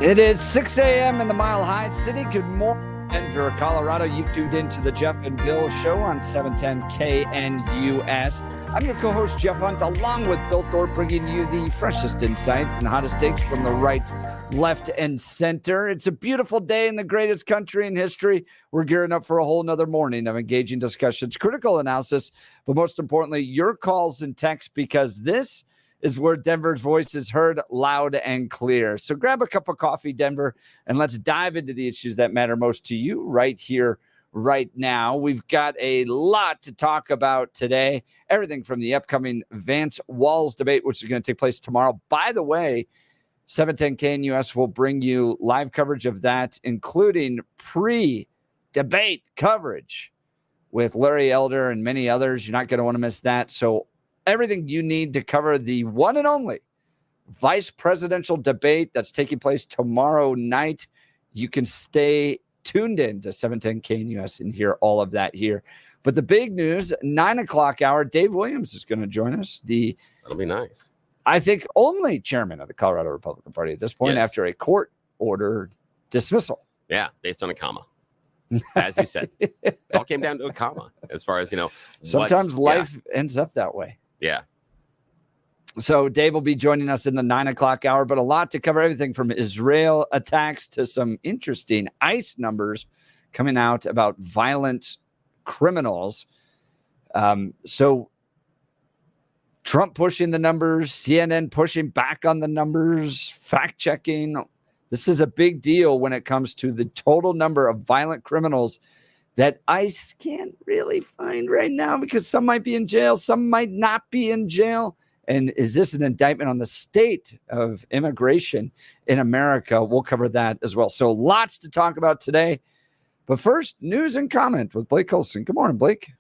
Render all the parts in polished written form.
It is 6 a.m. in the Mile High City. Good morning, Denver, Colorado. You've tuned into the Jeff and Bill Show on 710 KNUS. I'm your co-host, Jeff Hunt, along with Bill Thorpe, bringing you the freshest insight and hottest takes from the right, left, and center. It's a beautiful day in the greatest country in history. We're gearing up for a whole nother morning of engaging discussions, critical analysis, but most importantly, your calls and texts, because this is where Denver's voice is heard loud and clear. So grab a cup of coffee, Denver, and let's dive into the issues that matter most to you right here, right now. We've got a lot to talk about today. Everything from the upcoming Vance-Walz debate, which is going to take place tomorrow. By the way, 710 KNUS will bring you live coverage of that, including pre-debate coverage with Larry Elder and many others. You're not going to want to miss that. So everything you need to cover the one and only vice presidential debate that's taking place tomorrow night. You can stay tuned in to 710 KNUS and hear all of that here. But the big news, 9 o'clock hour, Dave Williams is going to join us. That'll be nice. I think only chairman of the Colorado Republican Party at this point, yes, after a court order dismissal. Yeah, based on a comma. As you said, it all came down to a comma as far as, sometimes life ends up that way. Yeah. So Dave will be joining us in the 9 o'clock hour, but a lot to cover, everything from Israel attacks to some interesting ICE numbers coming out about violent criminals. So Trump pushing the numbers, CNN pushing back on the numbers, fact checking. This is a big deal when it comes to the total number of violent criminals that ICE can't really find right now, because some might be in jail, some might not be in jail. And is this an indictment on the state of immigration in America? We'll cover that as well. So lots to talk about today. But first, news and comment with Blake Colson. Good morning, Blake.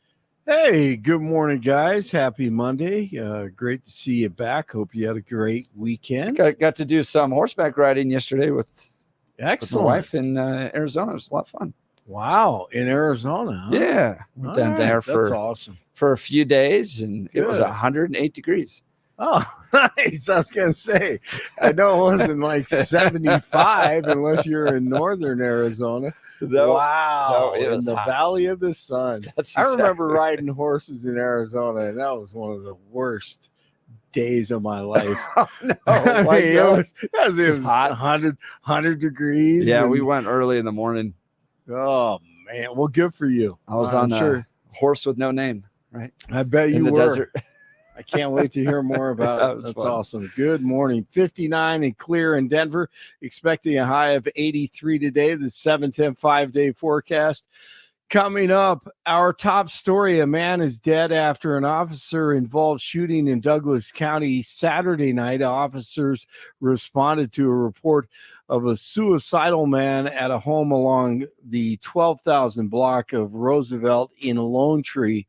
Hey, good morning, guys. Happy Monday. Great to see you back. Hope you had a great weekend. Got to do some horseback riding yesterday with my wife in Arizona. It was a lot of fun. Wow, in Arizona, huh? Yeah. Went down there that's awesome. For a few days, and Good. It was 108 degrees. Oh, nice. I was going to say, I know it wasn't like 75 unless you're in northern Arizona. Wow. No, in the hot. Valley of the Sun. I remember riding horses in Arizona, and that was one of the worst days of my life. Oh, no. I mean, it was hot. 100 degrees. Yeah, we went early in the morning. Oh, man. Well, good for you. I was on a horse with no name, right? I bet you in the were. desert. I can't wait to hear more about it. That's fun. Awesome. Good morning. 59 and clear in Denver. Expecting a high of 83 today. The 7-10 5-day forecast. Coming up, our top story, a man is dead after an officer-involved shooting in Douglas County Saturday night. Officers responded to a report of a suicidal man at a home along the 12,000 block of Roosevelt in Lone Tree.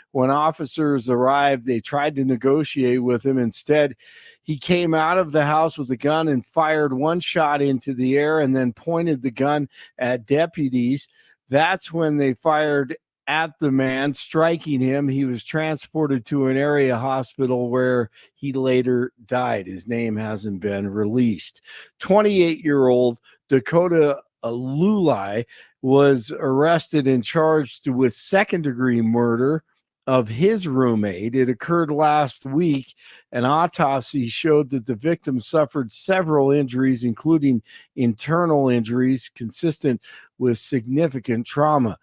When officers arrived, they tried to negotiate with him. Instead, he came out of the house with a gun and fired one shot into the air and then pointed the gun at deputies. That's when they fired at the man, striking him. He was transported to an area hospital where he later died. His name hasn't been released. 28-year-old Dakota Lulai was arrested and charged with second-degree murder of his roommate. It occurred last week. An autopsy showed that the victim suffered several injuries, including internal injuries consistent with significant trauma.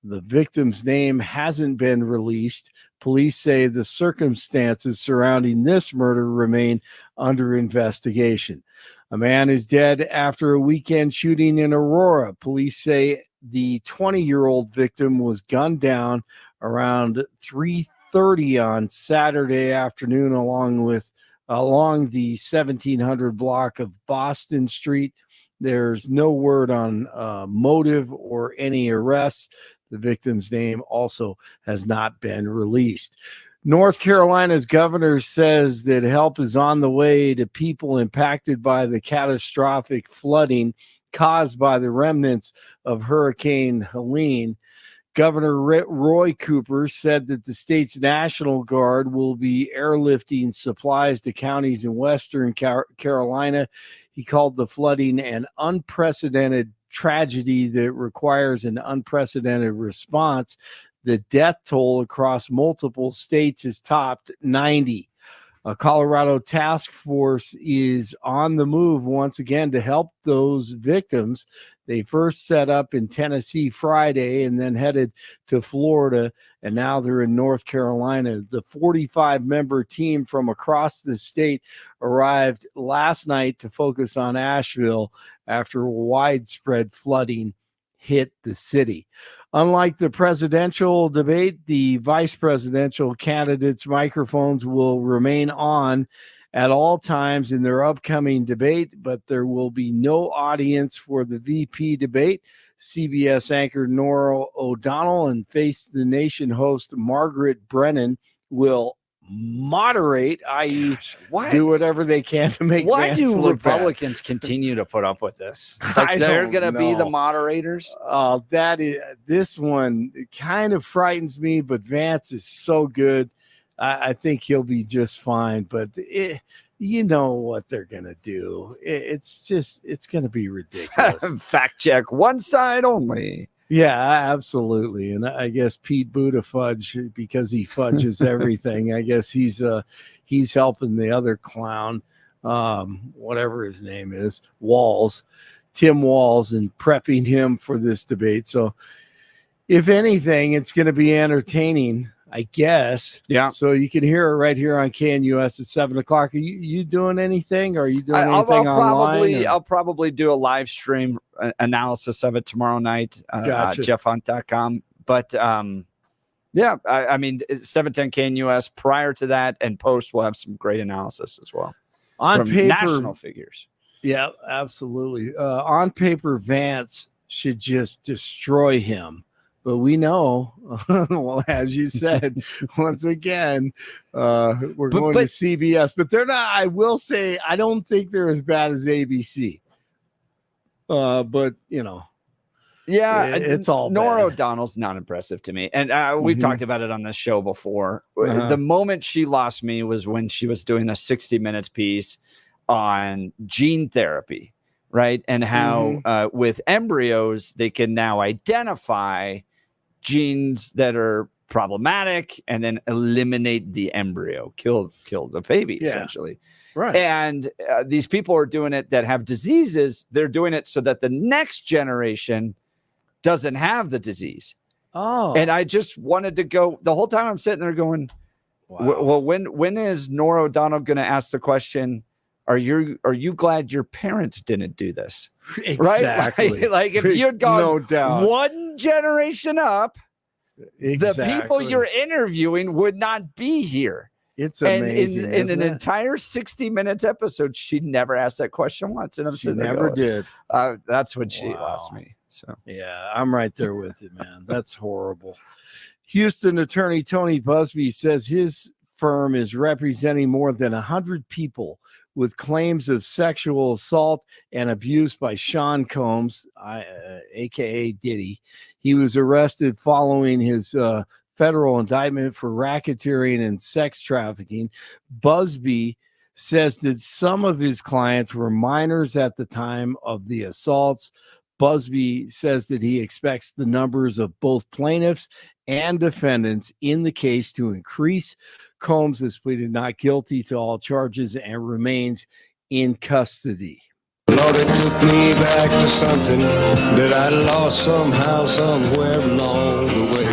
The victim's name hasn't been released. Police say the circumstances surrounding this murder remain under investigation. A man is dead after a weekend shooting in Aurora. Police say the 20-year-old victim was gunned down around 3:30 on Saturday afternoon along the 1700 block of Boston Street. There's no word on motive or any arrests. The victim's name also has not been released. North Carolina's governor says that help is on the way to people impacted by the catastrophic flooding caused by the remnants of Hurricane Helene. Governor Roy Cooper said that the state's National Guard will be airlifting supplies to counties in Western Carolina. He called the flooding an unprecedented tragedy that requires an unprecedented response. The death toll across multiple states has topped 90. A Colorado task force is on the move once again to help those victims. They first set up in Tennessee Friday and then headed to Florida, and now they're in North Carolina. The 45-member team from across the state arrived last night to focus on Asheville after widespread flooding hit the city. Unlike the presidential debate, the vice presidential candidates' microphones will remain on at all times in their upcoming debate, but there will be no audience for the VP debate. CBS anchor Norah O'Donnell and Face the Nation host Margaret Brennan will moderate, i.e., do whatever they can to make why Vance do look Republicans bad. continue to put up with this? Like they're going to be the moderators? This one kind of frightens me, but Vance is so good. I think he'll be just fine, but you know what they're going to do. It's going to be ridiculous. Fact check, one side only. Yeah, absolutely. And I guess Pete Buttigieg, because he fudges everything, I guess he's helping the other clown, whatever his name is, Tim Walz, and prepping him for this debate. So if anything, it's going to be entertaining, I guess. Yeah. So you can hear it right here on KNUS at 7:00. Are you doing anything? Are you doing anything online? I'll probably do a live stream analysis of it tomorrow night. Gotcha. JeffHunt.com. But yeah, I mean, 710 KNUS prior to that and post will have some great analysis as well. On from paper, national figures. Yeah, absolutely. On paper, Vance should just destroy him. But we know, well, as you said, once again, we're going to CBS. But they're not, I will say, I don't think they're as bad as ABC. But, you know. Yeah, it's all Norah bad. O'Donnell's not impressive to me. And we've talked about it on this show before. Uh-huh. The moment she lost me was when she was doing a 60 Minutes piece on gene therapy, right? And how with embryos, they can now identify genes that are problematic and then eliminate the embryo, kill the baby, essentially. Right. And these people are doing it that have diseases. They're doing it so that the next generation doesn't have the disease. Oh. And I just wanted to go the whole time I'm sitting there going, wow. Well, when is Norah O'Donnell going to ask the question, are you glad your parents didn't do this? Exactly. Right? Like if you had gone no doubt. one generation up, exactly. the people you're interviewing would not be here. It's amazing. And in an entire 60 Minutes episode, she never asked that question once. And she never did. That's when she lost me. So yeah, I'm right there with you, man. That's horrible. Houston attorney Tony Busby says his firm is representing more than 100 people with claims of sexual assault and abuse by Sean Combs, a.k.a. Diddy. He was arrested following his federal indictment for racketeering and sex trafficking. Busby says that some of his clients were minors at the time of the assaults. Busby says that he expects the numbers of both plaintiffs and defendants in the case to increase. Combs has pleaded not guilty to all charges and remains in custody. Lord, it took me back to something that I lost somehow, somewhere along the way.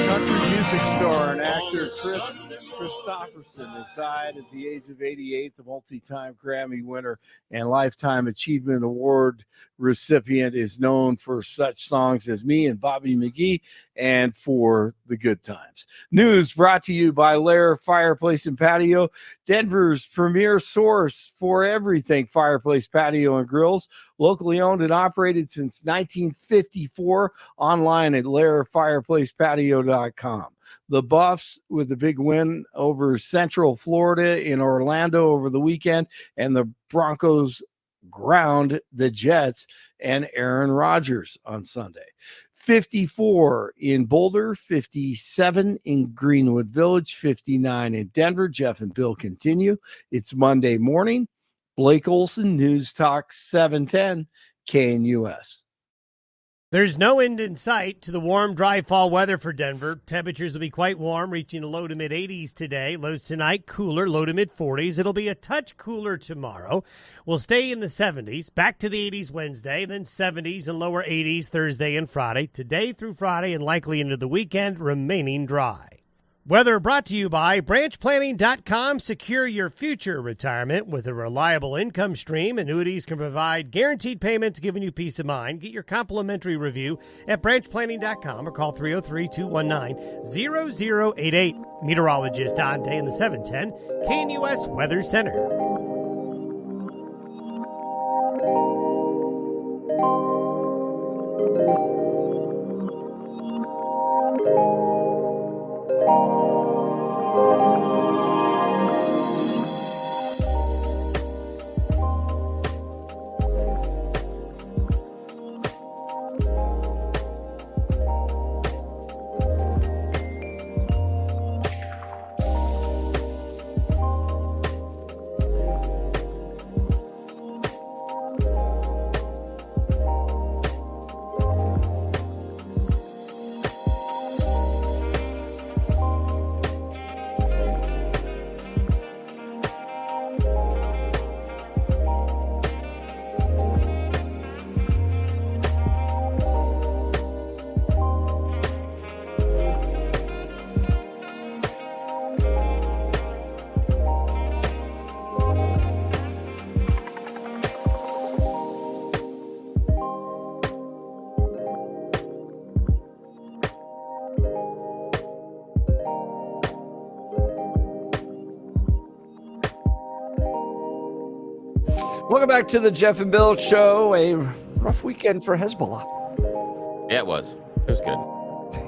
Country music star and actor Chris Christopherson has died at the age of 88. The multi-time Grammy winner and Lifetime Achievement Award recipient is known for such songs as Me and Bobby McGee and For the Good Times. News brought to you by Lair Fireplace and Patio, Denver's premier source for everything fireplace, patio, and grills. Locally owned and operated since 1954. Online at lairfireplacepatio.com. The Buffs with a big win over Central Florida in Orlando over the weekend, and the Broncos ground the Jets and Aaron Rodgers on Sunday. 54 in Boulder, 57 in Greenwood Village, 59 in Denver. Jeff and Bill continue. It's Monday morning. Blake Olson, News Talk 710 KNUS. There's no end in sight to the warm, dry fall weather for Denver. Temperatures will be quite warm, reaching the low to mid 80s today. Lows tonight, cooler, low to mid 40s. It'll be a touch cooler tomorrow. We'll stay in the 70s, back to the 80s Wednesday, then 70s and lower 80s Thursday and Friday. Today through Friday and likely into the weekend, remaining dry. Weather brought to you by branchplanning.com. Secure your future retirement with a reliable income stream. Annuities can provide guaranteed payments, giving you peace of mind. Get your complimentary review at branchplanning.com or call 303-219-0088. Meteorologist Don Day in the 710 KNUS Weather Center. Welcome back to the Jeff and Bill Show. A rough weekend for Hezbollah. Yeah, it was. It was good.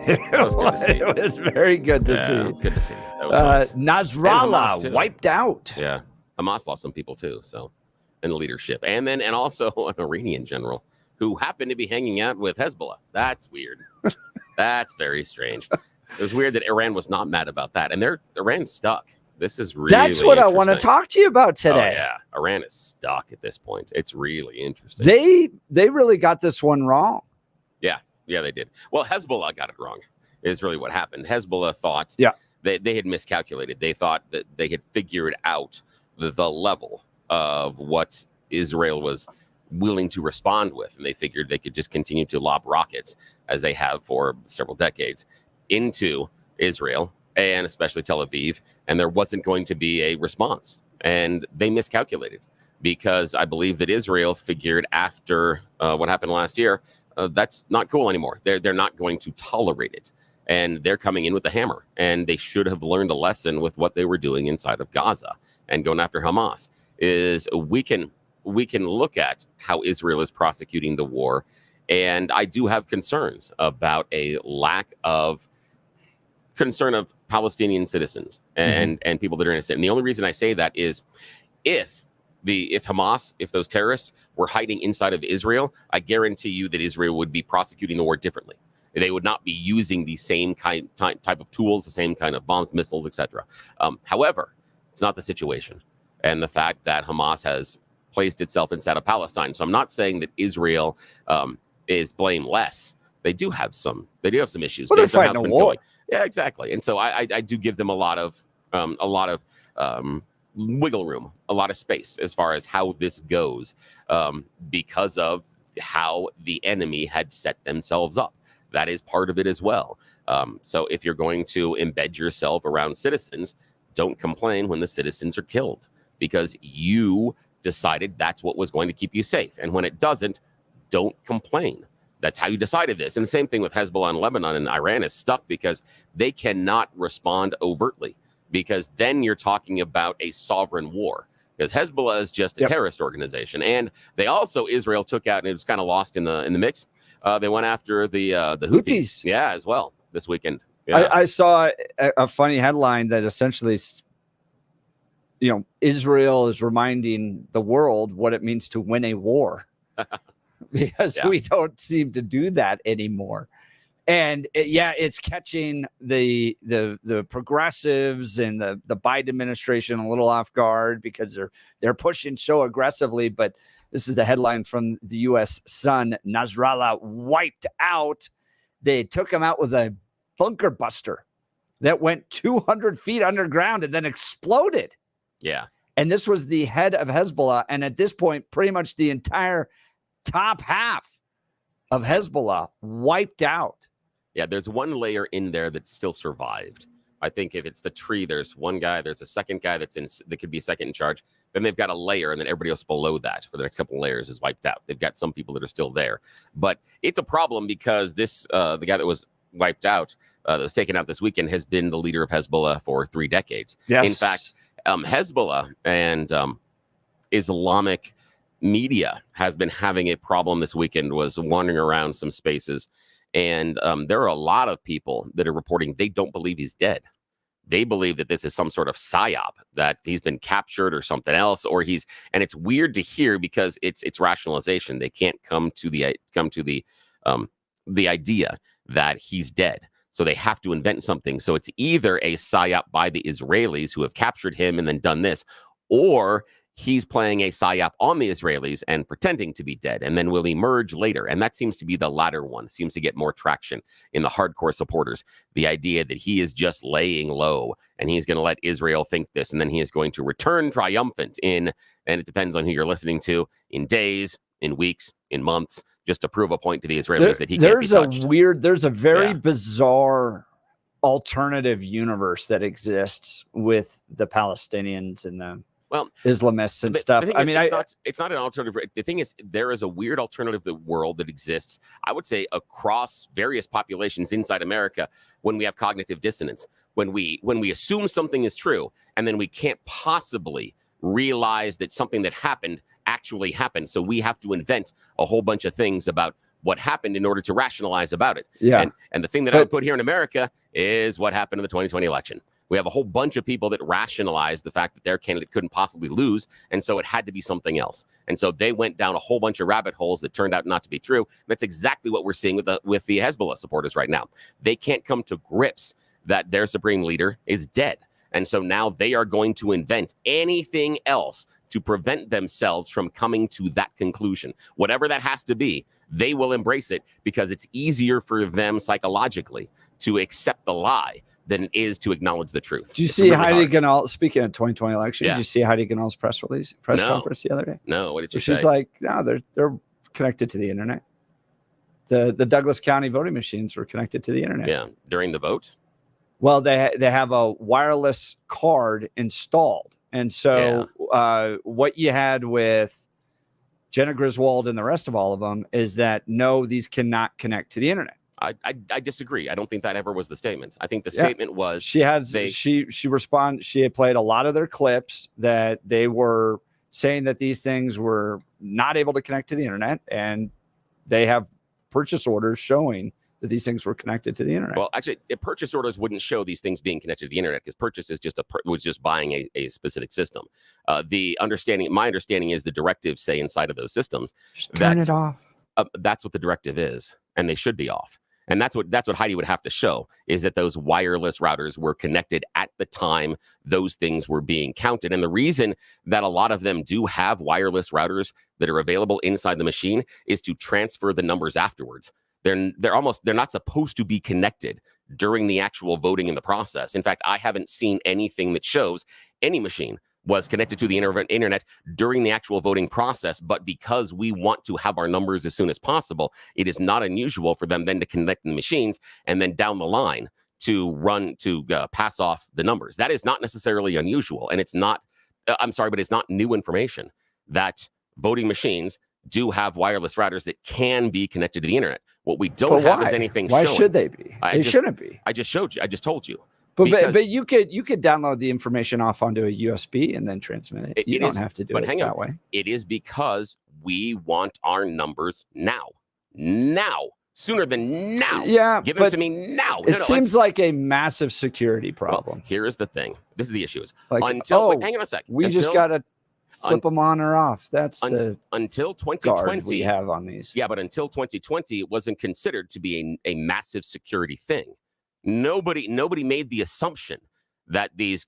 It was very good to see. It was good to see. Nice. Nasrallah wiped out. Yeah, Hamas lost some people too. So, in leadership, and also an Iranian general who happened to be hanging out with Hezbollah. That's weird. That's very strange. It was weird that Iran was not mad about that, and Iran's stuck. This is really That's what I want to talk to you about today. Oh, yeah, Iran is stuck at this point. It's really interesting. They really got this one wrong. Yeah, they did. Well, Hezbollah got it wrong, is really what happened. Hezbollah thought they had miscalculated. They thought that they had figured out the level of what Israel was willing to respond with, and they figured they could just continue to lob rockets, as they have for several decades, into Israel, and especially Tel Aviv, and there wasn't going to be a response. And they miscalculated, because I believe that Israel figured after what happened last year, that's not cool anymore. They're not going to tolerate it. And they're coming in with the hammer. And they should have learned a lesson with what they were doing inside of Gaza and going after Hamas. Is we can look at how Israel is prosecuting the war. And I do have concerns about a lack of concern of Palestinian citizens and people that are innocent. And the only reason I say that is if Hamas, if those terrorists were hiding inside of Israel, I guarantee you that Israel would be prosecuting the war differently. They would not be using the same type of tools, the same kind of bombs, missiles, etc. However, it's not the situation. And the fact that Hamas has placed itself inside of Palestine. So I'm not saying that Israel is blameless. They do have some issues. Well, they're fighting a war. Yeah, exactly. And so I do give them a lot of wiggle room, a lot of space as far as how this goes, because of how the enemy had set themselves up. That is part of it as well. So if you're going to embed yourself around citizens, don't complain when the citizens are killed, because you decided that's what was going to keep you safe. And when it doesn't, don't complain. That's how you decided this. And the same thing with Hezbollah and Lebanon, and Iran is stuck because they cannot respond overtly, because then you're talking about a sovereign war, because Hezbollah is just a terrorist organization. And they also, Israel took out, and it was kind of lost in the mix. They went after the Houthis. Yeah, as well this weekend. Yeah. I saw a funny headline that essentially, Israel is reminding the world what it means to win a war, because we don't seem to do that anymore. And it's catching the progressives and the Biden administration a little off guard because they're pushing so aggressively. But this is the headline from the U.S. Sun: Nasrallah wiped out. They took him out with a bunker buster that went 200 feet underground and then exploded. Yeah. And this was the head of Hezbollah. And at this point, pretty much the entire top half of Hezbollah wiped out. Yeah, there's one layer in there that still survived. I think if it's the tree, there's one guy, there's a second guy that could be second in charge. Then they've got a layer, and then everybody else below that for the next couple of layers is wiped out. They've got some people that are still there. But it's a problem because the guy that was wiped out, that was taken out this weekend, has been the leader of Hezbollah for 3 decades. Yes. In fact, Hezbollah and Islamic media has been having a problem this weekend, was wandering around some spaces. And there are a lot of people that are reporting they don't believe he's dead. They believe that this is some sort of psyop, that he's been captured or something else, and it's weird to hear because it's rationalization. They can't come to the idea that he's dead. So they have to invent something. So it's either a psyop by the Israelis who have captured him and then done this, or he's playing a psyop on the Israelis and pretending to be dead and then will emerge later. And that seems to be the latter one, seems to get more traction in the hardcore supporters. The idea that he is just laying low and he's going to let Israel think this, and then he is going to return triumphant and it depends on who you're listening to, in days, in weeks, in months, just to prove a point to the Israelis that he can't be touched. There's a very bizarre alternative universe that exists with the Palestinians and the Islamists and stuff. It's not an alternative. The thing is, there is a weird alternative world that exists, I would say, across various populations inside America when we have cognitive dissonance, when we assume something is true, and then we can't possibly realize that something that happened actually happened. So we have to invent a whole bunch of things about what happened in order to rationalize about it. Yeah. And the thing that I would put here in America is what happened in the 2020 election. We have a whole bunch of people that rationalize the fact that their candidate couldn't possibly lose, and so it had to be something else. And so they went down a whole bunch of rabbit holes that turned out not to be true. That's exactly what we're seeing with the Hezbollah supporters right now. They can't come to grips that their supreme leader is dead. And so now they are going to invent anything else to prevent themselves from coming to that conclusion. Whatever that has to be, they will embrace it because it's easier for them psychologically to accept the lie than it is to acknowledge the truth. Did you see Heidi Ganahl, speaking of 2020 election, did you see Heidi Ganahl's press conference the other day? No, what did she say? She's like, no, they're connected to the internet. The Douglas County voting machines were connected to the internet. Yeah, during the vote? Well, they have a wireless card installed. And so what you had with Jenna Griswold and the rest of all of them is that, no, these cannot connect to the internet. I disagree. I don't think that ever was the statement. I think the statement was she had played a lot of their clips that they were saying that these things were not able to connect to the internet, and they have purchase orders showing that these things were connected to the internet. Well, actually, purchase orders wouldn't show these things being connected to the internet because purchase is was just buying a specific system. My understanding is the directives say inside of those systems, just turn it off. That's what the directive is, and they should be off. And that's what Heidi would have to show, is that those wireless routers were connected at the time those things were being counted. And the reason that a lot of them do have wireless routers that are available inside the machine is to transfer the numbers afterwards. They're not supposed to be connected during the actual voting in the process. In fact, I haven't seen anything that shows any machine was connected to the internet during the actual voting process. But because we want to have our numbers as soon as possible, it is not unusual for them then to connect the machines and then down the line to pass off the numbers. That is not necessarily unusual. And it's not, but it's not new information that voting machines do have wireless routers that can be connected to the internet. What we don't have is anything showing. Why should they be? They shouldn't be. I just showed you. I just told you. But you could download the information off onto a USB and then transmit it. You don't have to do it that way. It is because we want our numbers now, sooner than now. Yeah, give it to me now. It seems like a massive security problem. Well, here is the thing. This is the issue. Like, hang on a sec. We just got to flip them on or off. That's until 2020 we have on these. Yeah, but until 2020, it wasn't considered to be a massive security thing. Nobody made the assumption that these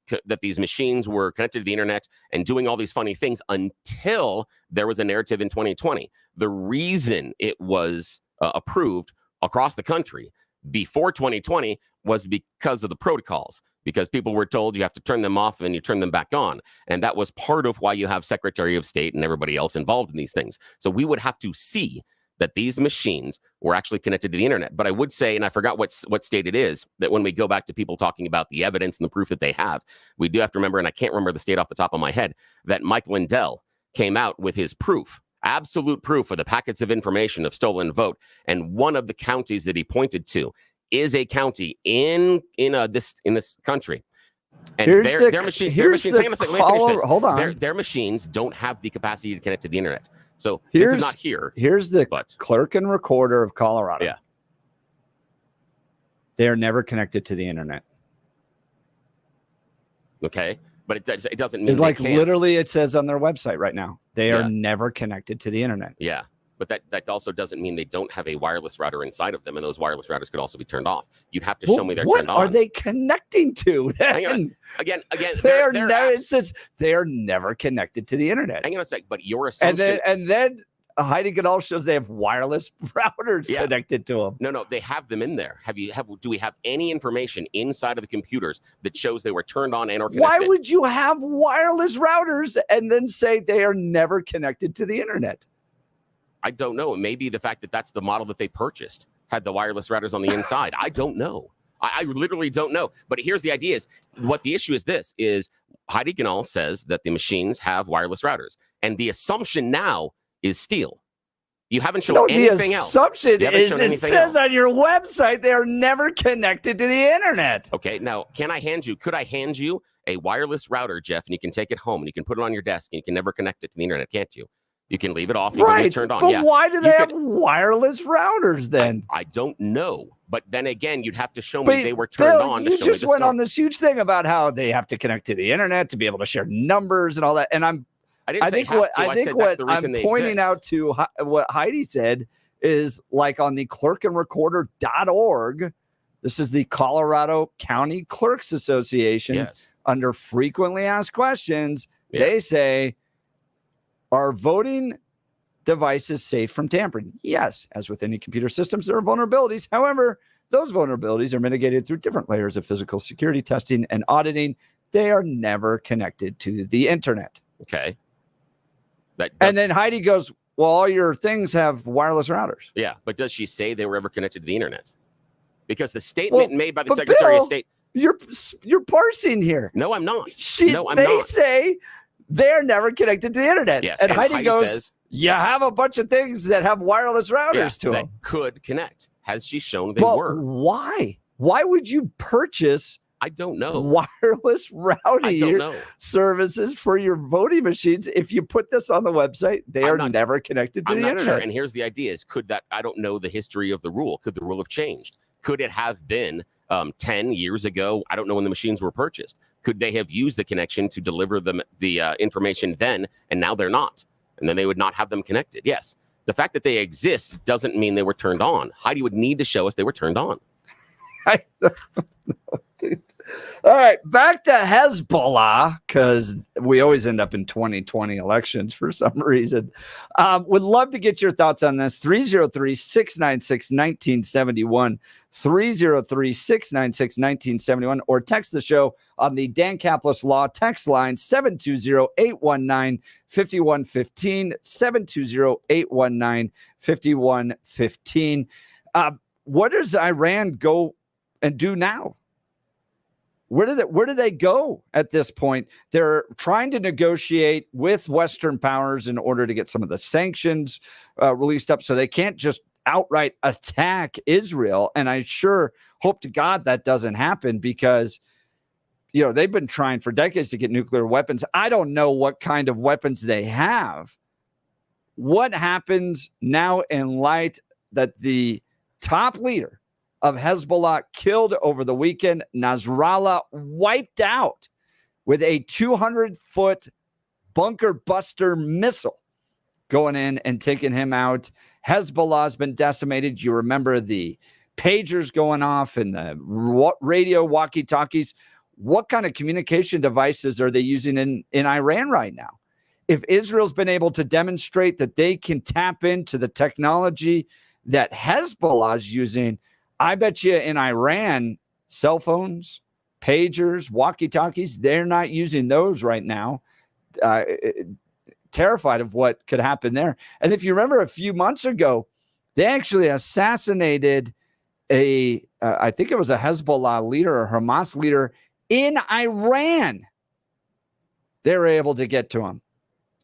machines were connected to the internet and doing all these funny things until there was a narrative in 2020. The reason it was approved across the country before 2020 was because of the protocols, because people were told you have to turn them off and then you turn them back on. And that was part of why you have Secretary of State and everybody else involved in these things. So we would have to see that these machines were actually connected to the internet. But I would say, and I forgot what state it is, that when we go back to people talking about the evidence and the proof that they have, we do have to remember, and I can't remember the state off the top of my head, that Mike Lindell came out with his proof, absolute proof of the packets of information of stolen vote. And one of the counties that he pointed to is a county in this country. And their machines, hold on. Their machines don't have the capacity to connect to the internet. So this is not here. Here's the clerk and recorder of Colorado. Yeah. They're never connected to the internet. Okay. But it doesn't mean it's like literally it says on their website right now. They are never connected to the internet. Yeah. But that also doesn't mean they don't have a wireless router inside of them, and those wireless routers could also be turned off. You'd have to show me they're turned on. What are they connecting to? Again, they are never connected to the internet. Hang on a sec, but your assumption. And then Heidi Ganahl shows they have wireless routers connected to them. No, they have them in there. Do we have any information inside of the computers that shows they were turned on and or connected? Why would you have wireless routers and then say they are never connected to the internet? I don't know. Maybe the fact that that's the model that they purchased had the wireless routers on the inside. I don't know. I literally don't know. But here's the idea: is what the issue is. This is Heidi Ganahl says that the machines have wireless routers, and the assumption now is steal. You haven't shown anything else. The assumption is it says on your website they are never connected to the internet. Okay, now could I hand you a wireless router, Jeff, and you can take it home and you can put it on your desk and you can never connect it to the internet, can't you? You can leave it off. You can leave it turned on. But why do they have wireless routers then? I don't know. But then again, you'd have to show me they were turned on. You just went on this huge thing about how they have to connect to the internet to be able to share numbers and all that. And I think what I'm pointing out to what Heidi said is like on the clerkandrecorder.org. This is the Colorado County Clerks Association. Yes. Under frequently asked questions, they say, are voting devices safe from tampering? Yes. As with any computer systems, there are vulnerabilities. However, those vulnerabilities are mitigated through different layers of physical security testing and auditing. They are never connected to the internet. Okay. And then Heidi goes, well, all your things have wireless routers. Yeah. But does she say they were ever connected to the internet? Because the statement made by the Secretary of State. You're parsing here. No, I'm not. They say they're never connected to the internet. Yes, and Heidi goes, says, you have a bunch of things that have wireless routers to them. That could connect. Has she shown they were? Why? Why would you purchase I don't know. wireless routing services for your voting machines? If you put this on the website, they are never connected to the internet. Sure. And here's the idea is I don't know the history of the rule. Could the rule have changed? Could it have been 10 years ago? I don't know when the machines were purchased. Could they have used the connection to deliver them the information then, and now they're not? And then they would not have them connected. Yes. The fact that they exist doesn't mean they were turned on. Heidi would need to show us they were turned on. All right, back to Hezbollah, because we always end up in 2020 elections for some reason. Would love to get your thoughts on this. 303-696-1971, 303-696-1971, or text the show on the Dan Caplis Law text line, 720-819-5115, 720-819-5115. What does Iran go and do now? Where do they go at this point? They're trying to negotiate with Western powers in order to get some of the sanctions released up, so they can't just outright attack Israel. And I sure hope to God that doesn't happen, because they've been trying for decades to get nuclear weapons. I don't know what kind of weapons they have. What happens now in light that the top leader of Hezbollah killed over the weekend, Nasrallah, wiped out with a 200-foot bunker buster missile going in and taking him out. Hezbollah has been decimated. You remember the pagers going off and the radio walkie-talkies. What kind of communication devices are they using in Iran right now? If Israel's been able to demonstrate that they can tap into the technology that Hezbollah is using, I bet you in Iran, cell phones, pagers, walkie-talkies, they're not using those right now. Terrified of what could happen there. And if you remember a few months ago, they actually assassinated I think it was a Hezbollah leader or Hamas leader in Iran. They were able to get to him.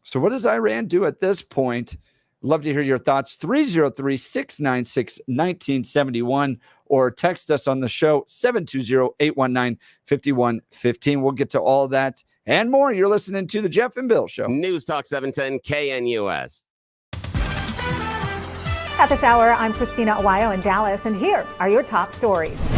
So what does Iran do at this point? Love to hear your thoughts. 303-696-1971 or text us on the show 720-819-5115. We'll get to all that and more. You're listening to the Jeff and Bill Show. News Talk 710 KNUS. At this hour, I'm Christina Awayo in Dallas, and here are your top stories.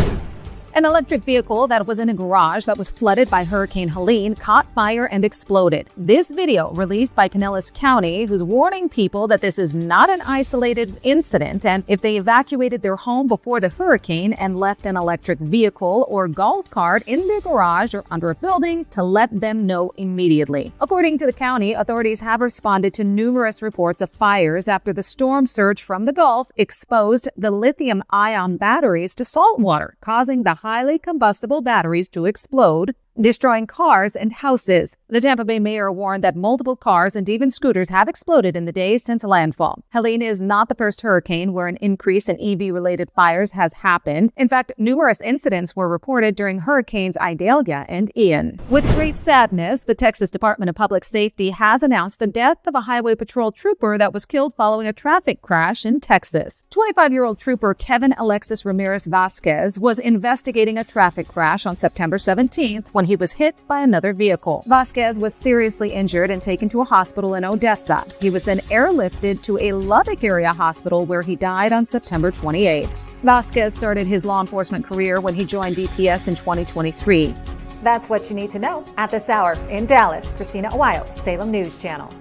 An electric vehicle that was in a garage that was flooded by Hurricane Helene caught fire and exploded. This video released by Pinellas County, who's warning people that this is not an isolated incident, and if they evacuated their home before the hurricane and left an electric vehicle or golf cart in their garage or under a building, to let them know immediately. According to the county, authorities have responded to numerous reports of fires after the storm surge from the Gulf exposed the lithium-ion batteries to salt water, causing the highly combustible batteries to explode, destroying cars and houses. The Tampa Bay mayor warned that multiple cars and even scooters have exploded in the days since landfall. Helene is not the first hurricane where an increase in EV-related fires has happened. In fact, numerous incidents were reported during Hurricanes Idalia and Ian. With great sadness, the Texas Department of Public Safety has announced the death of a highway patrol trooper that was killed following a traffic crash in Texas. 25-year-old trooper Kevin Alexis Ramirez Vasquez was investigating a traffic crash on September 17th when he was hit by another vehicle. Vasquez was seriously injured and taken to a hospital in Odessa. He was then airlifted to a Lubbock area hospital where he died on September 28th. Vasquez started his law enforcement career when he joined DPS in 2023. That's what you need to know at this hour. In Dallas, Christina Awayo, Salem News Channel.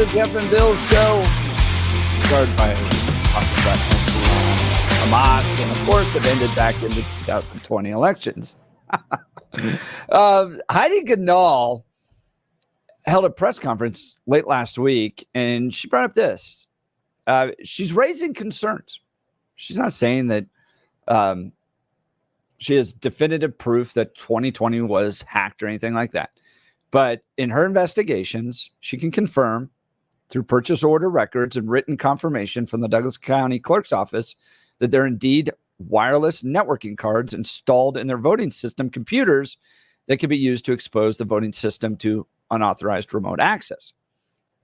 the Jeff and Bill Show. Started by talking about Hezbollah and Hamas, and of course it ended back in the 2020 elections. Heidi Ganahl held a press conference late last week, and she brought up this. She's raising concerns. She's not saying that she has definitive proof that 2020 was hacked or anything like that. But in her investigations, she can confirm through purchase order records and written confirmation from the Douglas County Clerk's Office that there are indeed wireless networking cards installed in their voting system computers that can be used to expose the voting system to unauthorized remote access.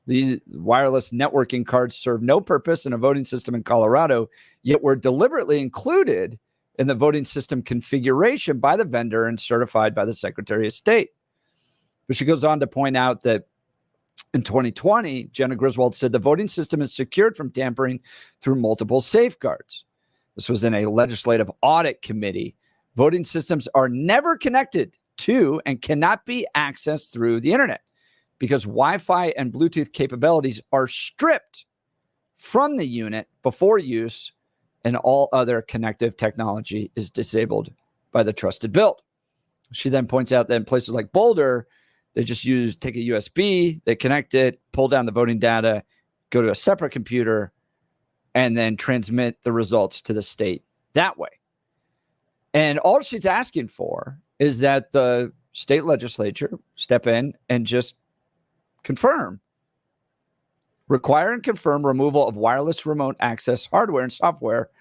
These wireless networking cards serve no purpose in a voting system in Colorado, yet were deliberately included in the voting system configuration by the vendor and certified by the Secretary of State. But she goes on to point out that in 2020, Jenna Griswold said the voting system is secured from tampering through multiple safeguards. This was in a legislative audit committee. Voting systems are never connected to and cannot be accessed through the internet because Wi-Fi and Bluetooth capabilities are stripped from the unit before use, and all other connective technology is disabled by the trusted build. She then points out that in places like Boulder, they just take a USB, they connect it, pull down the voting data, go to a separate computer, and then transmit the results to the state that way. And all she's asking for is that the state legislature step in and just require and confirm removal of wireless remote access hardware and software,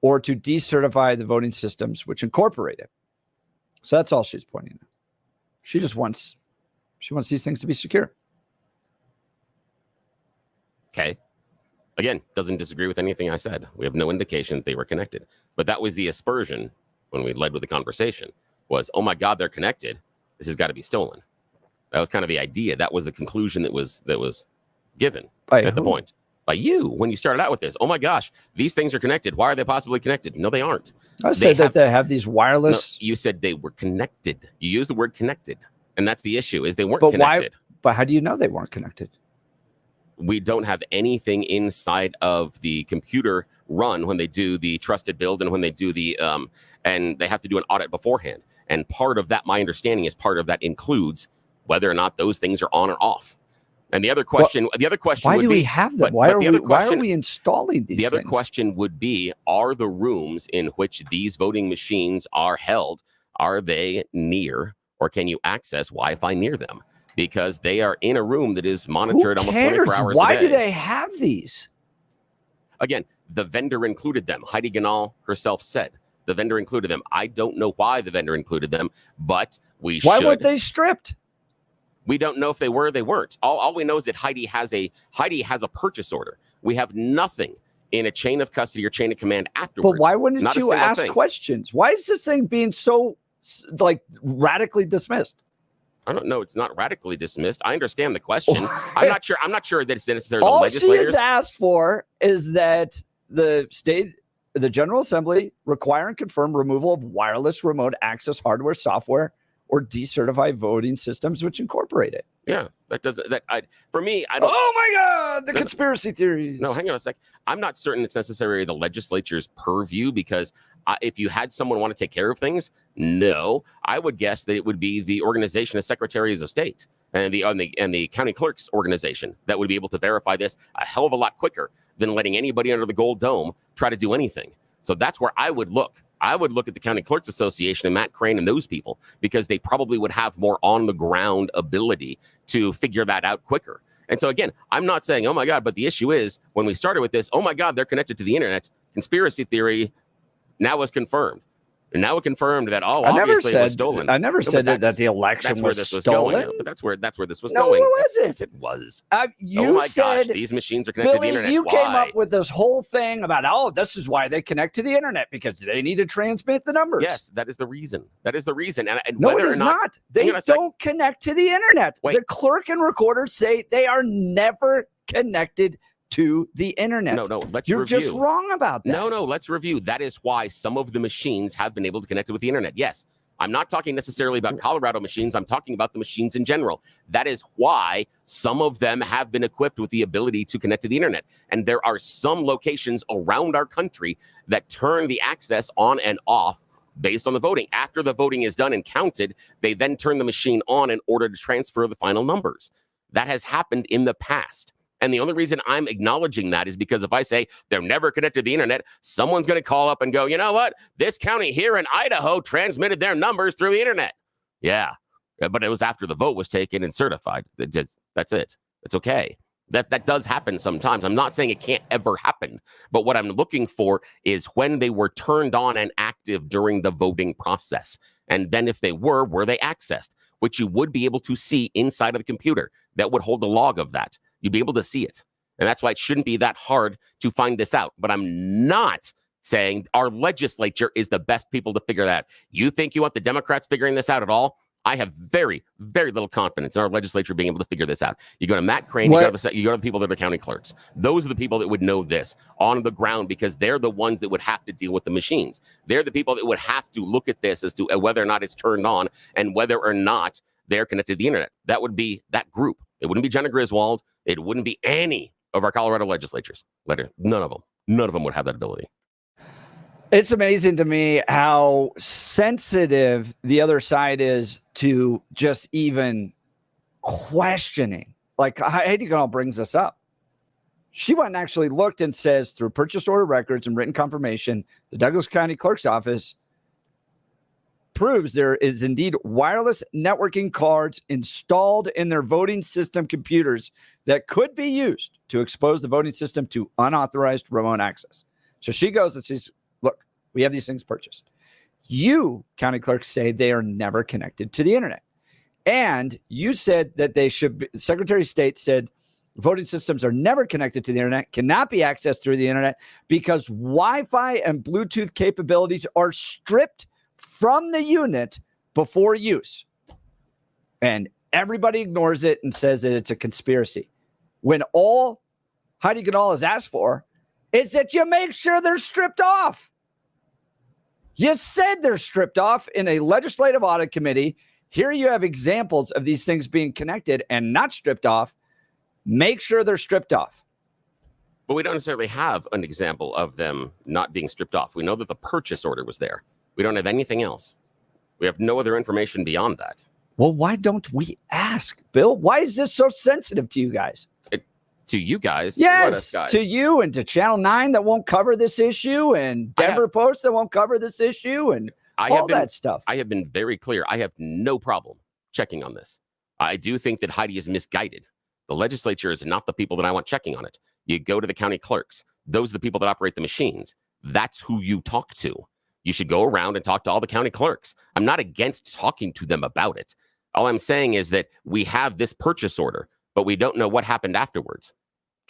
or to decertify the voting systems which incorporate it. So that's all she's pointing out. She wants these things to be secure. Okay. Again, doesn't disagree with anything I said. We have no indication that they were connected. But that was the aspersion when we led with the conversation was, oh my God, they're connected. This has got to be stolen. That was kind of the idea. That was the conclusion that was given at the point. By you, when you started out with this. Oh my gosh, these things are connected. Why are they possibly connected? No, they aren't. I said that they have these wireless. No, you said they were connected. You used the word connected. And that's the issue, is they weren't connected. But how do you know they weren't connected? We don't have anything inside of the computer run when they do the trusted build and when they do the and they have to do an audit beforehand. And part of that, my understanding is part of that includes whether or not those things are on or off. And the other question, why do we have them? Why are we installing these things? The other question would be, are the rooms in which these voting machines are held, are they near, or can you access Wi-Fi near them? Because they are in a room that is monitored almost 24 hours a day. Why do they have these? Again, the vendor included them. Heidi Ganahl herself said the vendor included them. I don't know why the vendor included them, but Why weren't they stripped? We don't know if they were or they weren't. All we know is that Heidi has a purchase order. We have nothing in a chain of custody or chain of command afterwards. But why wouldn't you ask questions? Why is this thing being so radically dismissed? I don't know. It's not radically dismissed. I understand the question. I'm not sure that it's necessarily the legislators. All she has asked for is that the General Assembly require and confirm removal of wireless remote access hardware, software, or decertify voting systems which incorporate it. Yeah, for me, I don't. Oh my God, the conspiracy theories. No, hang on a sec. I'm not certain it's necessarily the legislature's purview, because if you had someone want to take care of things, no, I would guess that it would be the organization of secretaries of state and the county clerk's organization that would be able to verify this a hell of a lot quicker than letting anybody under the gold dome try to do anything. So that's where I would look. I would look at the County Clerks Association and Matt Crane and those people, because they probably would have more on the ground ability to figure that out quicker. And so again, I'm not saying, oh my God, but the issue is when we started with this, oh my God, they're connected to the internet. Conspiracy theory now was confirmed. And now it confirmed that, obviously it was stolen. I never said that the election was stolen. But that's where this was No, going. it wasn't. Yes, it was. Gosh, these machines are connected to the internet. You came up with this whole thing about, this is why they connect to the internet, because they need to transmit the numbers. Yes, that is the reason. And no, it is not. They don't connect to the internet. Wait. The clerk and recorder say they are never connected to the internet. No, You're just wrong about that. No, let's review. That is why some of the machines have been able to connect with the internet. Yes, I'm not talking necessarily about Colorado machines. I'm talking about the machines in general. That is why some of them have been equipped with the ability to connect to the internet. And there are some locations around our country that turn the access on and off based on the voting. After the voting is done and counted, they then turn the machine on in order to transfer the final numbers. That has happened in the past. And the only reason I'm acknowledging that is because if I say they're never connected to the internet, someone's going to call up and go, you know what? This county here in Idaho transmitted their numbers through the internet. Yeah, but it was after the vote was taken and certified. That's it. It's okay. That does happen sometimes. I'm not saying it can't ever happen. But what I'm looking for is when they were turned on and active during the voting process. And then if they were they accessed? Which you would be able to see inside of the computer that would hold a log of that. You'd be able to see it. And that's why it shouldn't be that hard to find this out. But I'm not saying our legislature is the best people to figure that out. You think you want the Democrats figuring this out at all? I have very, very little confidence in our legislature being able to figure this out. You go to Matt Crane, you go to the people that are county clerks. Those are the people that would know this on the ground because they're the ones that would have to deal with the machines. They're the people that would have to look at this as to whether or not it's turned on and whether or not they're connected to the internet. That would be that group. It wouldn't be Jenna Griswold. It wouldn't be any of our Colorado legislatures. None of them. None of them would have that ability. It's amazing to me how sensitive the other side is to just even questioning. Like Heidi Ganahl brings us up. She went and actually looked and says through purchase order records and written confirmation, the Douglas County Clerk's Office proves there is indeed wireless networking cards installed in their voting system computers that could be used to expose the voting system to unauthorized remote access. So she goes and says, look, we have these things purchased. You, county clerks, say they are never connected to the internet. And you said that they should be, Secretary of State said voting systems are never connected to the internet, cannot be accessed through the internet because Wi-Fi and Bluetooth capabilities are stripped from the unit before use. And everybody ignores it and says that it's a conspiracy. When all Heidi Ganahl has asked for is that you make sure they're stripped off. You said they're stripped off in a legislative audit committee. Here you have examples of these things being connected and not stripped off. Make sure they're stripped off. But we don't necessarily have an example of them not being stripped off. We know that the purchase order was there. We don't have anything else. We have no other information beyond that. Well, why don't we ask, Bill? Why is this so sensitive to you guys? To you guys? Yes, guys? To you and to Channel 9 that won't cover this issue and Denver Post that won't cover this issue and all that stuff. I have been very clear. I have no problem checking on this. I do think that Heidi is misguided. The legislature is not the people that I want checking on it. You go to the county clerks. Those are the people that operate the machines. That's who you talk to. You should go around and talk to all the county clerks. I'm not against talking to them about it. All I'm saying is that we have this purchase order, but we don't know what happened afterwards.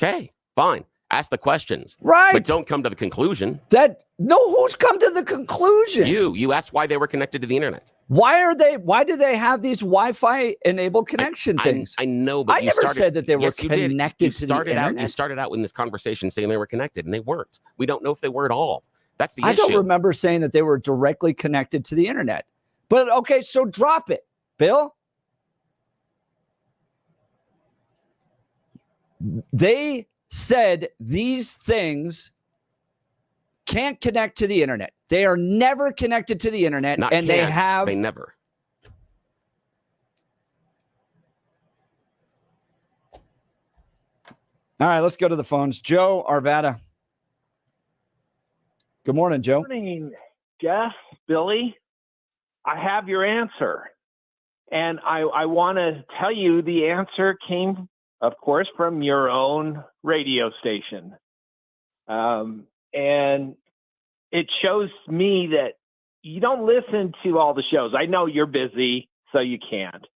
Okay, fine. Ask the questions. Right. But don't come to the conclusion. Who's come to the conclusion? You asked why they were connected to the internet. Why do they have these Wi-Fi enabled connection things? I know, but I never said that they were connected to the internet. You started out in this conversation saying they were connected, and they weren't. We don't know if they were at all. That's the issue. I don't remember saying that they were directly connected to the internet. But okay, so drop it, Bill. They said these things can't connect to the internet. They are never connected to the internet, They never. All right, let's go to the phones. Joe Arvada. Good morning, Joe. Good morning, Jeff, Billy. I have your answer. And I want to tell you the answer came, of course, from your own radio station. And it shows me that you don't listen to all the shows. I know you're busy, so you can't.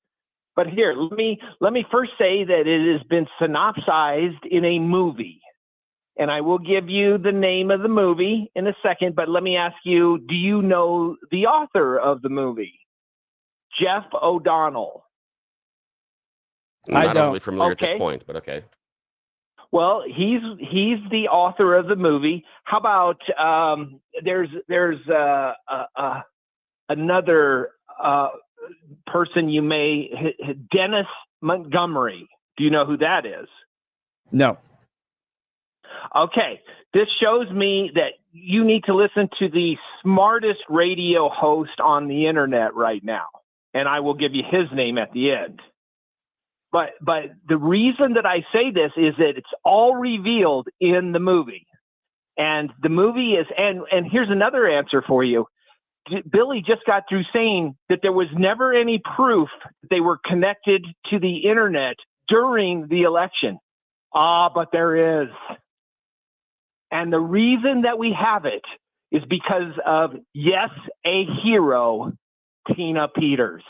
But here, let me first say that it has been synopsized in a movie. And I will give you the name of the movie in a second, but let me ask you, do you know the author of the movie? Jeff O'Donnell. I'm not overly familiar at this point, but okay. Well, he's the author of the movie. How about there's another person you may, Dennis Montgomery. Do you know who that is? No. Okay. This shows me that you need to listen to the smartest radio host on the internet right now. And I will give you his name at the end. But the reason that I say this is that it's all revealed in the movie. And the movie is, and here's another answer for you. Billy just got through saying that there was never any proof that they were connected to the internet during the election. But there is. And the reason that we have it is because of, yes, a hero, Tina Peters.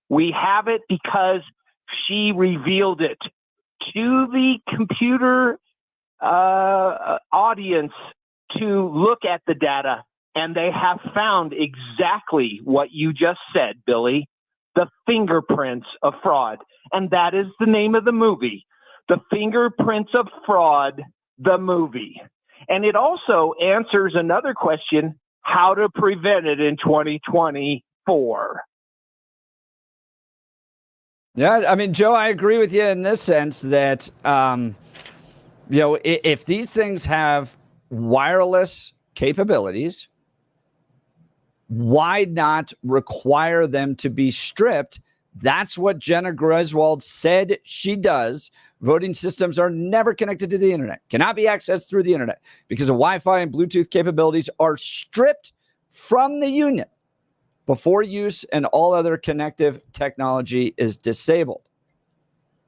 We have it because she revealed it to the computer audience to look at the data, and they have found exactly what you just said, Billy, the fingerprints of fraud. And that is the name of the movie, The Fingerprints of Fraud, the movie. And it also answers another question, how to prevent it in 2024. Yeah, I mean, Joe, I agree with you in this sense that, if these things have wireless capabilities, why not require them to be stripped? That's what Jenna Griswold said she does. Voting systems are never connected to the internet, cannot be accessed through the internet because of Wi-Fi and Bluetooth capabilities are stripped from the unit before use, and all other connective technology is disabled.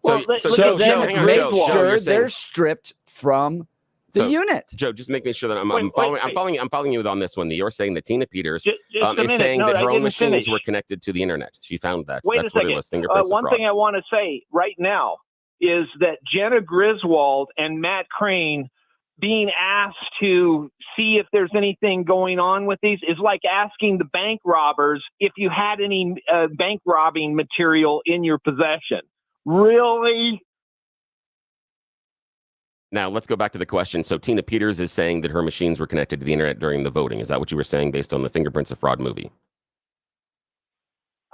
Well, so then make sure they're stripped from the unit. Joe, just make sure that I'm following you on this one. You're saying that Tina Peters is saying that her own machines were connected to the internet. She found that. Wait That's a second. what it was. Fingerprints of one fraud. thing I want to say right now is that Jenna Griswold and Matt Crane being asked to see if there's anything going on with these is like asking the bank robbers if you had any bank robbing material in your possession. Really? Now, let's go back to the question. So Tina Peters is saying that her machines were connected to the internet during the voting. Is that what you were saying based on the Fingerprints of Fraud movie?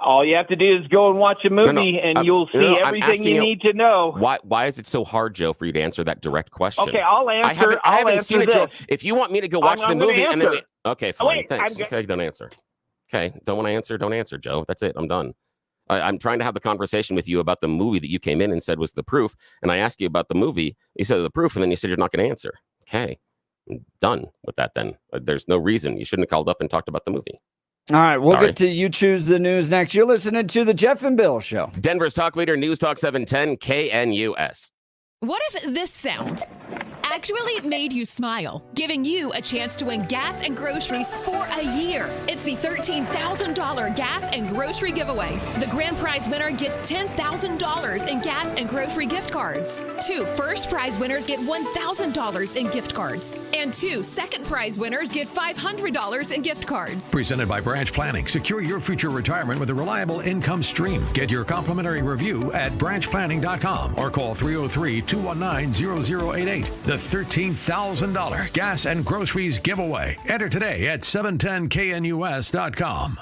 All you have to do is go and watch a movie, and you'll see everything you need to know. Why is it so hard, Joe, for you to answer that direct question? Okay, I'll answer. I haven't seen it, Joe. If you want me to go watch the movie, and then okay, fine, wait, thanks. Okay, don't answer. Okay, don't want to answer. Don't answer, Joe. That's it. I'm done. I'm trying to have the conversation with you about the movie that you came in and said was the proof, and I asked you about the movie. You said the proof, and then you said you're not going to answer. Okay, I'm done with that. Then there's no reason you shouldn't have called up and talked about the movie. All right, we'll get to You Choose the News next. You're listening to the Jeff and Bill Show. Denver's talk leader, News Talk 710 KNUS. What if this sound actually made you smile, giving you a chance to win gas and groceries for a year? It's the $13,000 gas and grocery giveaway. The grand prize winner gets $10,000 in gas and grocery gift cards. 2 first prize winners get $1,000 in gift cards. And 2 second prize winners get $500 in gift cards. Presented by Branch Planning. Secure your future retirement with a reliable income stream. Get your complimentary review at branchplanning.com or call 303-219-0088. The $13,000 gas and groceries giveaway. Enter today at 710knus.com.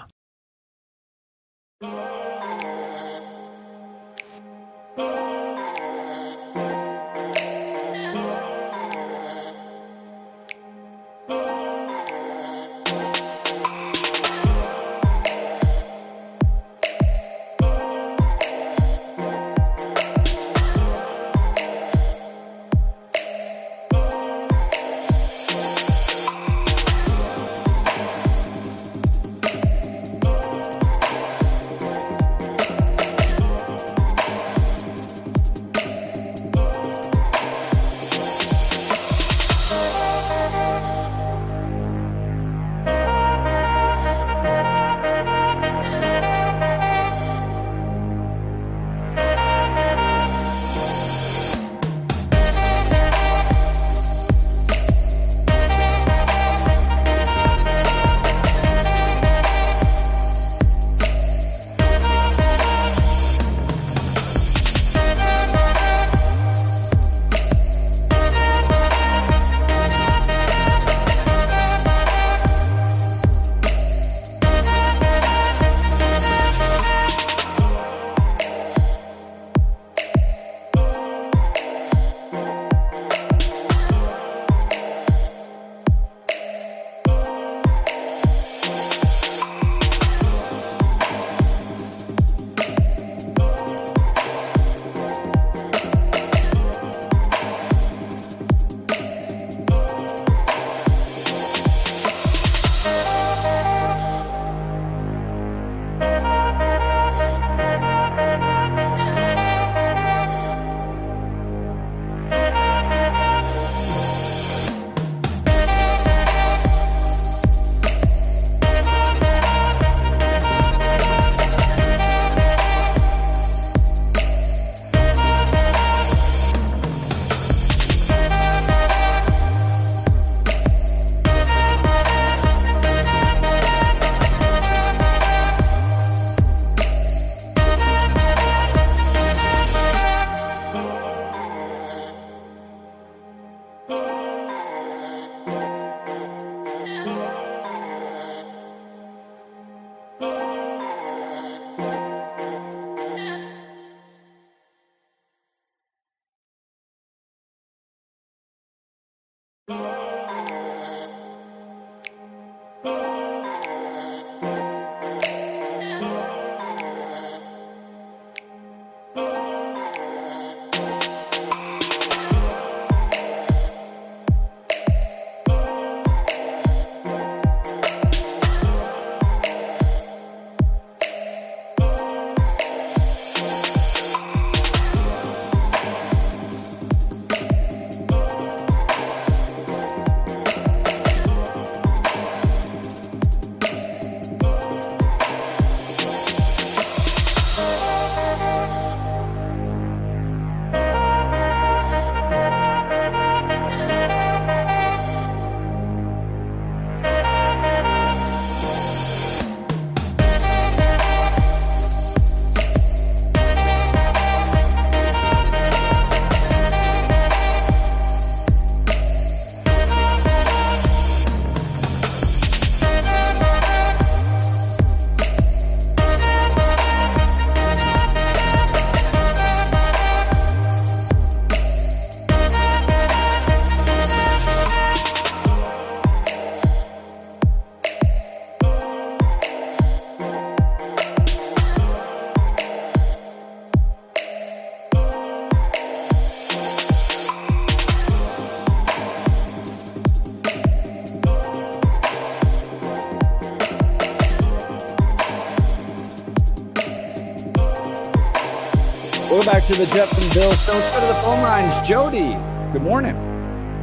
Welcome back to the Jeff and Bill Show. Let's go to the phone lines. Jody, good morning.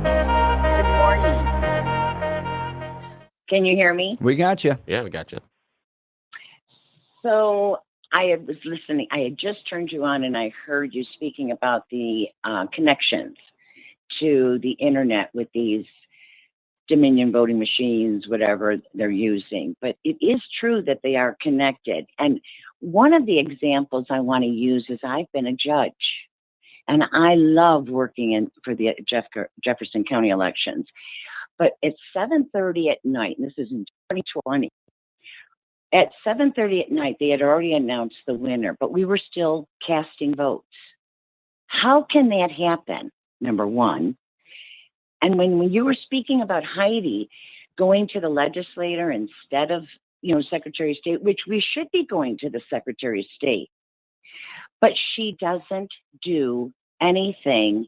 Good morning. Can you hear me? We got you. Yeah, we got you. So I was listening. I had just turned you on and I heard you speaking about the connections to the internet with these Dominion voting machines, whatever they're using. But it is true that they are connected. And one of the examples I want to use is I've been a judge. And I love working for the Jefferson County elections. But at 7:30 at night, and this is in 2020, at 7:30 at night, they had already announced the winner, but we were still casting votes. How can that happen? Number one. And when you were speaking about Heidi going to the legislator instead of, Secretary of State, which we should be going to the Secretary of State, but she doesn't do anything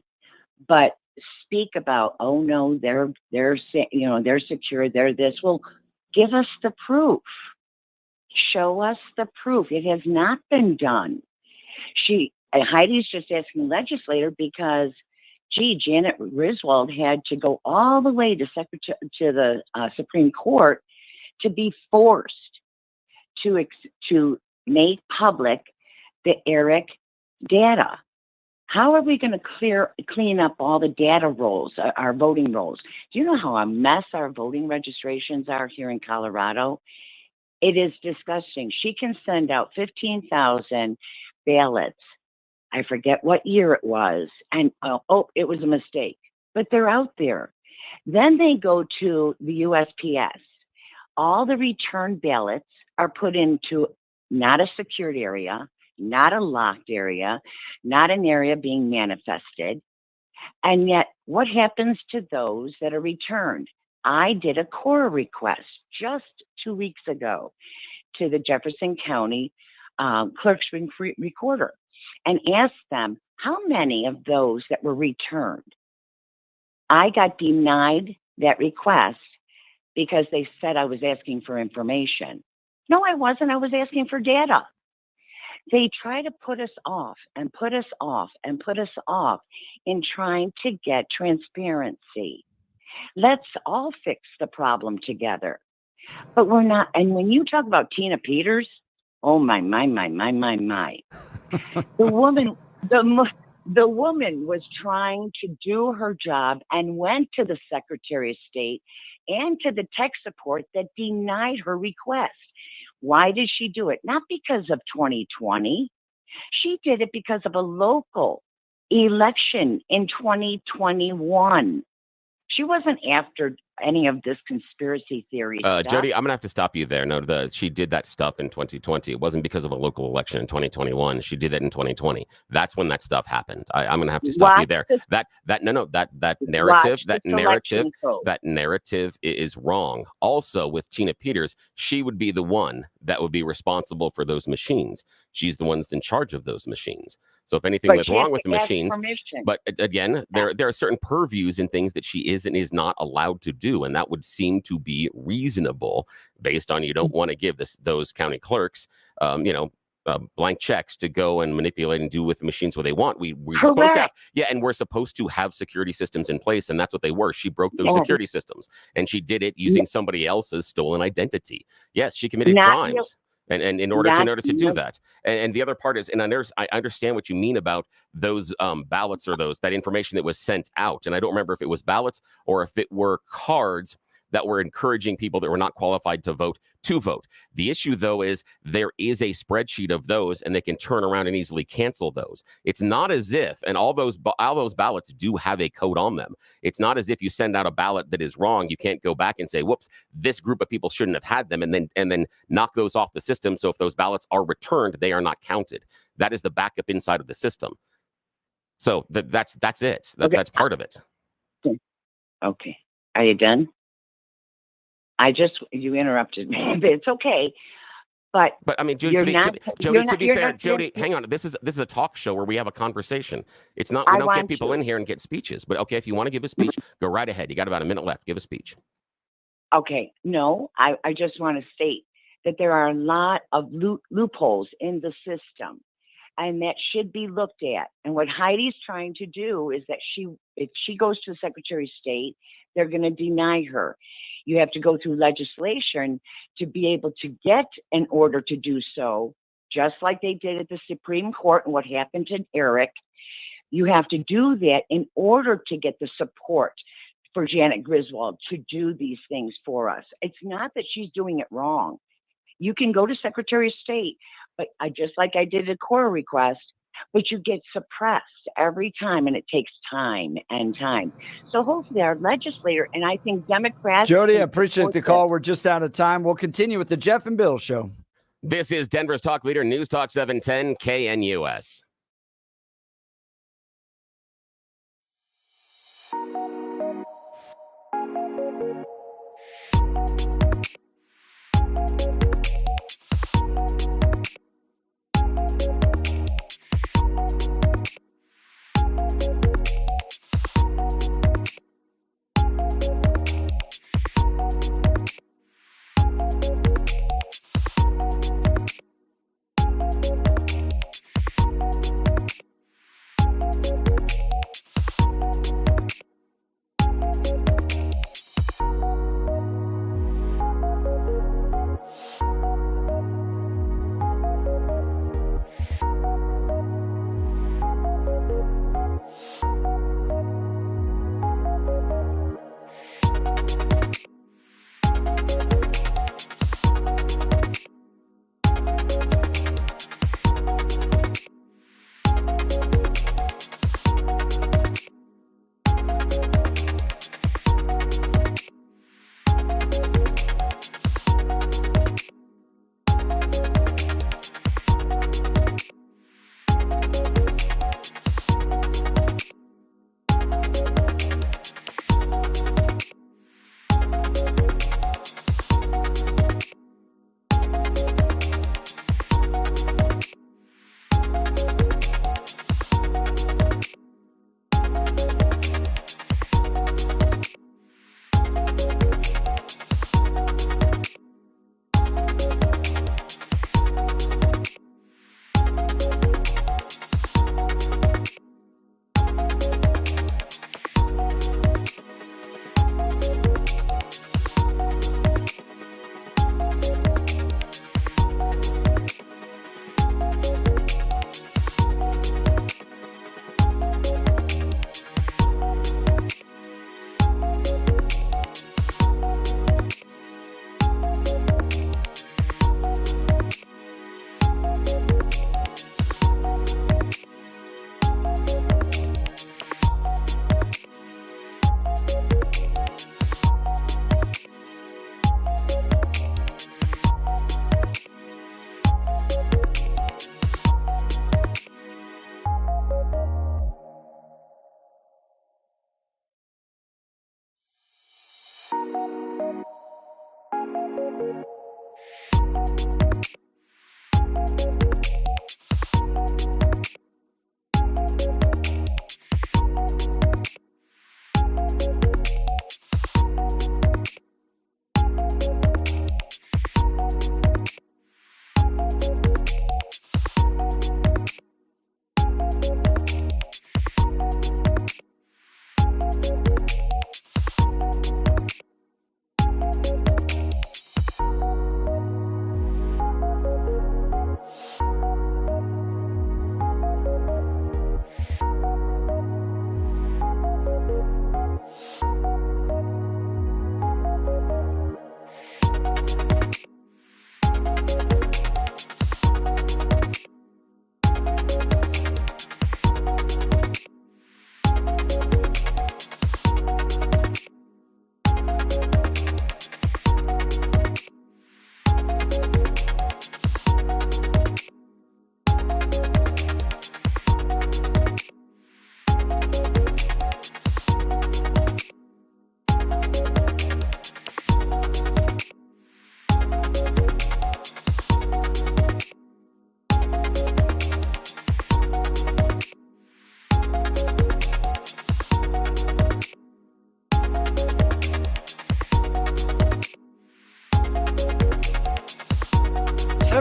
but speak about, oh no, they're secure, they're this. Well, give us the proof. Show us the proof. It has not been done. Heidi's just asking the legislator because, Janet Griswold had to go all the way to the Supreme Court to be forced to make public the ERIC data. How are we going to clean up all the data rolls, our voting rolls? Do you know how a mess our voting registrations are here in Colorado? It is disgusting. She can send out 15,000 ballots. I forget what year it was. And, it was a mistake. But they're out there. Then they go to the USPS. All the return ballots are put into not a secured area, not a locked area, not an area being manifested. And yet, what happens to those that are returned? I did a core request just 2 weeks ago to the Jefferson County Clerk's Recorder and asked them how many of those that were returned. I got denied that request because they said I was asking for information. No, I wasn't. I was asking for data. They try to put us off and put us off and put us off in trying to get transparency. Let's all fix the problem together. But we're not. And when you talk about Tina Peters, oh my. The woman was trying to do her job and went to the Secretary of State and to the tech support that denied her request. Why did she do it? Not because of 2020. She did it because of a local election in 2021. She wasn't after any of this conspiracy theory stuff. Jody, I'm gonna have to stop you there. No, she did that stuff in 2020. It wasn't because of a local election in 2021. She did that in 2020. That's when that stuff happened. I'm gonna have to stop you there. That narrative is wrong. Also, with Tina Peters, she would be the one that would be responsible for those machines. She's the one that's in charge of those machines. So if anything went wrong with the machines, but again, there are certain purviews and things that she is and is not allowed to do, and that would seem to be reasonable based on you don't want to give those county clerks, blank checks to go and manipulate and do with the machines what they want. We're supposed to have, and we're supposed to have security systems in place, and that's what they were. She broke those security systems, and she did it using somebody else's stolen identity. Yes, she committed crimes. And in order to do that, and the other part is, and I understand what you mean about those ballots or that information that was sent out, and I don't remember if it was ballots or if it were cards that were encouraging people that were not qualified to vote. The issue, though, is there is a spreadsheet of those, and they can turn around and easily cancel those. It's not as if, and all those ballots do have a code on them. It's not as if you send out a ballot that is wrong. You can't go back and say, whoops, this group of people shouldn't have had them, and then knock those off the system. So if those ballots are returned, they are not counted. That is the backup inside of the system. So that's it. That's part of it. Okay. Are you done? You interrupted me, but it's okay. But I mean, Jody, to be fair, Jody, hang on. This is a talk show where we have a conversation. It's not, we don't get people in here and get speeches. But okay, if you want to give a speech, go right ahead. You got about a minute left. Give a speech. Okay. No, I just want to state that there are a lot of loopholes in the system, and that should be looked at. And what Heidi's trying to do is that if she goes to the Secretary of State, they're going to deny her. You have to go through legislation to be able to get an order to do so, just like they did at the Supreme Court and what happened to Eric. You have to do that in order to get the support for Janet Griswold to do these things for us. It's not that she's doing it wrong. You can go to Secretary of State, but just like I did a core request, but you get suppressed every time, and it takes time and time. So hopefully our legislator, and I think Democrats... Jody, I appreciate the call. We're just out of time. We'll continue with the Jeff and Bill Show. This is Denver's Talk Leader, News Talk 710 KNUS.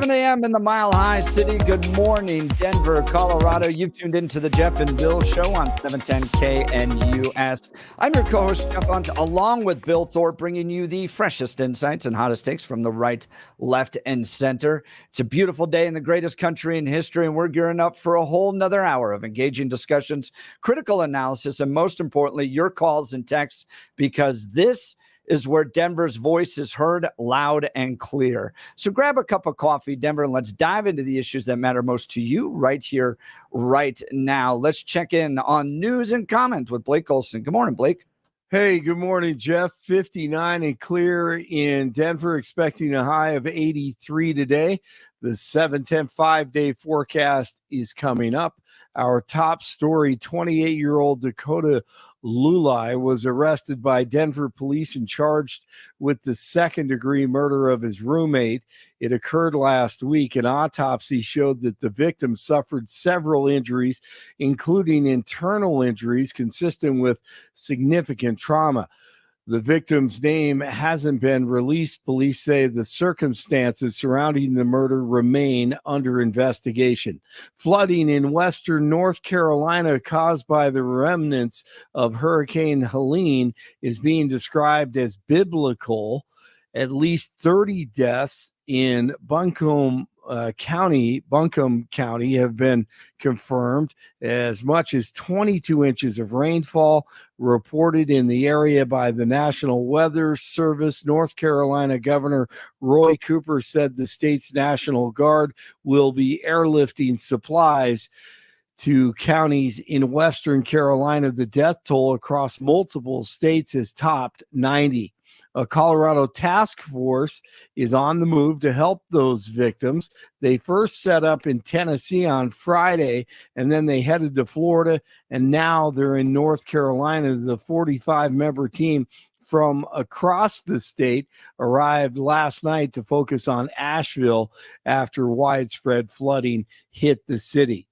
7 a.m. in the Mile High City. Good morning, Denver, Colorado. You've tuned into the Jeff and Bill Show on 710 KNUS. I'm your co-host, Jeff Hunt, along with Bill Thorpe, bringing you the freshest insights and hottest takes from the right, left, and center. It's a beautiful day in the greatest country in history, and we're gearing up for a whole nother hour of engaging discussions, critical analysis, and most importantly, your calls and texts, because this is where Denver's voice is heard loud and clear. So grab a cup of coffee, Denver, and let's dive into the issues that matter most to you right here, right now. Let's check in on news and comment with Blake Olson. Good morning, Blake. Hey, good morning, Jeff. 59 and clear in Denver, expecting a high of 83 today. The 7-10 5-day forecast is coming up. Our top story, 28-year-old Dakota Lulai was arrested by Denver police and charged with the second-degree murder of his roommate. It occurred last week. An autopsy showed that the victim suffered several injuries, including internal injuries consistent with significant trauma. The victim's name hasn't been released. Police say the circumstances surrounding the murder remain under investigation. Flooding in western North Carolina caused by the remnants of Hurricane Helene is being described as biblical. At least 30 deaths in Buncombe County have been confirmed. As much as 22 inches of rainfall reported in the area by the National Weather Service. North Carolina Governor Roy Cooper said the state's National Guard will be airlifting supplies to counties in Western Carolina. The death toll across multiple states has topped 90. A Colorado task force is on the move to help those victims. They first set up in Tennessee on Friday, and then they headed to Florida, and now they're in North Carolina. The 45-member team from across the state arrived last night to focus on Asheville after widespread flooding hit the city.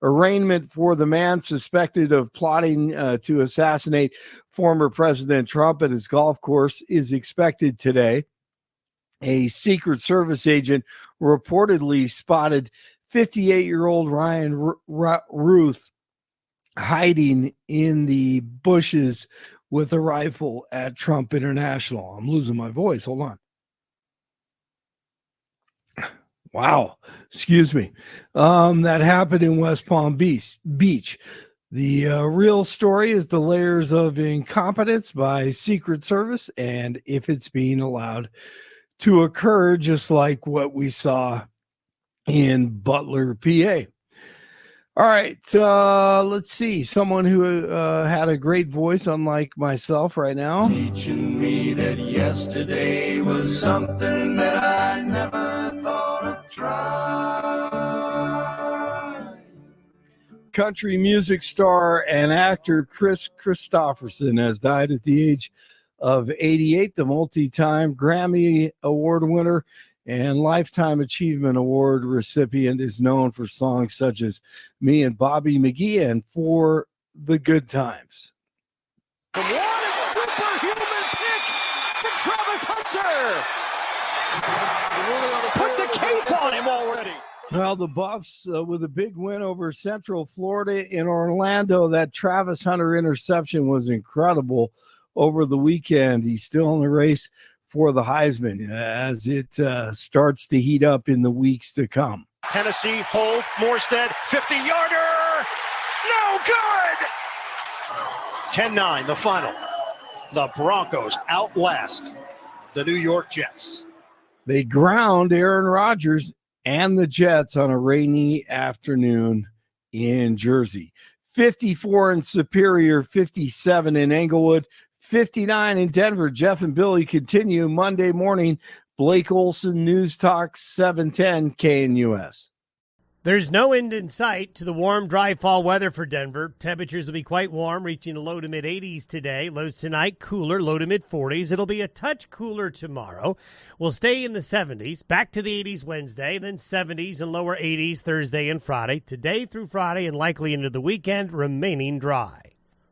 Arraignment for the man suspected of plotting to assassinate former President Trump at his golf course is expected today. A Secret Service agent reportedly spotted 58-year-old Ryan Ruth hiding in the bushes with a rifle at Trump International. I'm losing my voice. Hold on. Wow. Excuse me. That happened in West Palm Beach. The real story is the layers of incompetence by Secret Service and if it's being allowed to occur, just like what we saw in Butler, PA. All right. Let's see. Someone who had a great voice, unlike myself right now. Teaching me that yesterday was something that I never thought of trying. Country music star and actor Chris Christopherson has died at the age of 88. The multi-time Grammy Award winner and Lifetime Achievement Award recipient is known for songs such as Me and Bobby McGee and For the Good Times. What a superhuman pick from Travis Hunter! Put the cape on him already. Well, the Buffs with a big win over Central Florida in Orlando. That Travis Hunter interception was incredible over the weekend. He's still in the race for the Heisman as it starts to heat up in the weeks to come. Hennessy, hold, Morstead, 50-yarder! No good! 10-9, the final. The Broncos outlast the New York Jets. They ground Aaron Rodgers and the Jets on a rainy afternoon in Jersey. 54 in Superior, 57 in Englewood, 59 in Denver. Jeff and Billy continue Monday morning. Blake Olson, News Talk 710 KNUS. There's no end in sight to the warm, dry fall weather for Denver. Temperatures will be quite warm, reaching a low to mid-80s today. Lows tonight, cooler, low to mid-40s. It'll be a touch cooler tomorrow. We'll stay in the 70s, back to the 80s Wednesday, then 70s and lower 80s Thursday and Friday. Today through Friday and likely into the weekend, remaining dry.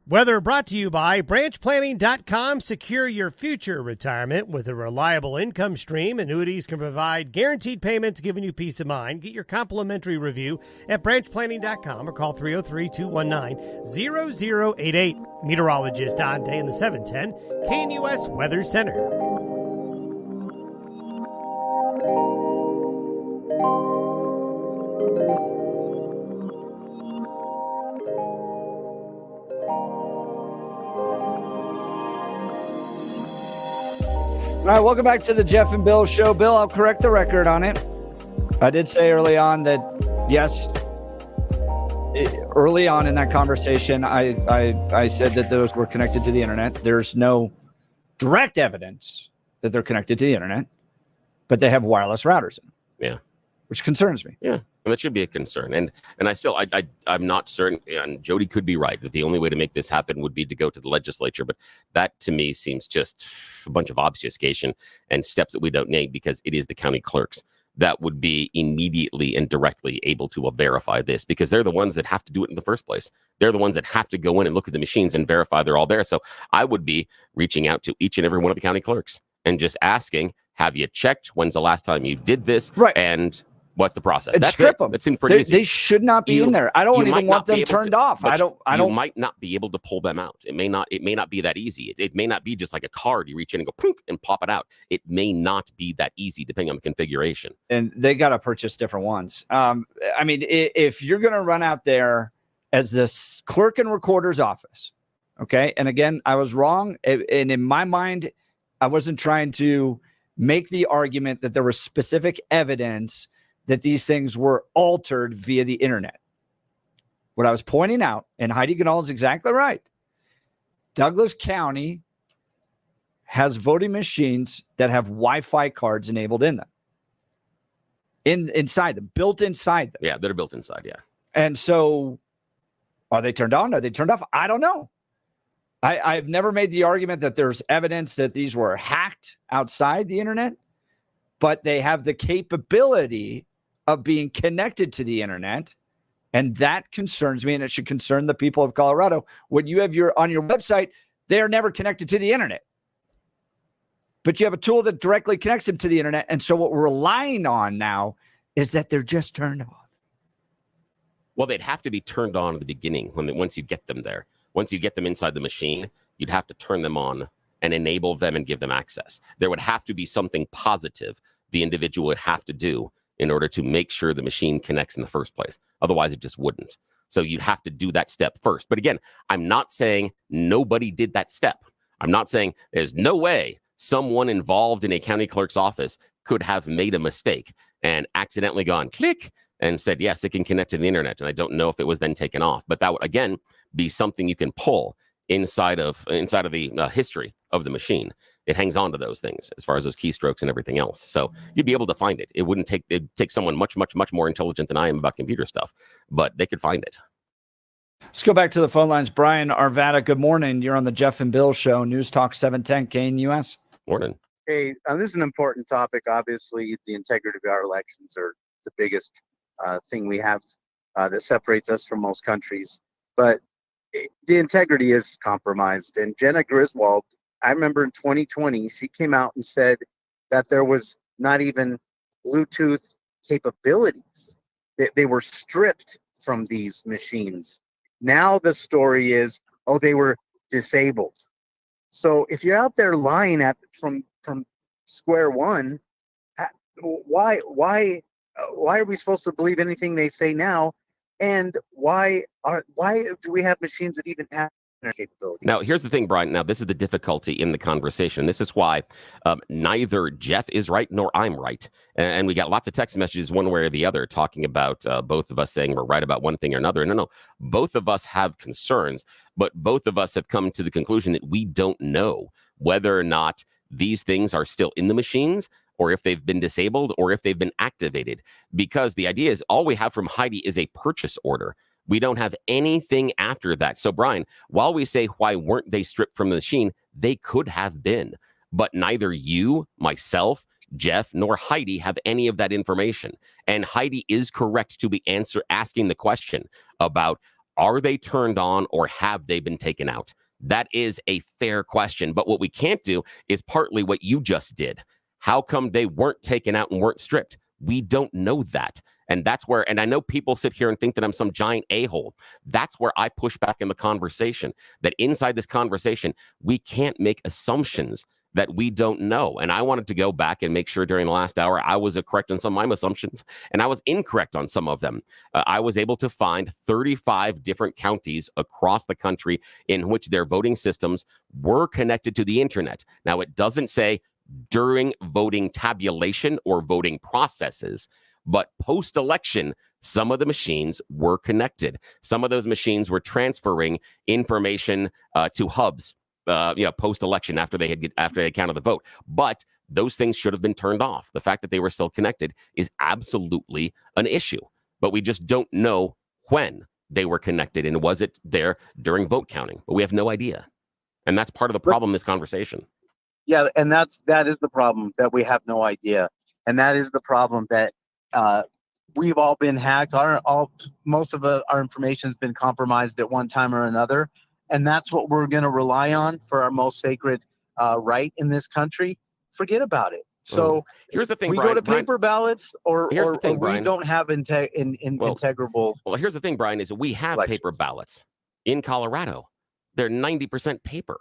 Weather brought to you by branchplanning.com. Secure your future retirement with a reliable income stream. Annuities can provide guaranteed payments, giving you peace of mind. Get your complimentary review at branchplanning.com or call 303-219-0088. Meteorologist Don Day in the 710 KNUS Weather Center. All right, welcome back to the Jeff and Bill Show. Bill, I'll correct the record on it. I did say early on that, yes, early on in that conversation, I said that those were connected to the internet. There's no direct evidence that they're connected to the internet, but they have wireless routers in them. Yeah. Which concerns me. Yeah. And that should be a concern. And I'm not certain, and Jody could be right, that the only way to make this happen would be to go to the legislature. But that to me seems just a bunch of obfuscation and steps that we don't need, because it is the county clerks that would be immediately and directly able to verify this, because they're the ones that have to do it in the first place. They're the ones that have to go in and look at the machines and verify they're all there. So I would be reaching out to each and every one of the county clerks and just asking, have you checked? When's the last time you did this? Right. And what's the process? And strip them. That seems pretty easy. They should not be in there. I don't even want them turned off. You might not be able to pull them out. It may not be that easy. It may not be just like a card. You reach in and go punk and pop it out. It may not be that easy depending on the configuration. And they got to purchase different ones. I mean, if you're going to run out there as this clerk and recorder's office, okay. And again, I was wrong. And in my mind, I wasn't trying to make the argument that there was specific evidence that these things were altered via the internet. What I was pointing out, and Heidi Ganahl is exactly right, Douglas County has voting machines that have Wi-Fi cards enabled in them. Inside them, built inside them. Yeah, they're built inside, yeah. And so, are they turned on? Are they turned off? I don't know. I've never made the argument that there's evidence that these were hacked outside the internet, but they have the capability of being connected to the internet. And that concerns me, and it should concern the people of Colorado. When you have on your website, they are never connected to the internet. But you have a tool that directly connects them to the internet. And so what we're relying on now is that they're just turned off. Well, they'd have to be turned on at the beginning once you get them there. Once you get them inside the machine, you'd have to turn them on and enable them and give them access. There would have to be something positive the individual would have to do in order to make sure the machine connects in the first place. Otherwise, it just wouldn't. So you'd have to do that step first. But again, I'm not saying nobody did that step. I'm not saying there's no way someone involved in a county clerk's office could have made a mistake and accidentally gone click and said, yes, it can connect to the internet. And I don't know if it was then taken off. But that would, again, be something you can pull inside of the history of the machine. It hangs on to those things as far as those keystrokes and everything else. So you'd be able to find it. It'd take someone much, much, much more intelligent than I am about computer stuff, but they could find it. Let's go back to the phone lines. Brian Arvada, good morning. You're on the Jeff and Bill Show, News Talk 710 KNUS. Morning. Hey, this is an important topic. Obviously, the integrity of our elections are the biggest thing we have that separates us from most countries. But the integrity is compromised. And Jenna Griswold, I remember in 2020, she came out and said that there was not even Bluetooth capabilities. They were stripped from these machines. Now the story is, oh, they were disabled. So if you're out there lying from square one, why are we supposed to believe anything they say now? And why do we have machines that even have capability? Now, here's the thing, Brian. Now, this is the difficulty in the conversation. This is why neither Jeff is right nor I'm right. And we got lots of text messages one way or the other talking about both of us saying we're right about one thing or another. No. Both of us have concerns, but both of us have come to the conclusion that we don't know whether or not these things are still in the machines, or if they've been disabled, or if they've been activated. Because the idea is all we have from Heidi is a purchase order. We don't have anything after that. So, Brian, while we say why weren't they stripped from the machine, they could have been. But neither you, myself, Jeff, nor Heidi have any of that information. And Heidi is correct to be asking the question about, Are they turned on or have they been taken out? That is a fair question. But what we can't do is partly what you just did. How come they weren't taken out and weren't stripped? We don't know that. And that's where, and I know people sit here and think that I'm some giant a-hole. That's where I push back in the conversation, that inside this conversation, we can't make assumptions that we don't know. And I wanted to go back and make sure during the last hour I was correct on some of my assumptions, and I was incorrect on some of them. I was able to find 35 different counties across the country in which their voting systems were connected to the internet. Now, it doesn't say during voting tabulation or voting processes, but post-election, some of the machines were connected. Some of those machines were transferring information to hubs, post-election after they counted the vote. But those things should have been turned off. The fact that they were still connected is absolutely an issue. But we just don't know when they were connected, and was it there during vote counting? But we have no idea. And that's part of the problem in this conversation. Yeah, and that is the problem, that we have no idea. And that is the problem, that we've all been hacked. Most of our information has been compromised at one time or another. And that's what we're going to rely on for our most sacred right in this country. Forget about it. So here's the thing, we Brian, go to paper ballots, or we don't have integrable. Well, here's the thing, Brian, is we have elections. Paper ballots in Colorado. They're 90% paper.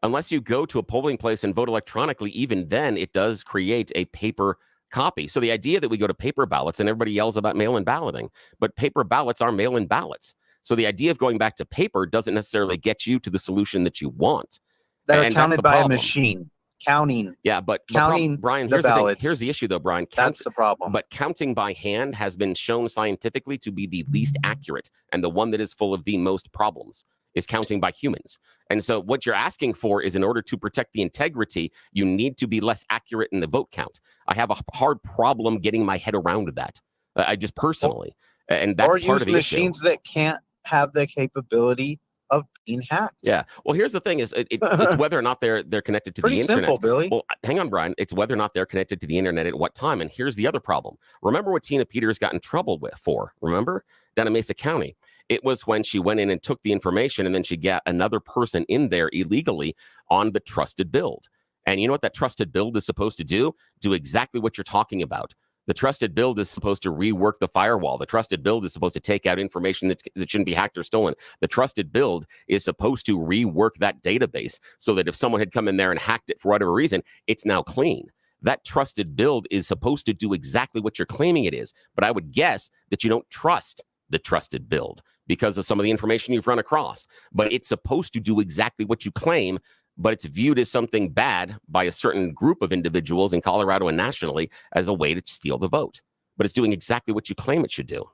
Unless you go to a polling place and vote electronically, even then it does create a paper copy. So the idea that we go to paper ballots, and everybody yells about mail-in balloting, but paper ballots are mail-in ballots. So the idea of going back to paper doesn't necessarily get you to the solution that you want. That are counted by a machine. Counting. Yeah, but counting Brian, the here's the thing. ballots. Here's the issue, though, Brian. That's the problem. But counting by hand has been shown scientifically to be the least accurate, and the one that is full of the most problems is counting by humans. And so what you're asking for is, in order to protect the integrity, you need to be less accurate in the vote count. I have a hard problem getting my head around that. I just personally, and that's part of the issue. Or use machines that can't have the capability of being hacked. Yeah. Well, here's the thing: is it's whether or not they're connected to the internet. Pretty simple, Billy. Well, hang on, Brian. It's whether or not they're connected to the internet at what time. And here's the other problem. Remember what Tina Peters got in trouble for? Remember, down in Mesa County. It was when she went in and took the information, and then she got another person in there illegally on the trusted build. And you know what that trusted build is supposed to do? Do exactly what you're talking about. The trusted build is supposed to rework the firewall. The trusted build is supposed to take out information that shouldn't be hacked or stolen. The trusted build is supposed to rework that database so that if someone had come in there and hacked it for whatever reason, it's now clean. That trusted build is supposed to do exactly what you're claiming it is. But I would guess that you don't trust the trusted build because of some of the information you've run across. But it's supposed to do exactly what you claim, but it's viewed as something bad by a certain group of individuals in Colorado and nationally as a way to steal the vote. But it's doing exactly what you claim it should do.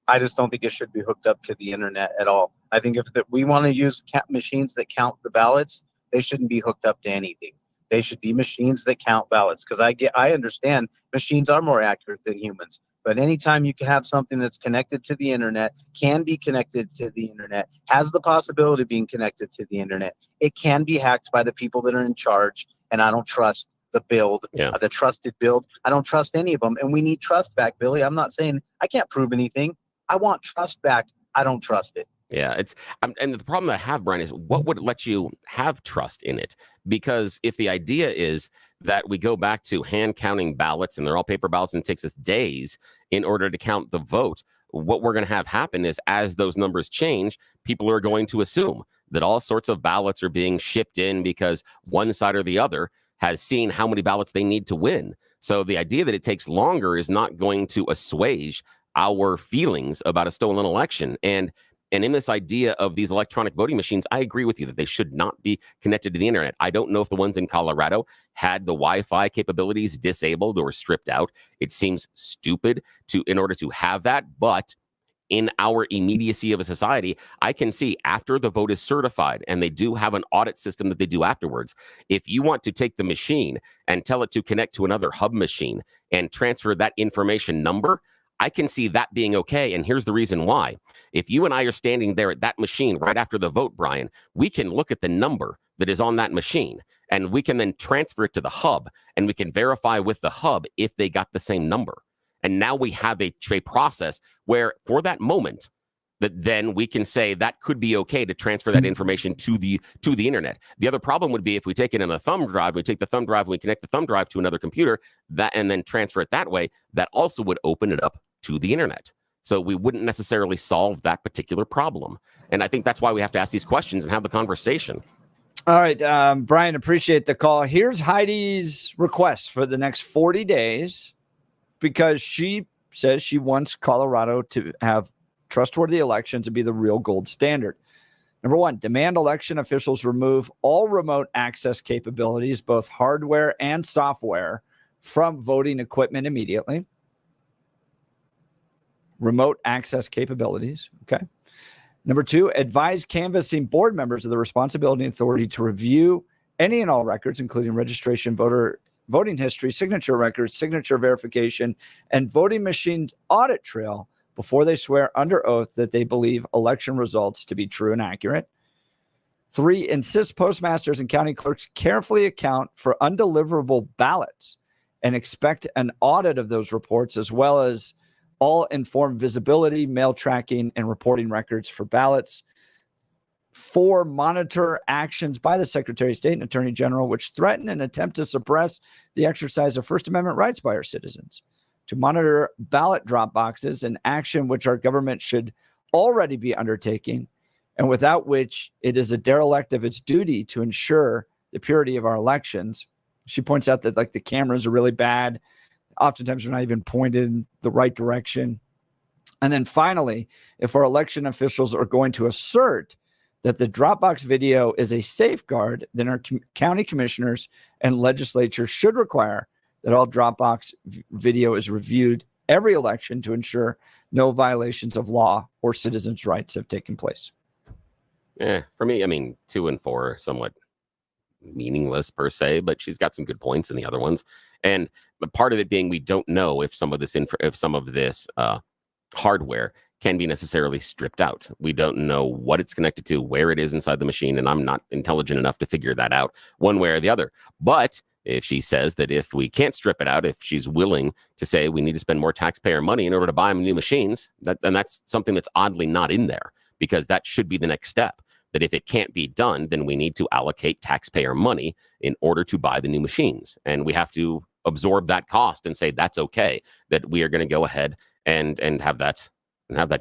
I just don't think it should be hooked up to the internet at all. I think if we want to use machines that count the ballots, they shouldn't be hooked up to anything. They should be machines that count ballots, because I understand machines are more accurate than humans. But anytime you can have something that's connected to the internet, can be connected to the internet, has the possibility of being connected to the internet, it can be hacked by the people that are in charge. And I don't trust the build, the trusted build. I don't trust any of them. And we need trust back, Billy. I'm not saying I can't prove anything. I want trust back. I don't trust it. Yeah, and the problem I have, Brian, is what would let you have trust in it? Because if the idea is that we go back to hand counting ballots and they're all paper ballots and it takes us days in order to count the vote, what we're going to have happen is as those numbers change, people are going to assume that all sorts of ballots are being shipped in because one side or the other has seen how many ballots they need to win. So the idea that it takes longer is not going to assuage our feelings about a stolen election. And in this idea of these electronic voting machines, I agree with you that they should not be connected to the internet. I don't know if the ones in Colorado had the Wi-Fi capabilities disabled or stripped out. It seems stupid in order to have that. But in our immediacy of a society, I can see after the vote is certified, and they do have an audit system that they do afterwards, if you want to take the machine and tell it to connect to another hub machine and transfer that information number, I can see that being okay. And here's the reason why. If you and I are standing there at that machine right after the vote, Brian, we can look at the number that is on that machine, and we can then transfer it to the hub, and we can verify with the hub if they got the same number. And now we have a process where for that moment, that then we can say that could be okay to transfer that information to the internet. The other problem would be if we take it in a thumb drive, we take the thumb drive, and we connect the thumb drive to another computer, that and then transfer it that way, that also would open it up to the internet. So we wouldn't necessarily solve that particular problem. And I think that's why we have to ask these questions and have the conversation. All right, Brian, appreciate the call. Here's Heidi's request for the next 40 days, because she says she wants Colorado to have trustworthy elections and be the real gold standard. Number one, demand election officials remove all remote access capabilities, both hardware and software, from voting equipment immediately. Remote access capabilities. Okay. Number two, advise canvassing board members of the responsibility and authority to review any and all records, including registration, voting history, signature records, signature verification, and voting machines audit trail before they swear under oath that they believe election results to be true and accurate. Three, insist postmasters and county clerks carefully account for undeliverable ballots and expect an audit of those reports, as well as all informed visibility, mail tracking, and reporting records for ballots. Four, monitor actions by the Secretary of State and Attorney General which threaten and attempt to suppress the exercise of First Amendment rights by our citizens. To monitor ballot drop boxes, an action which our government should already be undertaking, and without which it is a derelict of its duty to ensure the purity of our elections. She points out that like the cameras are really bad. Oftentimes they're not even pointed in the right direction. And then finally, if our election officials are going to assert that the Dropbox video is a safeguard, then our county commissioners and legislature should require that all Dropbox video is reviewed every election to ensure no violations of law or citizens' rights have taken place. Yeah, for me, I mean, 2 and 4 are somewhat meaningless per se, but she's got some good points in the other ones. And but part of it being we don't know if some of this hardware can be necessarily stripped out. We don't know what it's connected to, where it is inside the machine, and I'm not intelligent enough to figure that out one way or the other. But if she says that if we can't strip it out, if she's willing to say we need to spend more taxpayer money in order to buy new machines, then that's something that's oddly not in there, because that should be the next step. That if it can't be done, then we need to allocate taxpayer money in order to buy the new machines. And we have to absorb that cost and say that's okay, that we are going to go ahead and have that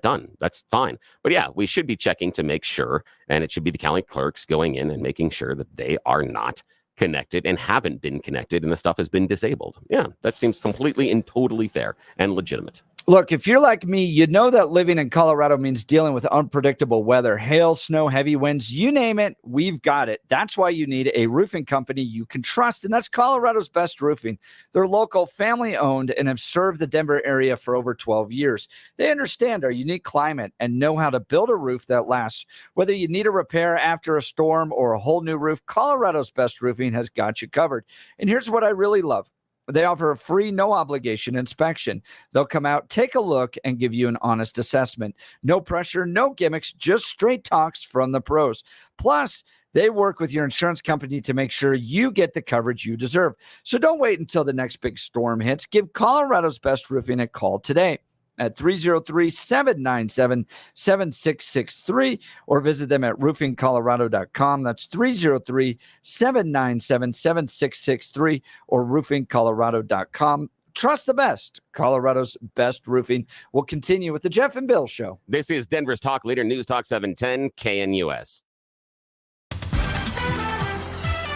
done. That's fine. But yeah, we should be checking to make sure, and it should be the county clerks going in and making sure that they are not connected and haven't been connected and the stuff has been disabled. Yeah, that seems completely and totally fair and legitimate. Look, if you're like me, you know that living in Colorado means dealing with unpredictable weather, hail, snow, heavy winds, you name it, we've got it. That's why you need a roofing company you can trust, and that's Colorado's Best Roofing. They're local, family-owned, and have served the Denver area for over 12 years. They understand our unique climate and know how to build a roof that lasts. Whether you need a repair after a storm or a whole new roof, Colorado's Best Roofing has got you covered. And here's what I really love. They offer a free, no-obligation inspection. They'll come out, take a look, and give you an honest assessment. No pressure, no gimmicks, just straight talks from the pros. Plus, they work with your insurance company to make sure you get the coverage you deserve. So don't wait until the next big storm hits. Give Colorado's Best Roofing a call today at 303-797-7663 or visit them at roofingcolorado.com. That's 303-797-7663 or roofingcolorado.com. Trust the best. Colorado's Best Roofing. Will continue with the Jeff and Bill Show. This is Denver's Talk Leader, News Talk 710 KNUS.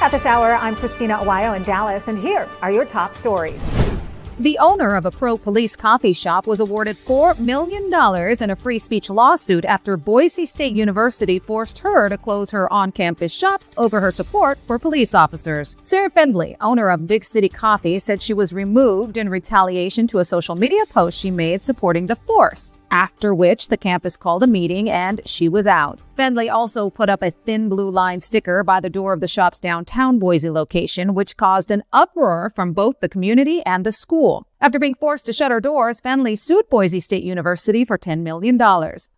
At this hour, I'm Christina Aguayo in Dallas, and here are your top stories. The owner of a pro-police coffee shop was awarded $4 million in a free speech lawsuit after Boise State University forced her to close her on-campus shop over her support for police officers. Sarah Fendley, owner of Big City Coffee, said she was removed in retaliation to a social media post she made supporting the force, after which the campus called a meeting and she was out. Fendley also put up a thin blue line sticker by the door of the shop's downtown Boise location, which caused an uproar from both the community and the school. After being forced to shut her doors, Fenley sued Boise State University for $10 million.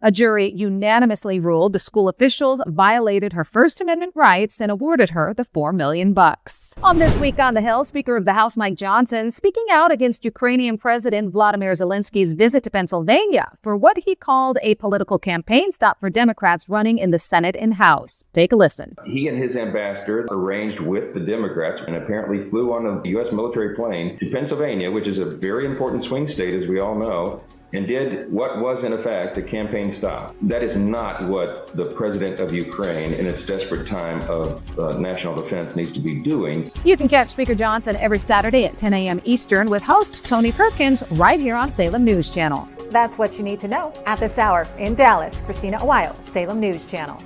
A jury unanimously ruled the school officials violated her First Amendment rights and awarded her the $4 million. On This Week on the Hill, Speaker of the House Mike Johnson speaking out against Ukrainian President Vladimir Zelensky's visit to Pennsylvania for what he called a political campaign stop for Democrats running in the Senate and House. Take a listen. He and his ambassador arranged with the Democrats and apparently flew on a U.S. military plane to Pennsylvania, which is a very important swing state, as we all know, and did what was in effect a campaign stop. That is not what the president of Ukraine in its desperate time of national defense needs to be doing. You can catch Speaker Johnson every Saturday at 10 a.m. Eastern with host Tony Perkins right here on Salem News Channel. That's what you need to know at this hour. In Dallas, Christina Weil, Salem News Channel.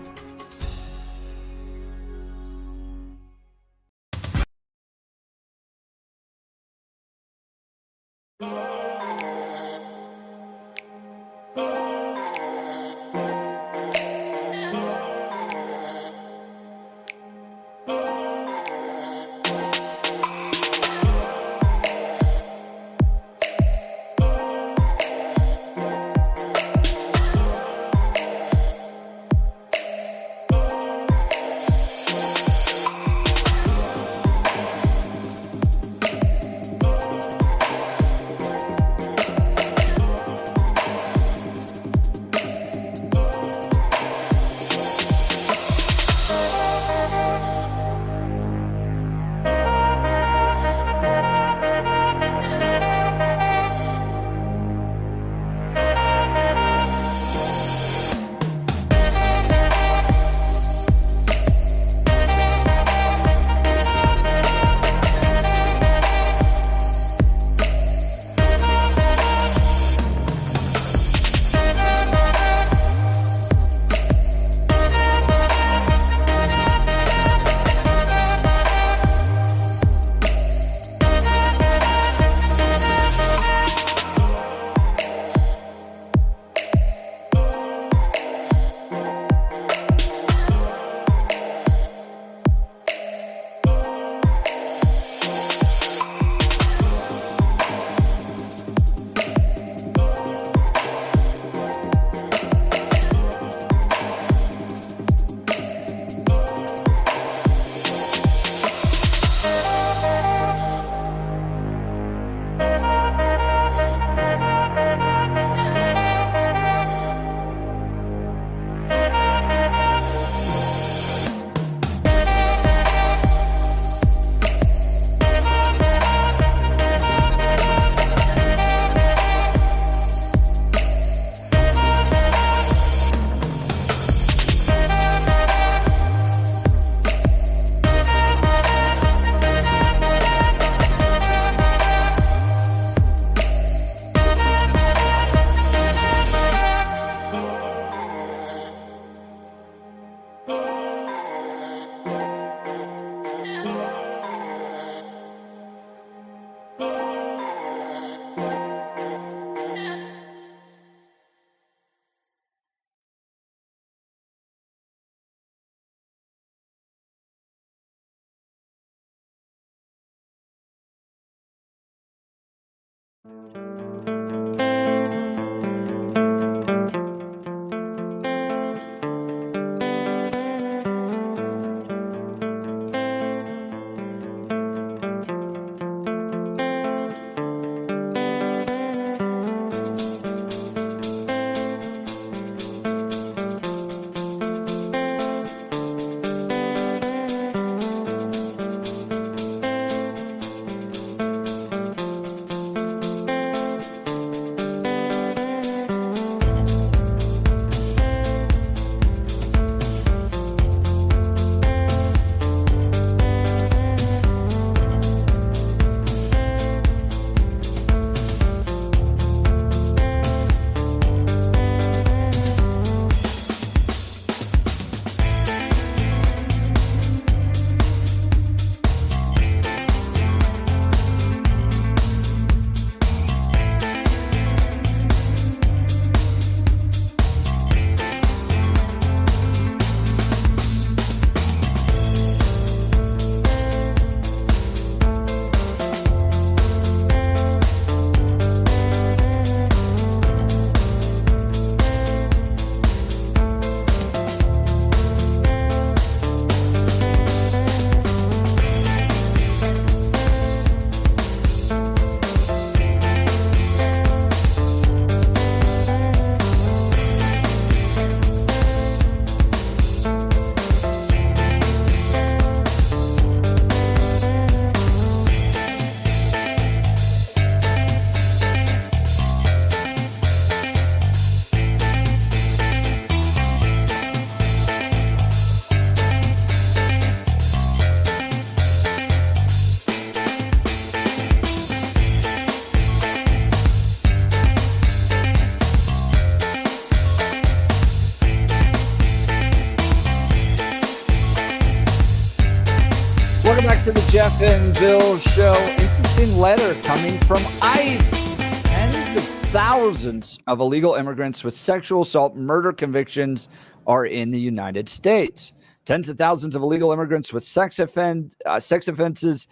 Welcome back to the Jeff and Bill Show. Interesting letter coming from ICE. Tens of thousands of illegal immigrants with sexual assault murder convictions are in the United States. Tens of thousands of illegal immigrants with sex offenses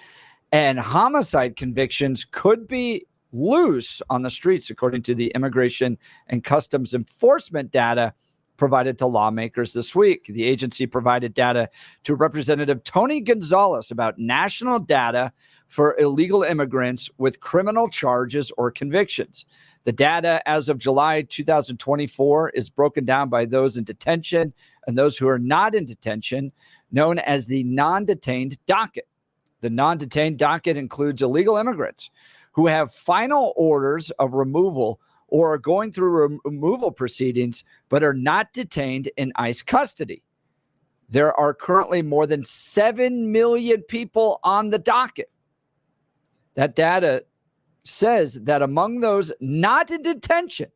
and homicide convictions could be loose on the streets, according to the Immigration and Customs Enforcement data provided to lawmakers this week. The agency provided data to Representative Tony Gonzalez about national data for illegal immigrants with criminal charges or convictions. The data as of July 2024 is broken down by those in detention and those who are not in detention, known as the non-detained docket. The non-detained docket includes illegal immigrants who have final orders of removal or are going through removal proceedings, but are not detained in ICE custody. There are currently more than 7 million people on the docket. That data says that among those not in detention,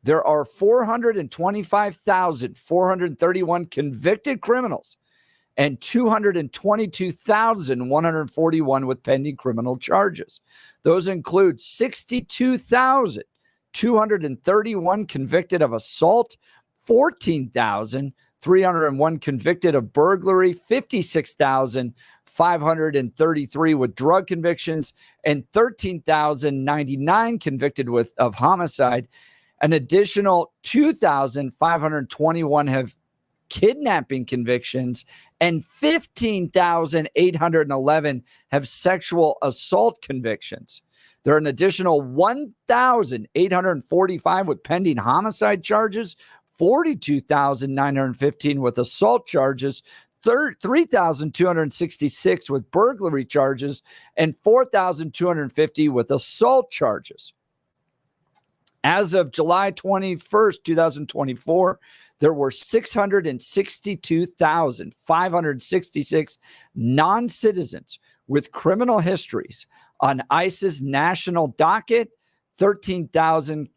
there are 425,431 convicted criminals and 222,141 with pending criminal charges. Those include 62,231 convicted of assault, 14,301 convicted of burglary, 56,533 with drug convictions, and 13,099 convicted of homicide. An additional 2,521 have kidnapping convictions, and 15,811 have sexual assault convictions. There are an additional 1,845 with pending homicide charges, 42,915 with assault charges, 3,266 with burglary charges, and 4,250 with assault charges. As of July 21st, 2024, there were 662,566 non-citizens with criminal histories on ICE's national docket, 13,000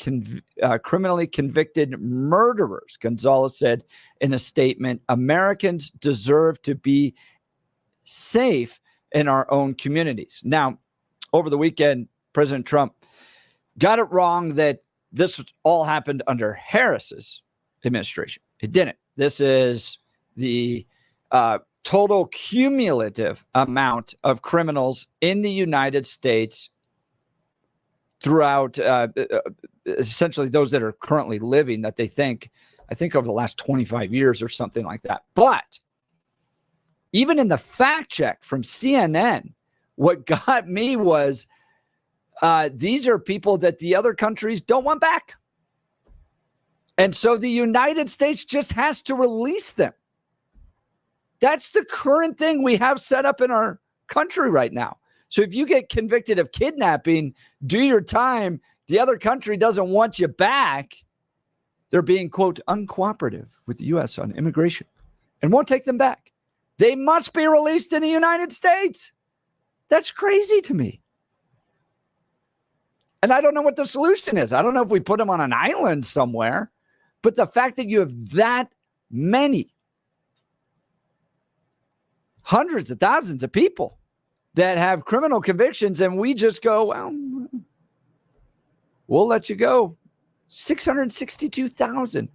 criminally convicted murderers. Gonzalez said in a statement, Americans deserve to be safe in our own communities. Now, over the weekend, President Trump got it wrong that this all happened under Harris's administration. It didn't. This is the total cumulative amount of criminals in the United States throughout essentially those that are currently living that they think, I think over the last 25 years or something like that. But even in the fact check from CNN, what got me was these are people that the other countries don't want back. And so the United States just has to release them. That's the current thing we have set up in our country right now. So if you get convicted of kidnapping, do your time, the other country doesn't want you back, they're being, quote, uncooperative with the U.S. on immigration and won't take them back. They must be released in the United States. That's crazy to me. And I don't know what the solution is. I don't know if we put them on an island somewhere. But the fact that you have that many, hundreds of thousands of people that have criminal convictions, and we just go, well, we'll let you go. 662,000.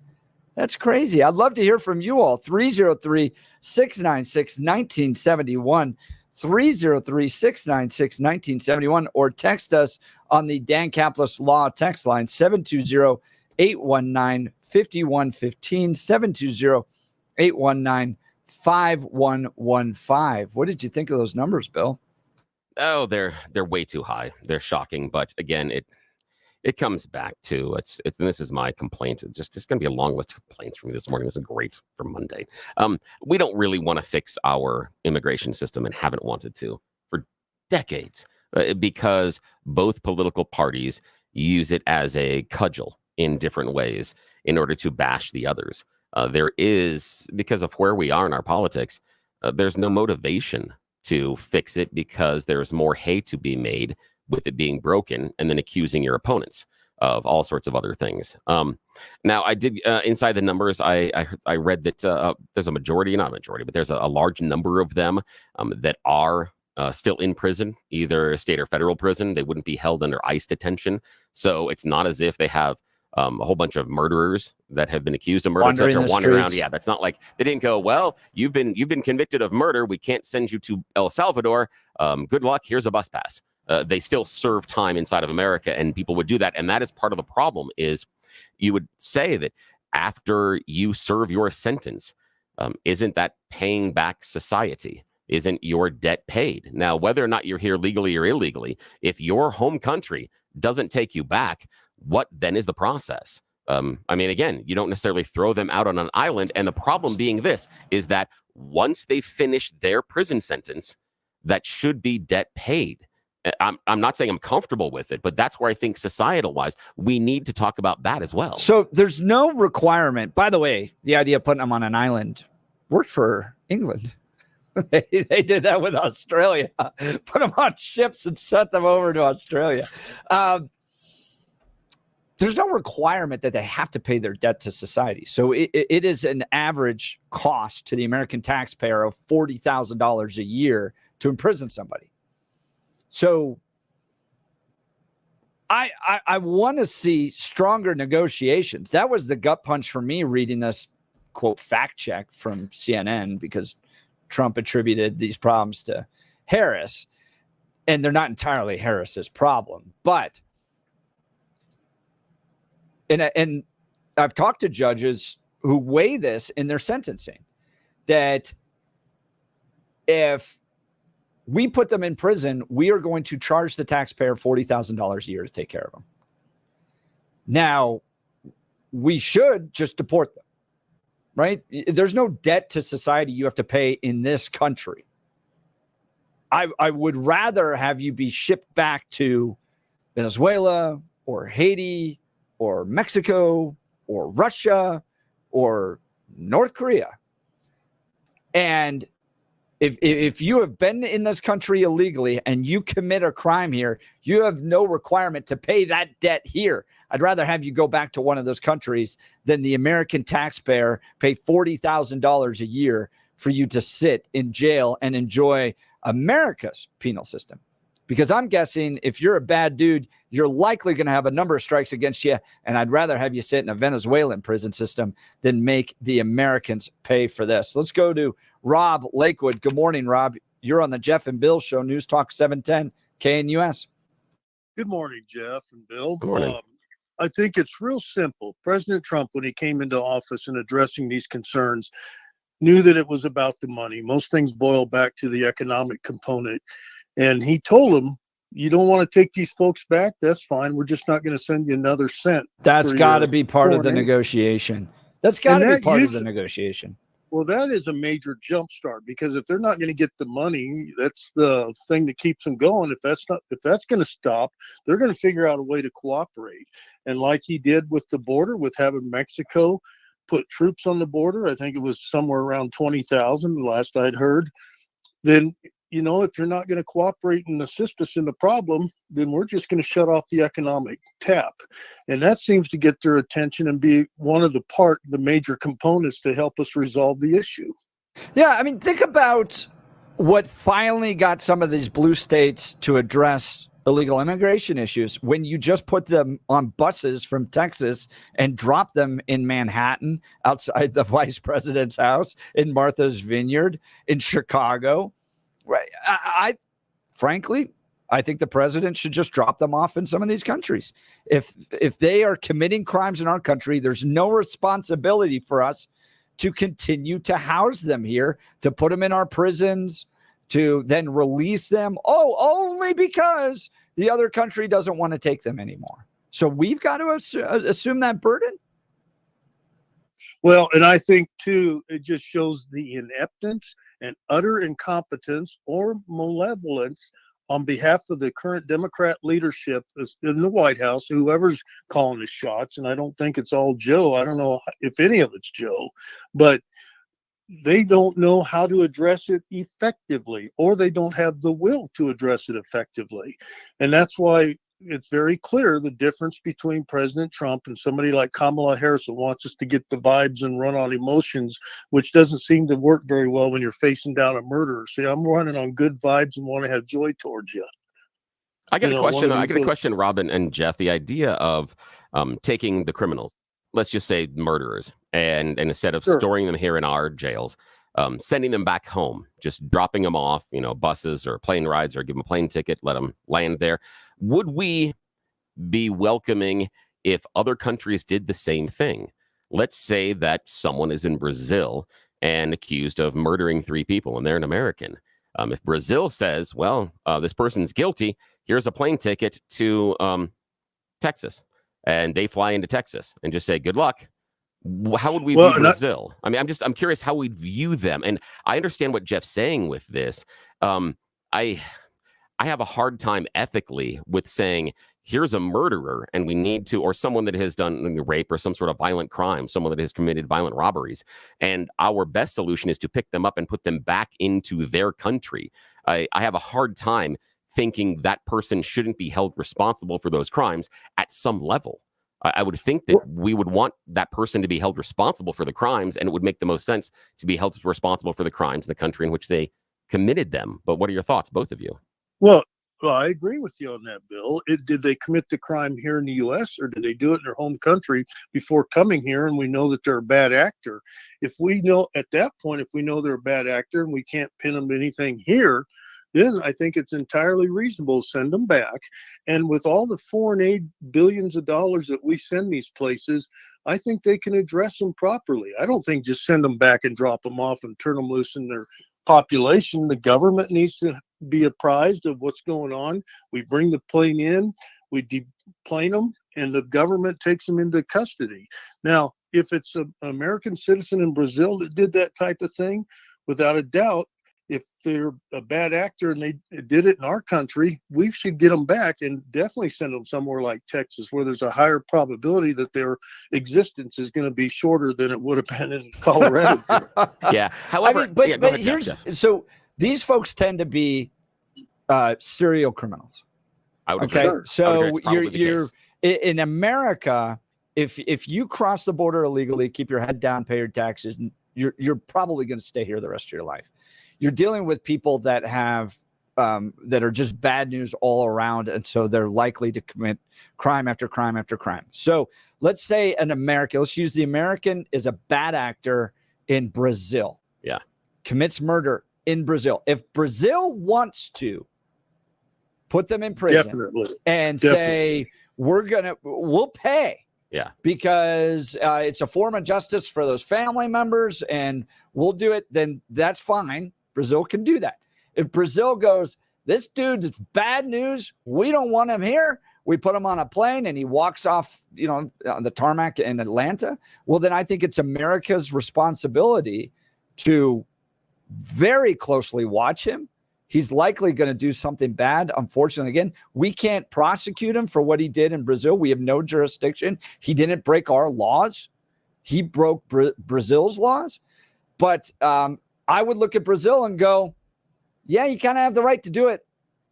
That's crazy. I'd love to hear from you all. 303-696-1971. 303-696-1971, or text us on the Dan Caplis Law text line, 720-819-5115, 720-819-5115. What did you think of those numbers, Bill? Oh, they're way too high. They're shocking. But again, it comes back to it's and this is my complaint. It's going to be a long list of complaints from me this morning. This is great for Monday. We don't really want to fix our immigration system and haven't wanted to for decades because both political parties use it as a cudgel in different ways in order to bash the others. There is, because of where we are in our politics, there's no motivation to fix it because there's more hay to be made with it being broken and then accusing your opponents. of all sorts of other things. Now, I did inside the numbers. I read that there's a majority, not a majority, but there's a large number of them that are still in prison, either state or federal prison. They wouldn't be held under ICE detention, so it's not as if they have a whole bunch of murderers that have been accused of murder, wandering around. Yeah, that's not like they didn't go, well, you've been convicted of murder. We can't send you to El Salvador. Good luck. Here's a bus pass. They still serve time inside of America, and people would do that. And that is part of the problem is you would say that after you serve your sentence, isn't that paying back society? Isn't your debt paid? Now, whether or not you're here legally or illegally, if your home country doesn't take you back, what then is the process? I mean, again, you don't necessarily throw them out on an island. And the problem being this is that once they finish their prison sentence, that should be debt paid. I'm not saying I'm comfortable with it, but that's where I think societal wise, we need to talk about that as well. So there's no requirement. By the way, the idea of putting them on an island worked for England. They did that with Australia. Put them on ships and sent them over to Australia. There's no requirement that they have to pay their debt to society. So it is an average cost to the American taxpayer of $40,000 a year to imprison somebody. So I want to see stronger negotiations. That was the gut punch for me reading this, quote, fact check from CNN, because Trump attributed these problems to Harris, and they're not entirely Harris's problem. But, and I've talked to judges who weigh this in their sentencing, that if we put them in prison, we are going to charge the taxpayer $40,000 a year to take care of them. Now, we should just deport them, right? There's no debt to society you have to pay in this country. I would rather have you be shipped back to Venezuela or Haiti or Mexico or Russia or North Korea. And if you have been in this country illegally and you commit a crime here, you have no requirement to pay that debt here. I'd rather have you go back to one of those countries than the American taxpayer pay $40,000 a year for you to sit in jail and enjoy America's penal system. Because I'm guessing if you're a bad dude, you're likely going to have a number of strikes against you. And I'd rather have you sit in a Venezuelan prison system than make the Americans pay for this. Let's go to Rob Lakewood. Good morning, Rob. You're on the Jeff and Bill Show, News Talk 710 KNUS. Good morning, Jeff and Bill. Good morning. I think it's real simple. President Trump, when he came into office and addressing these concerns, knew that it was about the money. Most things boil back to the economic component. And he told them, you don't want to take these folks back? That's fine. We're just not going to send you another cent. That's got to be part of the negotiation. That's got to be part of the negotiation. Well, that is a major jumpstart, because if they're not going to get the money, that's the thing that keeps them going. If that's going to stop, they're going to figure out a way to cooperate. And like he did with the border, with having Mexico put troops on the border, I think it was somewhere around 20,000, the last I'd heard. Then, you know, if you're not going to cooperate and assist us in the problem, then we're just going to shut off the economic tap. And that seems to get their attention and be one of the major components to help us resolve the issue. Yeah, I mean, think about what finally got some of these blue states to address illegal immigration issues when you just put them on buses from Texas and drop them in Manhattan, outside the vice president's house, in Martha's Vineyard, in Chicago. Right. Frankly, I think the president should just drop them off in some of these countries. If they are committing crimes in our country, there's no responsibility for us to continue to house them here, to put them in our prisons, to then release them. Oh, only because the other country doesn't want to take them anymore. So we've got to assume that burden. Well, and I think, too, it just shows the ineptness and utter incompetence or malevolence on behalf of the current Democrat leadership in the White House, whoever's calling the shots. And I don't think it's all Joe. I don't know if any of it's Joe, but they don't know how to address it effectively, or they don't have the will to address it effectively. And that's why it's very clear the difference between President Trump and somebody like Kamala Harris who wants us to get the vibes and run on emotions, which doesn't seem to work very well when you're facing down a murderer. See, I'm running on good vibes and want to have joy towards you. I got a question. I got a question, Robin and Jeff. The idea of taking the criminals, let's just say murderers, and instead of storing them here in our jails, sending them back home, just dropping them off, buses or plane rides, or give them a plane ticket, let them land there. Would we be welcoming if other countries did the same thing? Let's say that someone is in Brazil and accused of murdering 3 people, and they're an American. If Brazil says, well, this person's guilty, here's a plane ticket to Texas, and they fly into Texas and just say, good luck. How would we view Brazil? I mean, I'm curious how we'd view them. And I understand what Jeff's saying with this. I have a hard time ethically with saying, here's a murderer and we need to, or someone that has done rape or some sort of violent crime, someone that has committed violent robberies. And our best solution is to pick them up and put them back into their country. I have a hard time thinking that person shouldn't be held responsible for those crimes at some level. I would think that we would want that person to be held responsible for the crimes, and it would make the most sense to be held responsible for the crimes in the country in which they committed them. But what are your thoughts, both of you? Well, I agree with you on that, Bill. Did they commit the crime here in the U.S. or did they do it in their home country before coming here and we know that they're a bad actor? If we know at that point, if we know they're a bad actor and we can't pin them to anything here, then I think it's entirely reasonable to send them back. And with all the foreign aid, billions of dollars that we send these places, I think they can address them properly. I don't think just send them back and drop them off and turn them loose in their population. The government needs to be apprised of what's going on. We bring the plane in, we deplane them, and the government takes them into custody. Now, if it's an American citizen in Brazil that did that type of thing, without a doubt, if they're a bad actor and they did it in our country, we should get them back and definitely send them somewhere like Texas, where there's a higher probability that their existence is going to be shorter than it would have been in Colorado. Yeah. However, but here's so these folks tend to be serial criminals. I would okay. Sure. So you're in America. If you cross the border illegally, keep your head down, pay your taxes, you're probably going to stay here the rest of your life. You're dealing with people that have that are just bad news all around, and so they're likely to commit crime after crime after crime. So let's say an American, let's use the American, is a bad actor in Brazil. Yeah, commits murder in Brazil. If Brazil wants to put them in prison and say we'll pay. Yeah, because it's a form of justice for those family members, and we'll do it. Then that's fine. Brazil can do that. If Brazil goes, this dude, it's bad news, we don't want him here, we put him on a plane and he walks off, on the tarmac in Atlanta, well, then I think it's America's responsibility to very closely watch him. He's likely going to do something bad. Unfortunately, again, we can't prosecute him for what he did in Brazil. We have no jurisdiction. He didn't break our laws. He broke Brazil's laws. But I would look at Brazil and go, yeah, you kind of have the right to do it.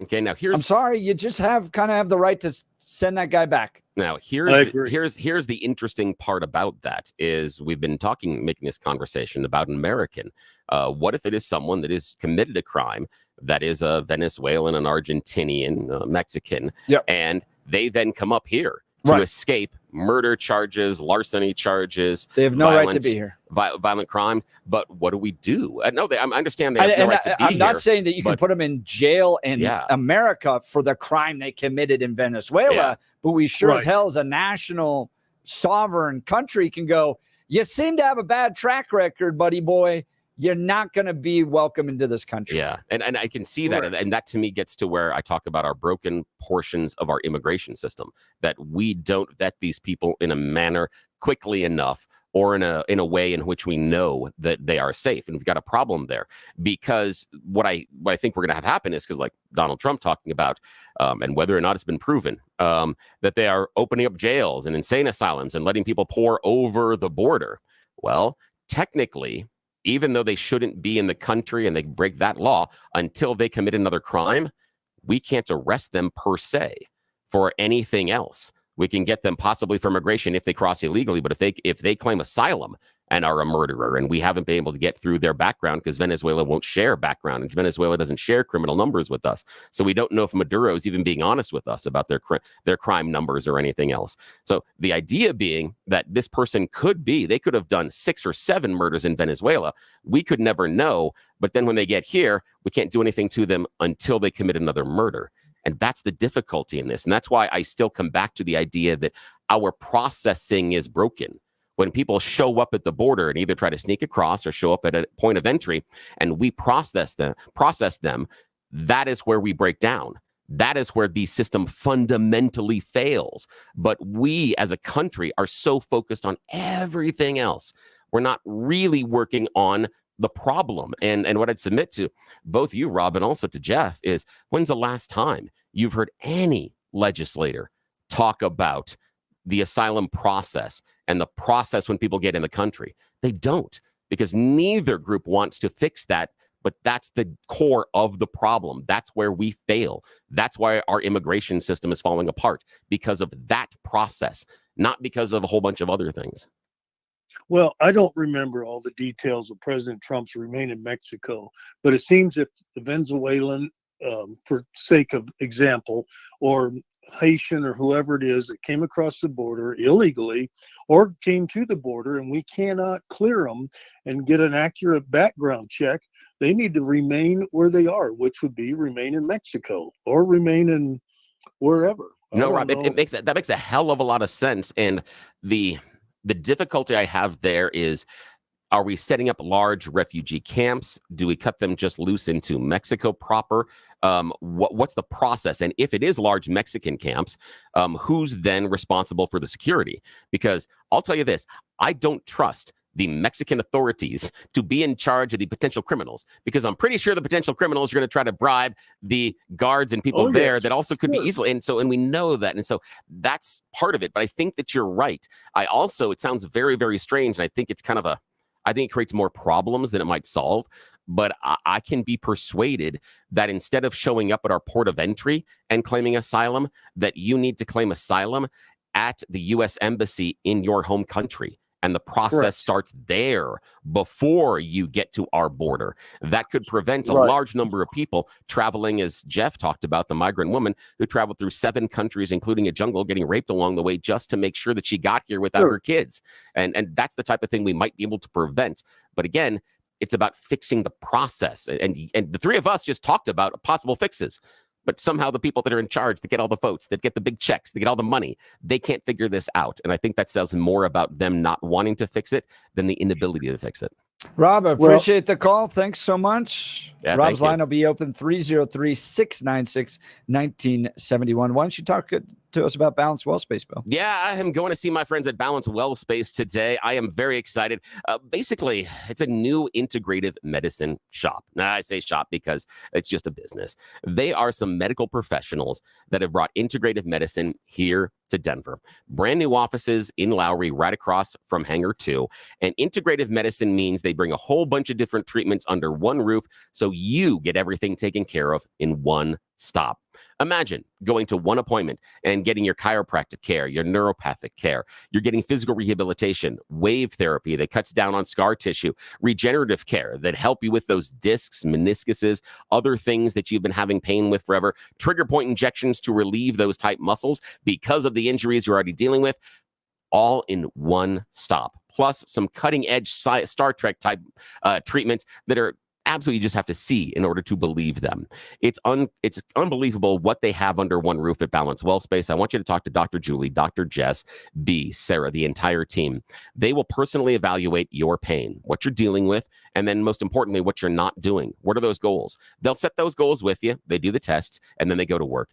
Okay, now I'm sorry, you just have the right to send that guy back. Now, here's the interesting part about that is we've been making this conversation about an American. What if it is someone that has committed a crime that is a Venezuelan, an Argentinian, Mexican, and they then come up here to escape murder charges, larceny charges. They have no right to be here. Violent crime. But what do we do? I understand they have no right to be here. I'm not saying that you can put them in jail in America for the crime they committed in Venezuela, but we sure as hell as a national sovereign country can go, you seem to have a bad track record, buddy boy. You're not going to be welcome into this country. Yeah, and I can see that. And that to me gets to where I talk about our broken portions of our immigration system, that we don't vet these people in a manner quickly enough or in a way in which we know that they are safe. And we've got a problem there because what I think we're going to have happen is because like Donald Trump talking about and whether or not it's been proven that they are opening up jails and insane asylums and letting people pour over the border. Well, technically, even though they shouldn't be in the country and they break that law until they commit another crime, we can't arrest them per se. for anything else. We can get them possibly for immigration if they cross illegally, but if they claim asylum and are a murderer, and we haven't been able to get through their background because Venezuela won't share background, and Venezuela doesn't share criminal numbers with us. So we don't know if Maduro's even being honest with us about their crime numbers or anything else. So the idea being that this person they could have done 6 or 7 murders in Venezuela. We could never know, but then when they get here, we can't do anything to them until they commit another murder. And that's the difficulty in this. And that's why I still come back to the idea that our processing is broken. When people show up at the border and either try to sneak across or show up at a point of entry and we process them, that is where we break down. That is where the system fundamentally fails. But we as a country are so focused on everything else. We're not really working on the problem. And what I'd submit to both you, Rob, and also to Jeff is, when's the last time you've heard any legislator talk about the asylum process and the process when people get in the country? They don't, because neither group wants to fix that. But that's the core of the problem. That's where we fail. That's why our immigration system is falling apart, because of that process, not because of a whole bunch of other things. Well, I don't remember all the details of President Trump's remain in Mexico, but it seems if the Venezuelan, for sake of example, or Haitian or whoever it is that came across the border illegally or came to the border and we cannot clear them and get an accurate background check, they need to remain where they are, which would be remain in Mexico or remain in wherever. No, Rob, that makes a hell of a lot of sense. And the difficulty I have there is, are we setting up large refugee camps? Do we cut them just loose into Mexico proper? What's the process? And if it is large Mexican camps, who's then responsible for the security? Because I'll tell you this, I don't trust the Mexican authorities to be in charge of the potential criminals, because I'm pretty sure the potential criminals are going to try to bribe the guards and people there that also could be easily. And we know that. And so that's part of it. But I think that you're right. It sounds very, very strange. And I think it's I think it creates more problems than it might solve. But I can be persuaded that instead of showing up at our port of entry and claiming asylum, that you need to claim asylum at the U.S. Embassy in your home country. And the process starts there before you get to our border. That could prevent a large number of people traveling, as Jeff talked about, the migrant woman who traveled through 7 countries, including a jungle, getting raped along the way just to make sure that she got here without her kids. And that's the type of thing we might be able to prevent. But again, it's about fixing the process. And the three of us just talked about possible fixes. But somehow the people that are in charge, that get all the votes, that get the big checks, that get all the money, they can't figure this out. And I think that says more about them not wanting to fix it than the inability to fix it. Rob, I appreciate the call. Thanks so much. Yeah, Rob's line will be open 303-696-1971. Why don't you talk to us about Balance Wellspace, Bill? Yeah, I am going to see my friends at Balance Wellspace today. I am very excited. Basically, it's a new integrative medicine shop. Now, I say shop because it's just a business. They are some medical professionals that have brought integrative medicine here to Denver. Brand new offices in Lowry, right across from Hangar 2. And integrative medicine means they bring a whole bunch of different treatments under one roof, so you get everything taken care of in one stop. Imagine going to one appointment and getting your chiropractic care, your neuropathic care. You're getting physical rehabilitation, wave therapy that cuts down on scar tissue, regenerative care that help you with those discs, meniscuses, other things that you've been having pain with forever, trigger point injections to relieve those tight muscles because of the injuries you're already dealing with, all in one stop. Plus some cutting edge Star Trek type treatments that are absolutely, you just have to see in order to believe them. It's unbelievable what they have under one roof at Balance Wellspace. I want you to talk to Dr. Julie, Dr. Jess, B, Sarah, the entire team. They will personally evaluate your pain, what you're dealing with, and then most importantly, what you're not doing. What are those goals? They'll set those goals with you. They do the tests, and then they go to work.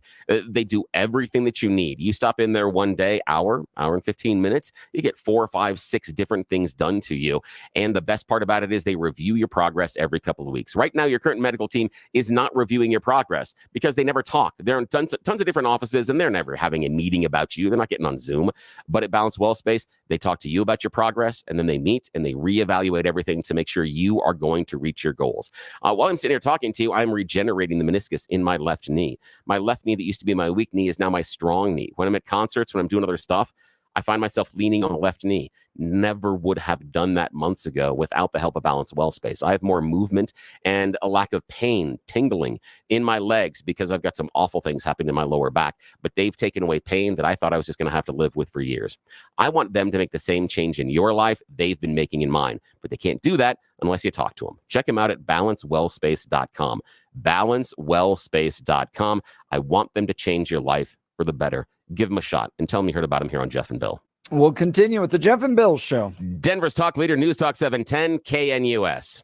They do everything that you need. You stop in there one day, hour and 15 minutes, you get 4, 5, 6 different things done to you. And the best part about it is they review your progress every couple of weeks. Right now, your current medical team is not reviewing your progress because they never talk. They're in tons of different offices, and they're never having a meeting about you. They're not getting on Zoom. But at Balance Wellspace, they talk to you about your progress, and then they meet and they reevaluate everything to make sure you you are going to reach your goals. While I'm sitting here talking to you, I'm regenerating the meniscus in my left knee. My left knee that used to be my weak knee is now my strong knee. When I'm at concerts, when I'm doing other stuff, I find myself leaning on the left knee. Never would have done that months ago without the help of Balance Well Space. I have more movement and a lack of pain, tingling in my legs because I've got some awful things happening in my lower back, but they've taken away pain that I thought I was just going to have to live with for years. I want them to make the same change in your life they've been making in mine, but they can't do that unless you talk to them. Check them out at balancewellspace.com. Balancewellspace.com. I want them to change your life for the better. Give them a shot and tell them you heard about them here on Jeff and Bill. We'll continue with the Jeff and Bill Show. Denver's talk leader, News Talk 710 KNUS.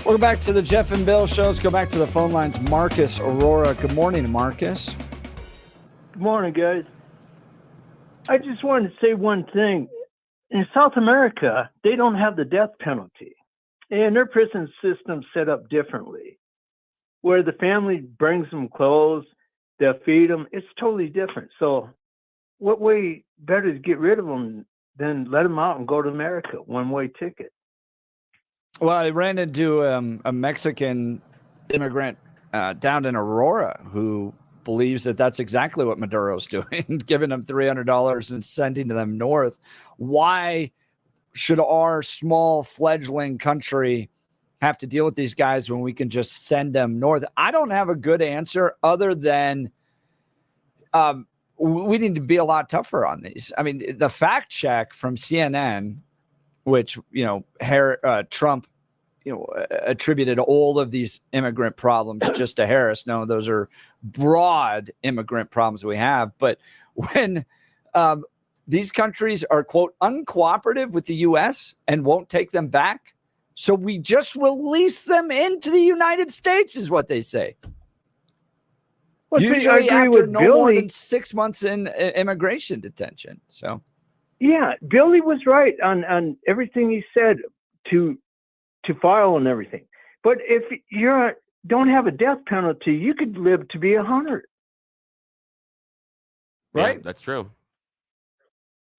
Welcome back to the Jeff and Bill show. Let's go back to the phone lines. Marcus Aurora. Good morning, Marcus. Good morning, guys. I just wanted to say one thing. In South America, they don't have the death penalty. And their prison system's set up differently, where the family brings them clothes, they'll feed them. It's totally different. So what way better to get rid of them than let them out and go to America, one-way ticket? Well, I ran into a Mexican immigrant down in Aurora who believes that that's exactly what Maduro's doing, giving them $300 and sending them north. Why should our small fledgling country have to deal with these guys when we can just send them north? I don't have a good answer other than we need to be a lot tougher on these. I mean, the fact check from CNN, which, Trump, attributed all of these immigrant problems just to Harris. No, those are broad immigrant problems we have. But when these countries are, quote, uncooperative with the U.S. and won't take them back, so we just release them into the United States, is what they say. Well, usually I agree after with no Billy. more than 6 months in immigration detention. So, yeah, Billy was right on everything he said to file and everything. But if you don't have a death penalty, you could live to be 100. Right? Yeah, that's true.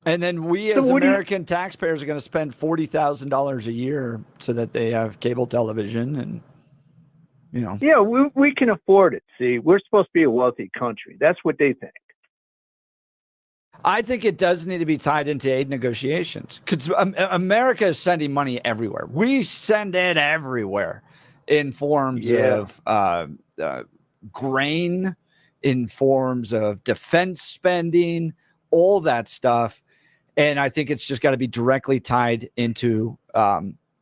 And then we as American taxpayers are going to spend $40,000 a year so that they have cable television and, Yeah, we can afford it. See, we're supposed to be a wealthy country. That's what they think. I think it does need to be tied into aid negotiations because America is sending money everywhere. We send it everywhere in forms of grain, in forms of defense spending, all that stuff. And I think it's just got to be directly tied into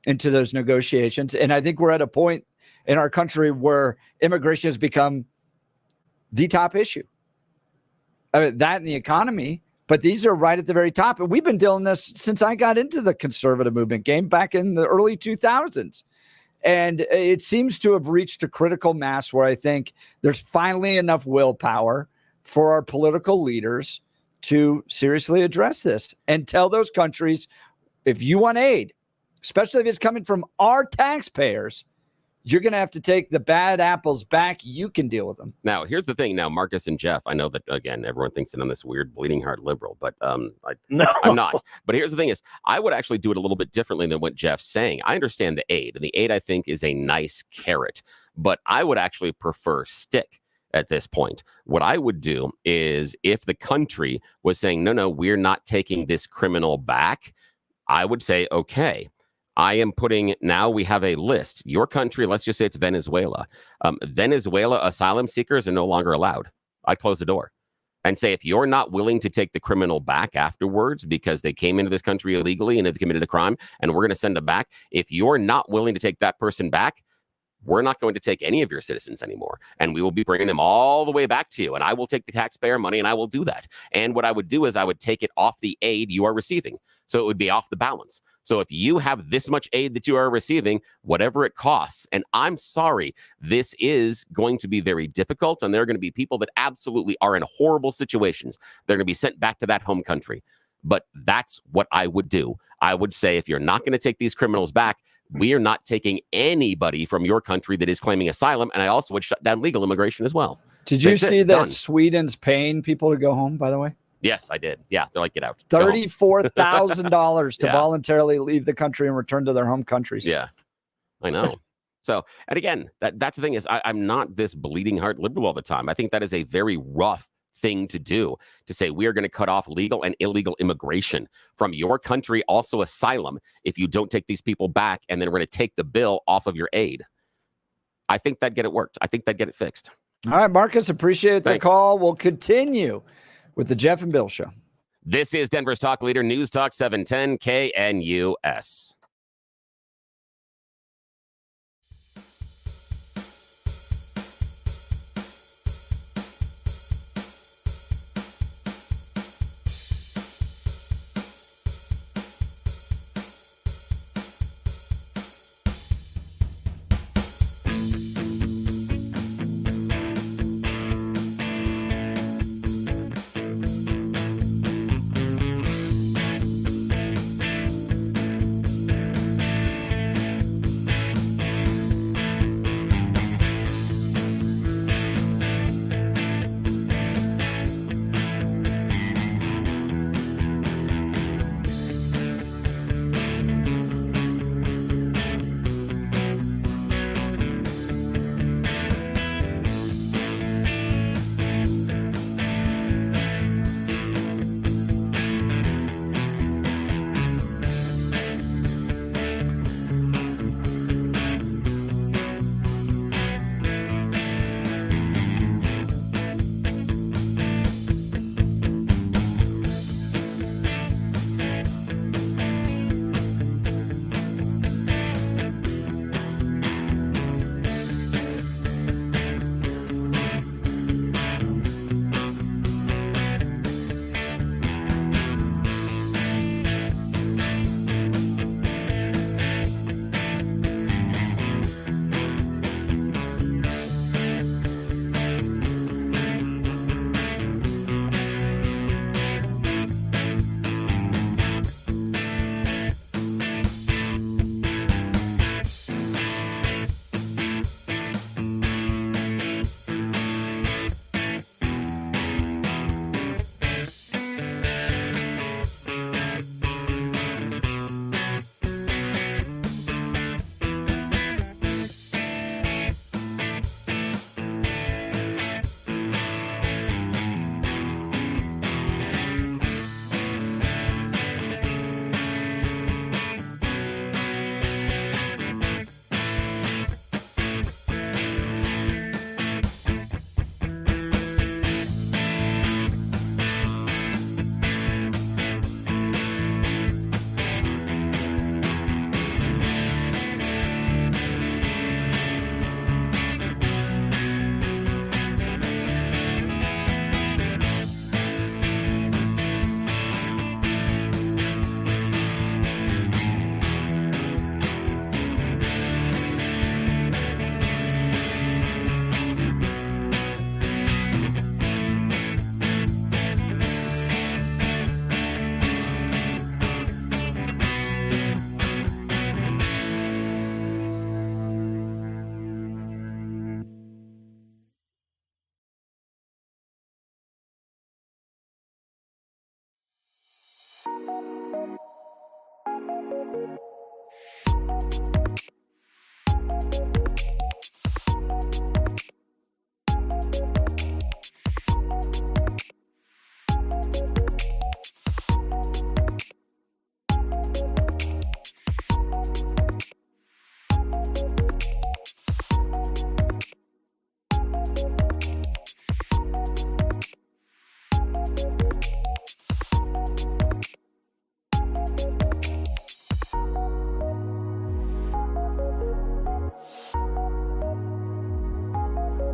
those negotiations. And I think we're at a point in our country where immigration has become the top issue. That and the economy. But these are right at the very top. And we've been dealing this since I got into the conservative movement game back in the early 2000s. And it seems to have reached a critical mass where I think there's finally enough willpower for our political leaders to seriously address this and tell those countries, if you want aid, especially if it's coming from our taxpayers, you're going to have to take the bad apples back. You can deal with them. Now, here's the thing. Now, Marcus and Jeff, I know that, again, everyone thinks that I'm this weird bleeding heart liberal, but I'm not. But here's the thing is, I would actually do it a little bit differently than what Jeff's saying. I understand the aid, and the aid, I think, is a nice carrot, but I would actually prefer stick at this point. What I would do is if the country was saying, no, we're not taking this criminal back, I would say, okay. I am putting, now we have a list. Your country, let's just say it's Venezuela. Venezuela asylum seekers are no longer allowed. I close the door and say, if you're not willing to take the criminal back afterwards because they came into this country illegally and have committed a crime and we're going to send them back, if you're not willing to take that person back, we're not going to take any of your citizens anymore. And we will be bringing them all the way back to you. And I will take the taxpayer money and I will do that. And what I would do is I would take it off the aid you are receiving. So it would be off the balance. So if you have this much aid that you are receiving, whatever it costs, and I'm sorry, this is going to be very difficult. And there are going to be people that absolutely are in horrible situations. They're going to be sent back to that home country. But that's what I would do. I would say, if you're not going to take these criminals back, we are not taking anybody from your country that is claiming asylum. And I also would shut down legal immigration as well. Did you see that Sweden's paying people to go home, by the way? Yes, I did. Yeah, they're like, get out. $34,000 to voluntarily leave the country and return to their home countries. Yeah, I know. So, and again, that's the thing is I'm not this bleeding heart liberal all the time. I think that is a very rough thing to do, to say we are going to cut off legal and illegal immigration from your country, also asylum, if you don't take these people back, and then we're going to take the bill off of your aid. I think that'd get it worked. I think that'd get it fixed. All right, Marcus, appreciate the call. We'll continue with the Jeff and Bill Show. This is Denver's Talk Leader, News Talk 710 KNUS.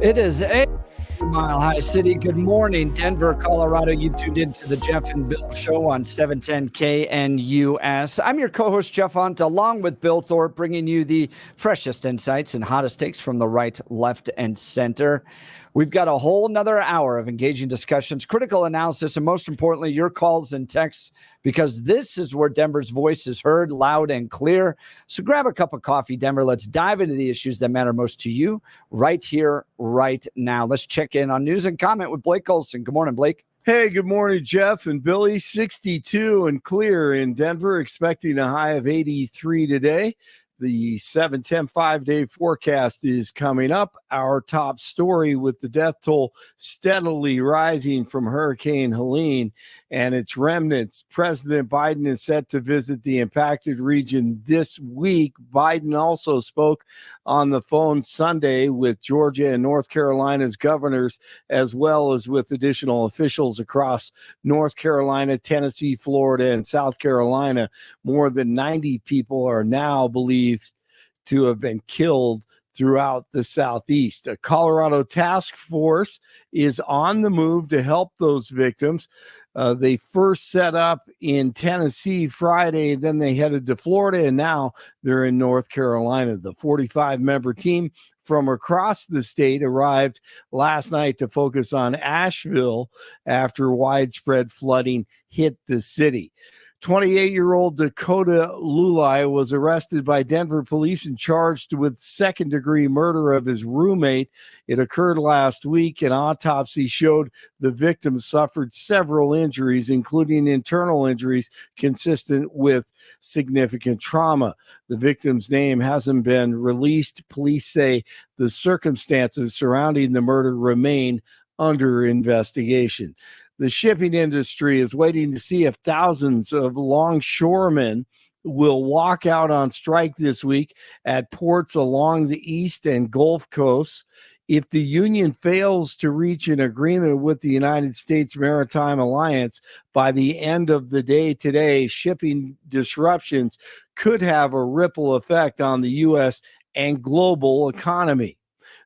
It is a Mile High City. Good morning, Denver, Colorado. You've tuned into the Jeff and Bill Show on 710 KNUS. I'm your co-host, Jeff Hunt, along with Bill Thorpe, bringing you the freshest insights and hottest takes from the right, left, and center. We've got a whole nother hour of engaging discussions, critical analysis, and most importantly, your calls and texts, because this is where Denver's voice is heard loud and clear. So grab a cup of coffee, Denver. Let's dive into the issues that matter most to you right here, right now. Let's check in on news and comment with Blake Olson. Good morning, Blake. Hey, good morning, Jeff and Billy. 62 and clear in Denver, expecting a high of 83 today. The 7-10 5-day forecast is coming up. Our top story with the death toll steadily rising from Hurricane Helene and its remnants. President Biden is set to visit the impacted region this week. Biden also spoke on the phone Sunday with Georgia and North Carolina's governors, as well as with additional officials across North Carolina, Tennessee, Florida, and South Carolina. More than 90 people are now believed to have been killed throughout the Southeast. A Colorado task force is on the move to help those victims. They first set up in Tennessee Friday, then they headed to Florida, and now they're in North Carolina. The 45-member team from across the state arrived last night to focus on Asheville after widespread flooding hit the city. 28-year-old Dakota Lulai was arrested by Denver police and charged with second-degree murder of his roommate. It occurred last week. An autopsy showed the victim suffered several injuries, including internal injuries consistent with significant trauma. The victim's name hasn't been released. Police say the circumstances surrounding the murder remain under investigation. The shipping industry is waiting to see if thousands of longshoremen will walk out on strike this week at ports along the east and Gulf coasts. If the union fails to reach an agreement with the United States Maritime Alliance by the end of the day today, shipping disruptions could have a ripple effect on the U.S. and global economy.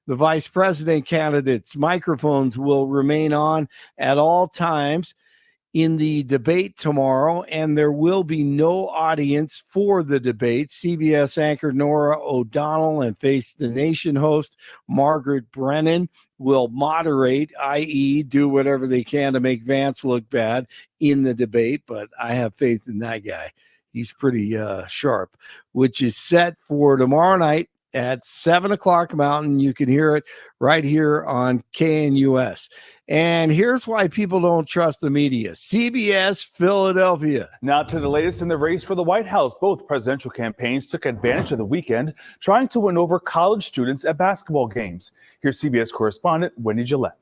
The vice president candidates' microphones will remain on at all times in the debate tomorrow, and there will be no audience for the debate. CBS anchor Norah O'Donnell and Face the Nation host Margaret Brennan will moderate, i.e., do whatever they can to make Vance look bad in the debate, but I have faith in that guy. He's pretty sharp, which is set for tomorrow night at 7 o'clock Mountain. You can hear it right here on KNUS. And here's why people don't trust the media. CBS Philadelphia. Now to the latest in the race for the White House. Both presidential campaigns took advantage of the weekend, trying to win over college students at basketball games. Here's CBS correspondent Wendy Gillette.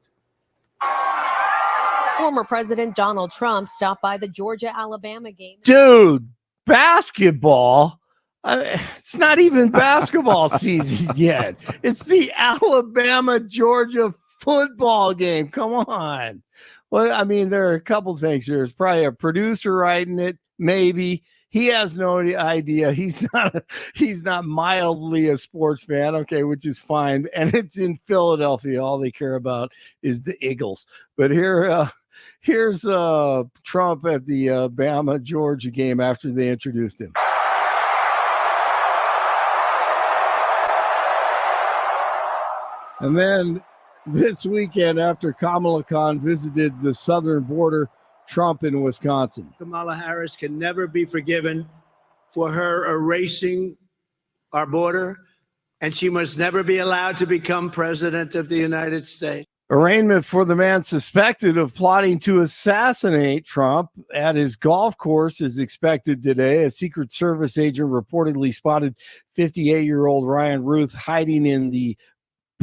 Former President Donald Trump stopped by the Georgia-Alabama game. Dude, basketball? It's not even basketball season yet. It's the Alabama-Georgia football game. Come on. Well, I mean, there are a couple things. There's probably a producer writing it, maybe. He has no idea. He's not mildly a sports fan, okay, which is fine. And it's in Philadelphia. All they care about is the Eagles. But here's Trump at the Alabama-Georgia game after they introduced him. And then this weekend, after Kamala Khan visited the southern border, Trump in Wisconsin. Kamala Harris can never be forgiven for her erasing our border, and she must never be allowed to become president of the United States. Arraignment for the man suspected of plotting to assassinate Trump at his golf course is expected today. A Secret Service agent reportedly spotted 58-year-old Ryan Ruth hiding in the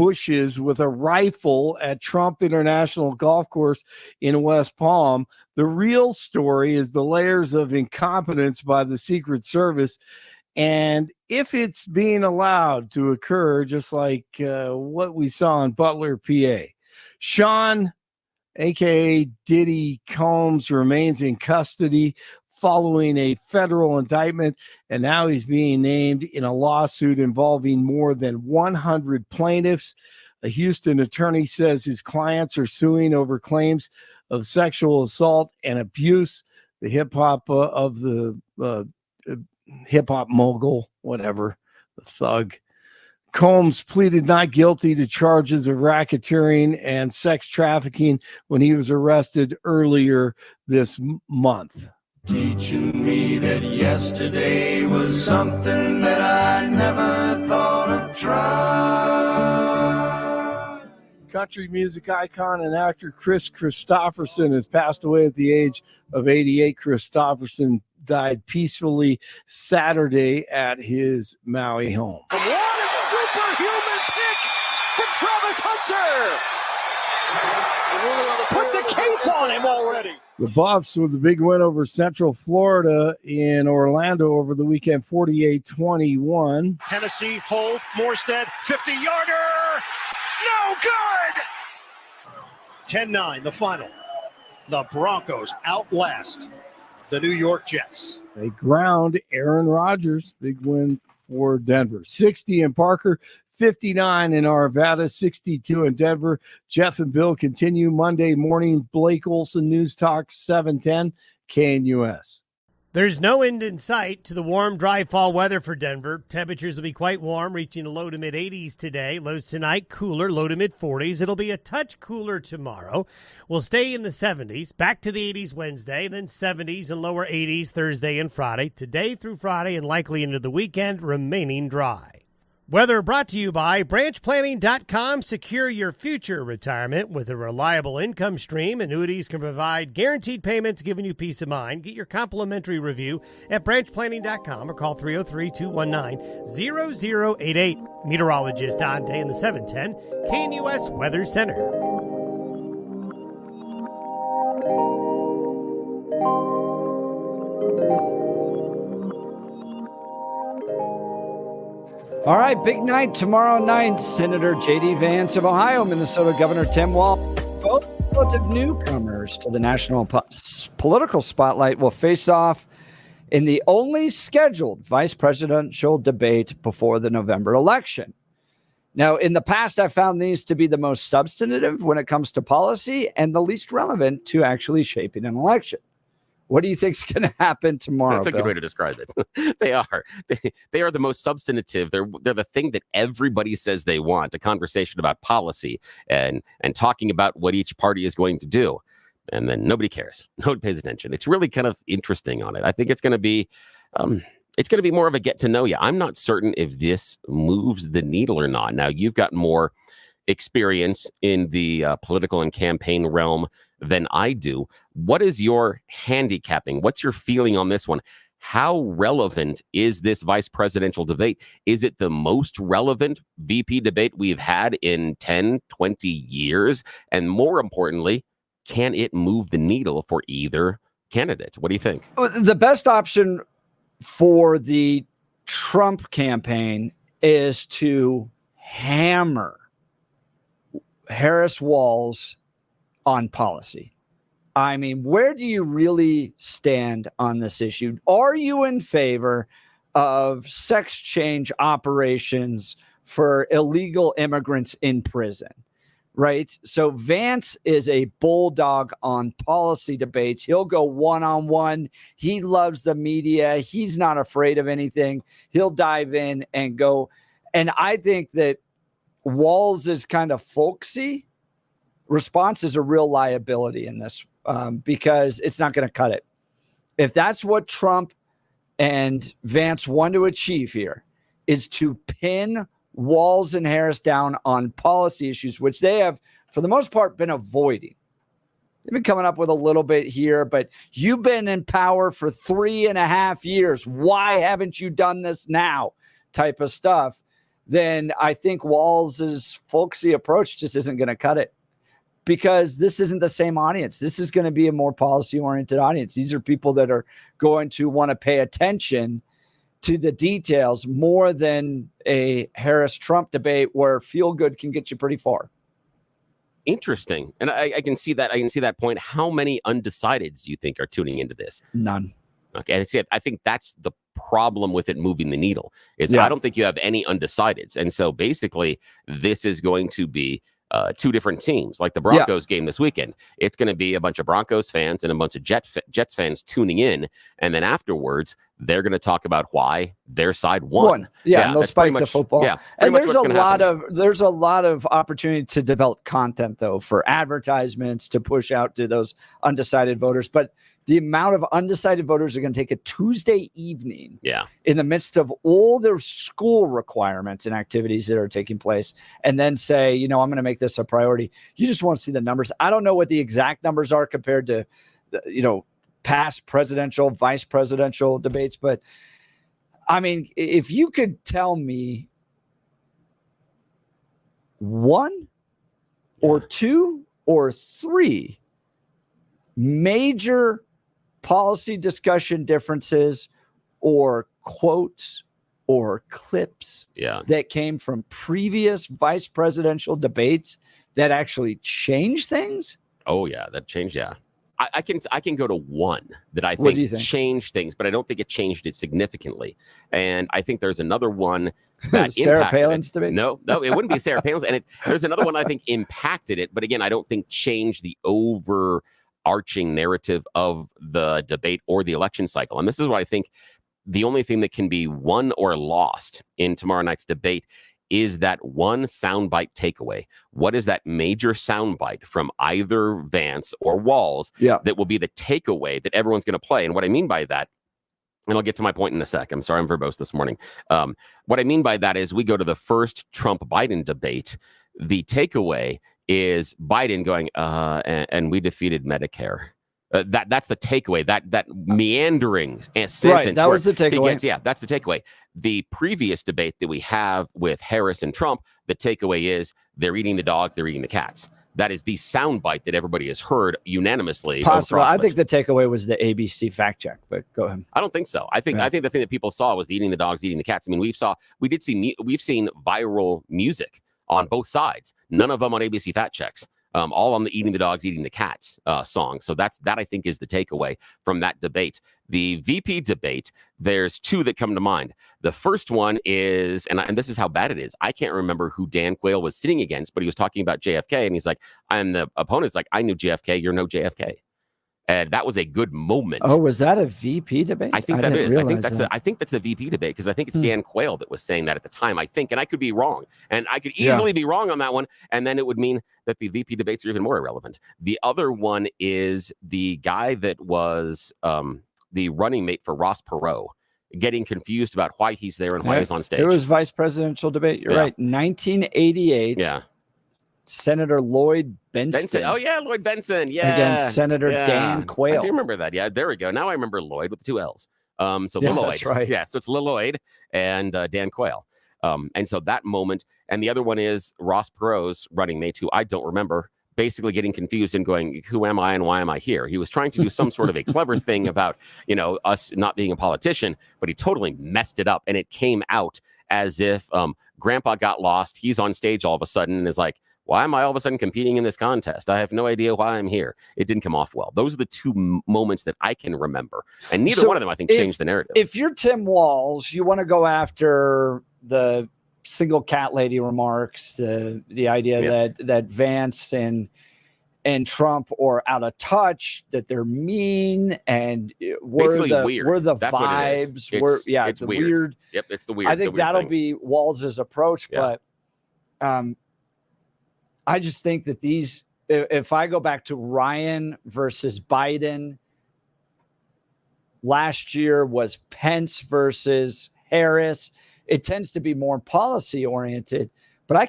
bushes with a rifle at Trump International Golf Course in West Palm. The real story is the layers of incompetence by the Secret Service. And if it's being allowed to occur, just like what we saw in Butler, PA, Sean, a.k.a. Diddy Combs, remains in custody following a federal indictment, and now he's being named in a lawsuit involving more than 100 plaintiffs. A Houston attorney says his clients are suing over claims of sexual assault and abuse. The hip-hop hip-hop mogul, whatever, the thug. Combs pleaded not guilty to charges of racketeering and sex trafficking when he was arrested earlier this month. Teaching me that yesterday was something that I never thought of trying. Country music icon and actor Chris Christopherson has passed away at the age of 88. Christopherson died peacefully Saturday at his Maui home. What a superhuman pick from Travis Hunter! Put the cape on him already. The Buffs with the big win over Central Florida in Orlando over the weekend, 48-21. Hennessy, hold, Morstead, 50-yarder! No good! 10-9, the final. The Broncos outlast the New York Jets. They ground Aaron Rodgers. Big win for Denver. 60 in Parker, 59 in Arvada, 62 in Denver. Jeff and Bill continue Monday morning. Blake Olson, News Talk 710 KNUS. There's no end in sight to the warm, dry fall weather for Denver. Temperatures will be quite warm, reaching a low to mid 80s today. Lows tonight, cooler, low to mid 40s. It'll be a touch cooler tomorrow. We'll stay in the 70s, back to the 80s Wednesday, then 70s and lower 80s Thursday and Friday. Today through Friday and likely into the weekend, remaining dry. Weather brought to you by branchplanning.com. Secure your future retirement with a reliable income stream. Annuities can provide guaranteed payments, giving you peace of mind. Get your complimentary review at branchplanning.com or call 303-219-0088. Meteorologist Don Day in the 710 KNUS Weather Center. All right, big night tomorrow night. Senator JD Vance of Ohio, Minnesota Governor Tim Walz, both relative newcomers to the national political spotlight, will face off in the only scheduled vice presidential debate before the November election. Now, in the past, I found these to be the most substantive when it comes to policy and the least relevant to actually shaping an election. What do you think is going to happen tomorrow? That's a good way to describe it. They are. They are the most substantive. They're the thing that everybody says they want, a conversation about policy and talking about what each party is going to do. And then nobody cares. Nobody pays attention. It's really kind of interesting on it. I think it's going to be more of a get to know you. I'm not certain if this moves the needle or not. Now, you've got more experience in the political and campaign realm than I do. What is your handicapping? What's your feeling on this one? How relevant is this vice presidential debate? Is it the most relevant VP debate we've had in 10, 20 years? And more importantly, can it move the needle for either candidate? What do you think? The best option for the Trump campaign is to hammer Harris Walz on policy. I mean, where do you really stand on this issue? Are you in favor of sex change operations for illegal immigrants in prison? Right? So Vance is a bulldog on policy debates. He'll go one-on-one. He loves the media. He's not afraid of anything. He'll dive in and go. And I think that Walz is kind of folksy. Response is a real liability in this because it's not going to cut it. If that's what Trump and Vance want to achieve here, is to pin Walz and Harris down on policy issues, which they have, for the most part, been avoiding. They've been coming up with a little bit here, but you've been in power for 3.5 years. Why haven't you done this now? Type of stuff. then I think Walz's folksy approach just isn't going to cut it, because this isn't the same audience. This is going to be a more policy-oriented audience. These are people that are going to want to pay attention to the details more than a Harris-Trump debate where feel-good can get you pretty far. Interesting. And I can see that. I can see that point. How many undecideds do you think are tuning into this? None. Okay. I think that's the problem with it moving the needle is I don't think you have any undecideds. And so basically this is going to be two different teams, like the Broncos game this weekend. It's going to be a bunch of Broncos fans and a bunch of Jets fans tuning in. And then afterwards, they're going to talk about why their side won. Yeah, and they'll spike the football. Yeah, and there's a lot of opportunity to develop content, though, for advertisements to push out to those undecided voters. But the amount of undecided voters are going to take a Tuesday evening in the midst of all their school requirements and activities that are taking place, and then say, I'm going to make this a priority. You just want to see the numbers. I don't know what the exact numbers are compared to, past presidential, vice presidential debates. But I mean, if you could tell me one or two or three major policy discussion differences or quotes or clips that came from previous vice presidential debates that actually changed things. Oh yeah, that changed. Yeah. I can go to one that I think changed things, but I don't think it changed it significantly. And I think there's another one that Sarah Palin's debate. No, it wouldn't be Sarah Palin's. And there's another one I think impacted it, but again, I don't think changed the overarching narrative of the debate or the election cycle. And this is what I think the only thing that can be won or lost in tomorrow night's debate is that one soundbite takeaway. What is that major soundbite from either Vance or Walz that will be the takeaway that everyone's going to play? And what I mean by that, and I'll get to my point in a sec. I'm sorry, I'm verbose this morning. What I mean by that is we go to the first Trump-Biden debate. The takeaway is Biden going, and we defeated Medicare. That's the takeaway. That meandering sentence. Right, that was the takeaway. That's the takeaway. The previous debate that we have with Harris and Trump, the takeaway is they're eating the dogs, they're eating the cats. That is the soundbite that everybody has heard unanimously. Possible. I think the takeaway was the ABC fact check, but go ahead. I don't think so. I think the thing that people saw was the eating the dogs, eating the cats. I mean, we've seen viral music on both sides. None of them on ABC fact checks. All on the eating the dogs, eating the cats song. So that I think is the takeaway from that debate. The VP debate, there's two that come to mind. The first one is, and this is how bad it is. I can't remember who Dan Quayle was sitting against, but he was talking about JFK, and he's like, and the opponent's like, I knew JFK, you're no JFK. And that was a good moment. Oh, was that a VP debate? I think that is. I think that's the VP debate, because I think it's Dan Quayle that was saying that at the time, I think, and I could be wrong. And I could easily be wrong on that one. And then it would mean that the VP debates are even more irrelevant. The other one is the guy that was the running mate for Ross Perot, getting confused about why he's there and why he's on stage. It was vice presidential debate. You're right. 1988. Yeah. Senator Lloyd Benston. Oh, yeah, Lloyd Benson. Yeah. Against Senator Dan Quayle. I do remember that. Yeah, there we go. Now I remember Lloyd with two L's. So yeah, Lloyd. That's right. Yeah, so it's Lloyd and Dan Quayle. And so that moment. And the other one is Ross Perot's running mate, who I don't remember, basically getting confused and going, who am I and why am I here? He was trying to do some sort of a clever thing about, us not being a politician, but he totally messed it up. And it came out as if Grandpa got lost. He's on stage all of a sudden and is like, why am I all of a sudden competing in this contest? I have no idea why I'm here. It didn't come off well. Those are the two moments that I can remember. And neither one of them, I think, changed the narrative. If you're Tim Walz, you want to go after the single cat lady remarks, the idea that Vance and Trump are out of touch, that they're mean, and we're the That's vibes. It's weird. Yep, it's the weird. I think that'll be Walz's approach, but I just think that if I go back to Ryan versus Biden, last year was Pence versus Harris. It tends to be more policy oriented, but I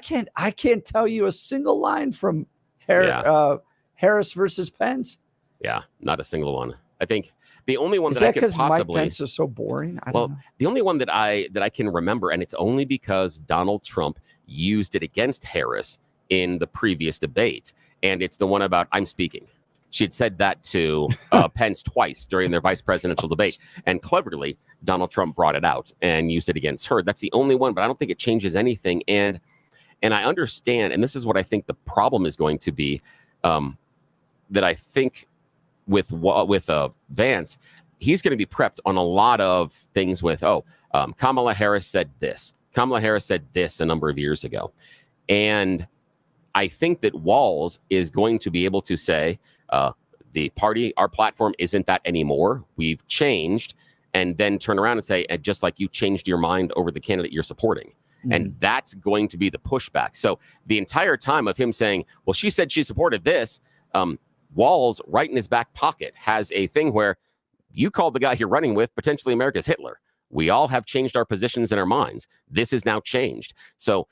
can't tell you a single line from Harris versus Pence. Yeah, not a single one. I think the only one Is that I that could because Mike possibly Pence is so boring? I don't know. the only one that I can remember, and it's only because Donald Trump used it against Harris in the previous debate, and it's the one about I'm speaking. She had said that to Pence twice during their vice presidential debate, and cleverly Donald Trump brought it out and used it against her. That's the only one, but I don't think it changes anything. And I understand, and this is what I think the problem is going to be, that I think with Vance, he's going to be prepped on a lot of things with, Kamala Harris said this. Kamala Harris said this a number of years ago. And I think that Walz is going to be able to say, the party, our platform isn't that anymore. We've changed, and then turn around and say, just like you changed your mind over the candidate you're supporting. Mm-hmm. And that's going to be the pushback. So the entire time of him saying, well, she said she supported this, Walz, right in his back pocket, has a thing where you called the guy you're running with potentially America's Hitler. We all have changed our positions in our minds. This is now changed. So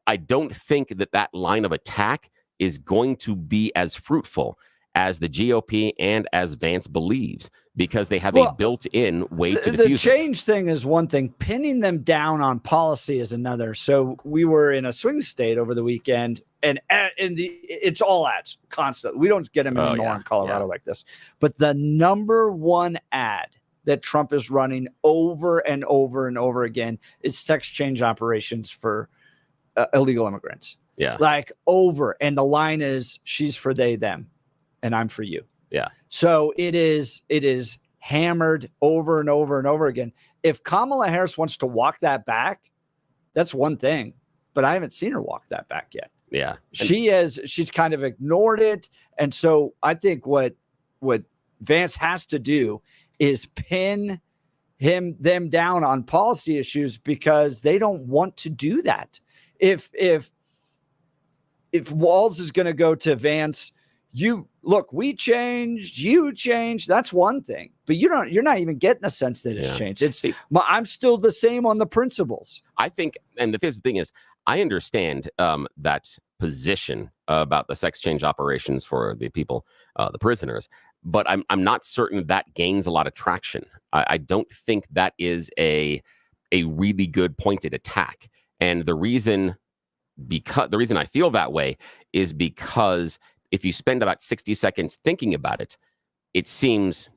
I don't think that line of attack is going to be as fruitful as the GOP and as Vance believes, because they have a built-in way to diffuse the change thing is one thing. Pinning them down on policy is another. So we were in a swing state over the weekend, and it's all ads constantly. We don't get them anymore in Colorado like this. But the number one ad that Trump is running over and over and over again is sex change operations for illegal immigrants. Yeah. Like over. And the line is, she's for they, them, and I'm for you. Yeah. So it is hammered over and over and over again. If Kamala Harris wants to walk that back, that's one thing, but I haven't seen her walk that back yet. Yeah. She's kind of ignored it. And so I think what Vance has to do is pin them down on policy issues, because they don't want to do that. If Walz is going to go to Vance, we changed, you changed. That's one thing, but you're not even getting the sense that it's changed. I'm still the same on the principles. I think, and the thing is, I understand that position about the sex change operations for the people, the prisoners, but I'm not certain that gains a lot of traction. I don't think that is a really good pointed attack. And the reason I feel that way is because if you spend about 60 seconds thinking about it, it seems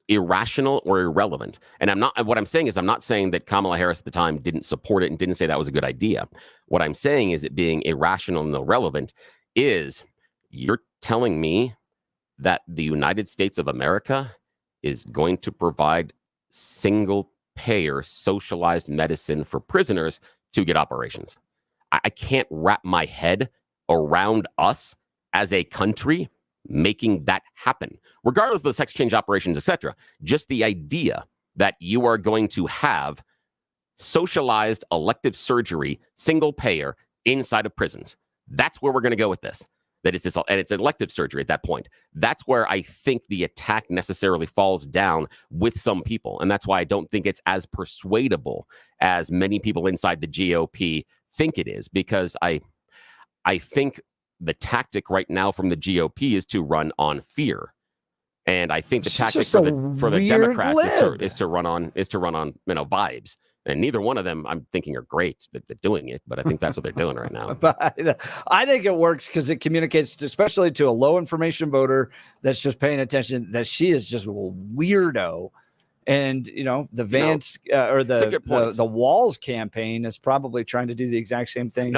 irrational or irrelevant. And what I'm saying is I'm not saying that Kamala Harris at the time didn't support it and didn't say that was a good idea. What I'm saying is it being irrational and irrelevant is you're telling me that the United States of America is going to provide single payer socialized medicine for prisoners to get operations. I can't wrap my head around us as a country making that happen, regardless of the sex change operations, etc. Just the idea that you are going to have socialized elective surgery, single payer inside of prisons. That's where we're going to go with this. That it's and it's elective surgery at that point. That's where I think the attack necessarily falls down with some people. And that's why I don't think it's as persuadable as many people inside the GOP think it is, because I think the tactic right now from the GOP is to run on fear. And I think the tactic for the Democrats is to run on vibes. And neither one of them, I'm thinking, are great at doing it, but I think that's what they're doing right now. But I think it works because it communicates, especially to a low information voter that's just paying attention, that she is just a weirdo. And the Vance or the Walz campaign is probably trying to do the exact same thing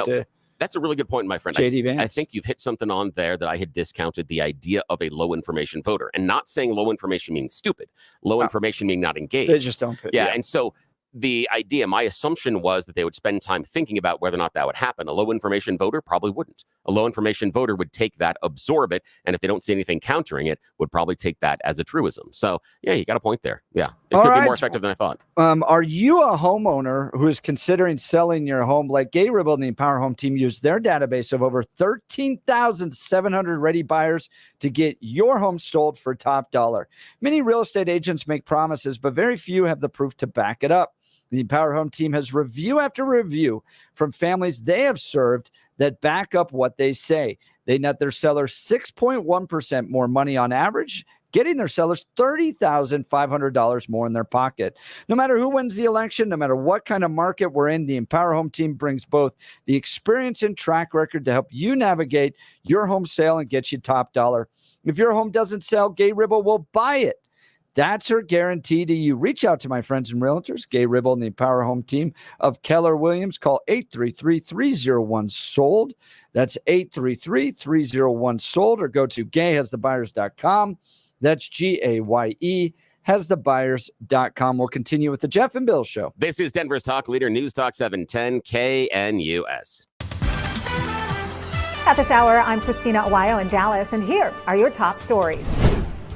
That's a really good point, my friend. JD Vance. I think you've hit something on there that I had discounted, the idea of a low information voter. And not saying low information means stupid. Low information means not engaged. They just don't. Yeah. And so the idea, my assumption was that they would spend time thinking about whether or not that would happen. A low information voter probably wouldn't. A low information voter would take that, absorb it, and if they don't see anything countering it, would probably take that as a truism. So, yeah, you got a point there. Yeah, it could be more effective than I thought. Are you a homeowner who is considering selling your home? Like Gabriel and the Empower Home team used their database of over 13,700 ready buyers to get your home sold for top dollar. Many real estate agents make promises, but very few have the proof to back it up. The Empower Home team has review after review from families they have served that back up what they say. They net their sellers 6.1% more money on average, getting their sellers $30,500 more in their pocket. No matter who wins the election, no matter what kind of market we're in, the Empower Home team brings both the experience and track record to help you navigate your home sale and get you top dollar. If your home doesn't sell, Gay Ribble will buy it. That's her guarantee to you. Reach out to my friends and realtors, Gay Ribble and the Empower Home team of Keller Williams. Call 833-301-SOLD. That's 833-301-SOLD, or go to gayhasthebuyers.com. That's GAYE hasthebuyers.com. We'll continue with the Jeff and Bill Show. This is Denver's Talk Leader, News Talk 710 KNUS. At this hour, I'm Christina Aguayo in Dallas, and here are your top stories.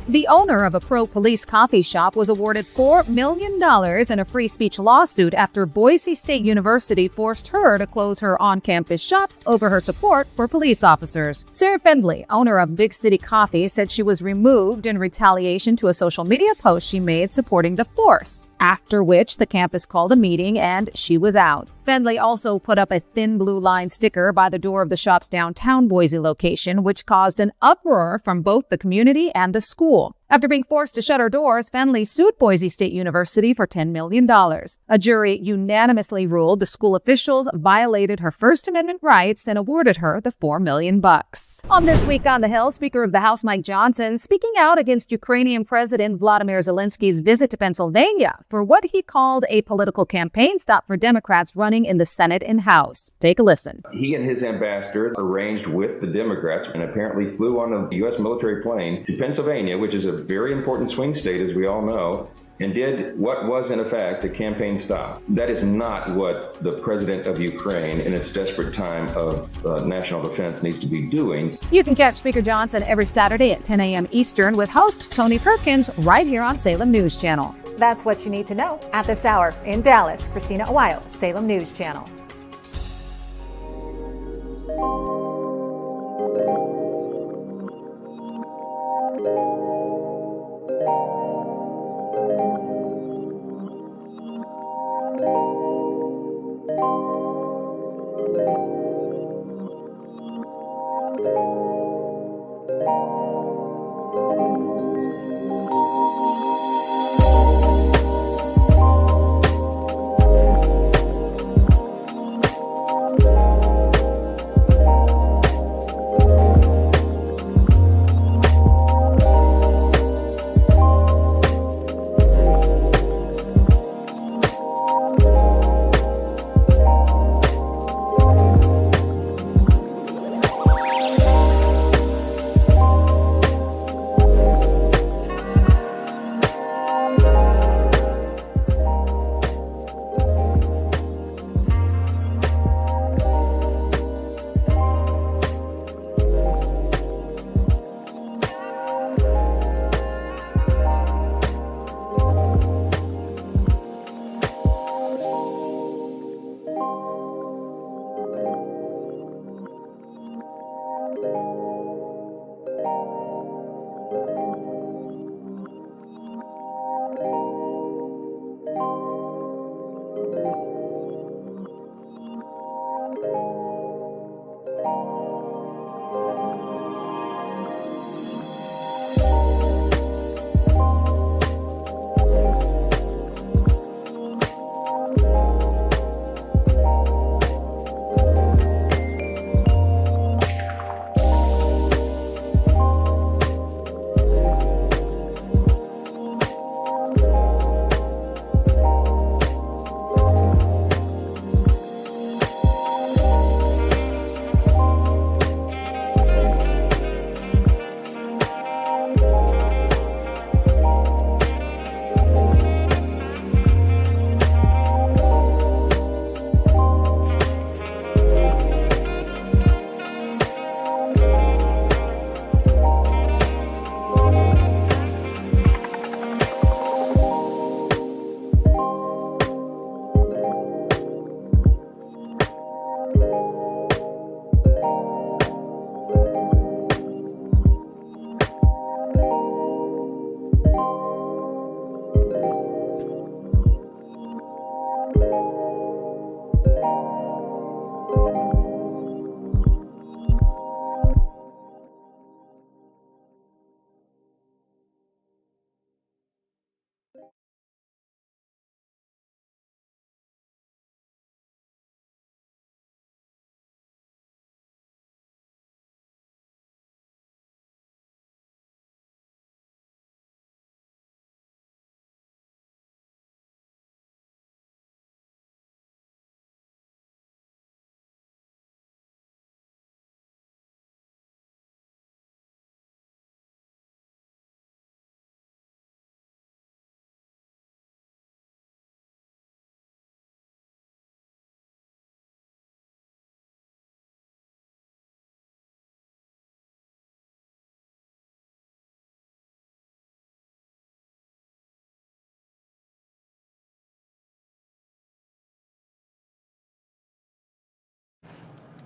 The owner of a pro-police coffee shop was awarded $4 million in a free speech lawsuit after Boise State University forced her to close her on-campus shop over her support for police officers. Sarah Fendley, owner of Big City Coffee, said she was removed in retaliation to a social media post she made supporting the force, after which the campus called a meeting and she was out. Fendley also put up a thin blue line sticker by the door of the shop's downtown Boise location, which caused an uproar from both the community and the school. After being forced to shut her doors, Fendley sued Boise State University for $10 million. A jury unanimously ruled the school officials violated her First Amendment rights and awarded her the $4 million. On This Week on the Hill, Speaker of the House Mike Johnson speaking out against Ukrainian President Vladimir Zelensky's visit to Pennsylvania for what he called a political campaign stop for Democrats running in the Senate and House. Take a listen. He and his ambassador arranged with the Democrats and apparently flew on a U.S. military plane to Pennsylvania, which is a very important swing state, as we all know, and did what was in effect a campaign stop. That is not what the president of Ukraine in its desperate time of national defense needs to be doing. You can catch Speaker Johnson every Saturday at 10 a.m. Eastern with host Tony Perkins right here on Salem News Channel. That's what you need to know at this hour. In Dallas, Christina Aguayo, Salem News Channel.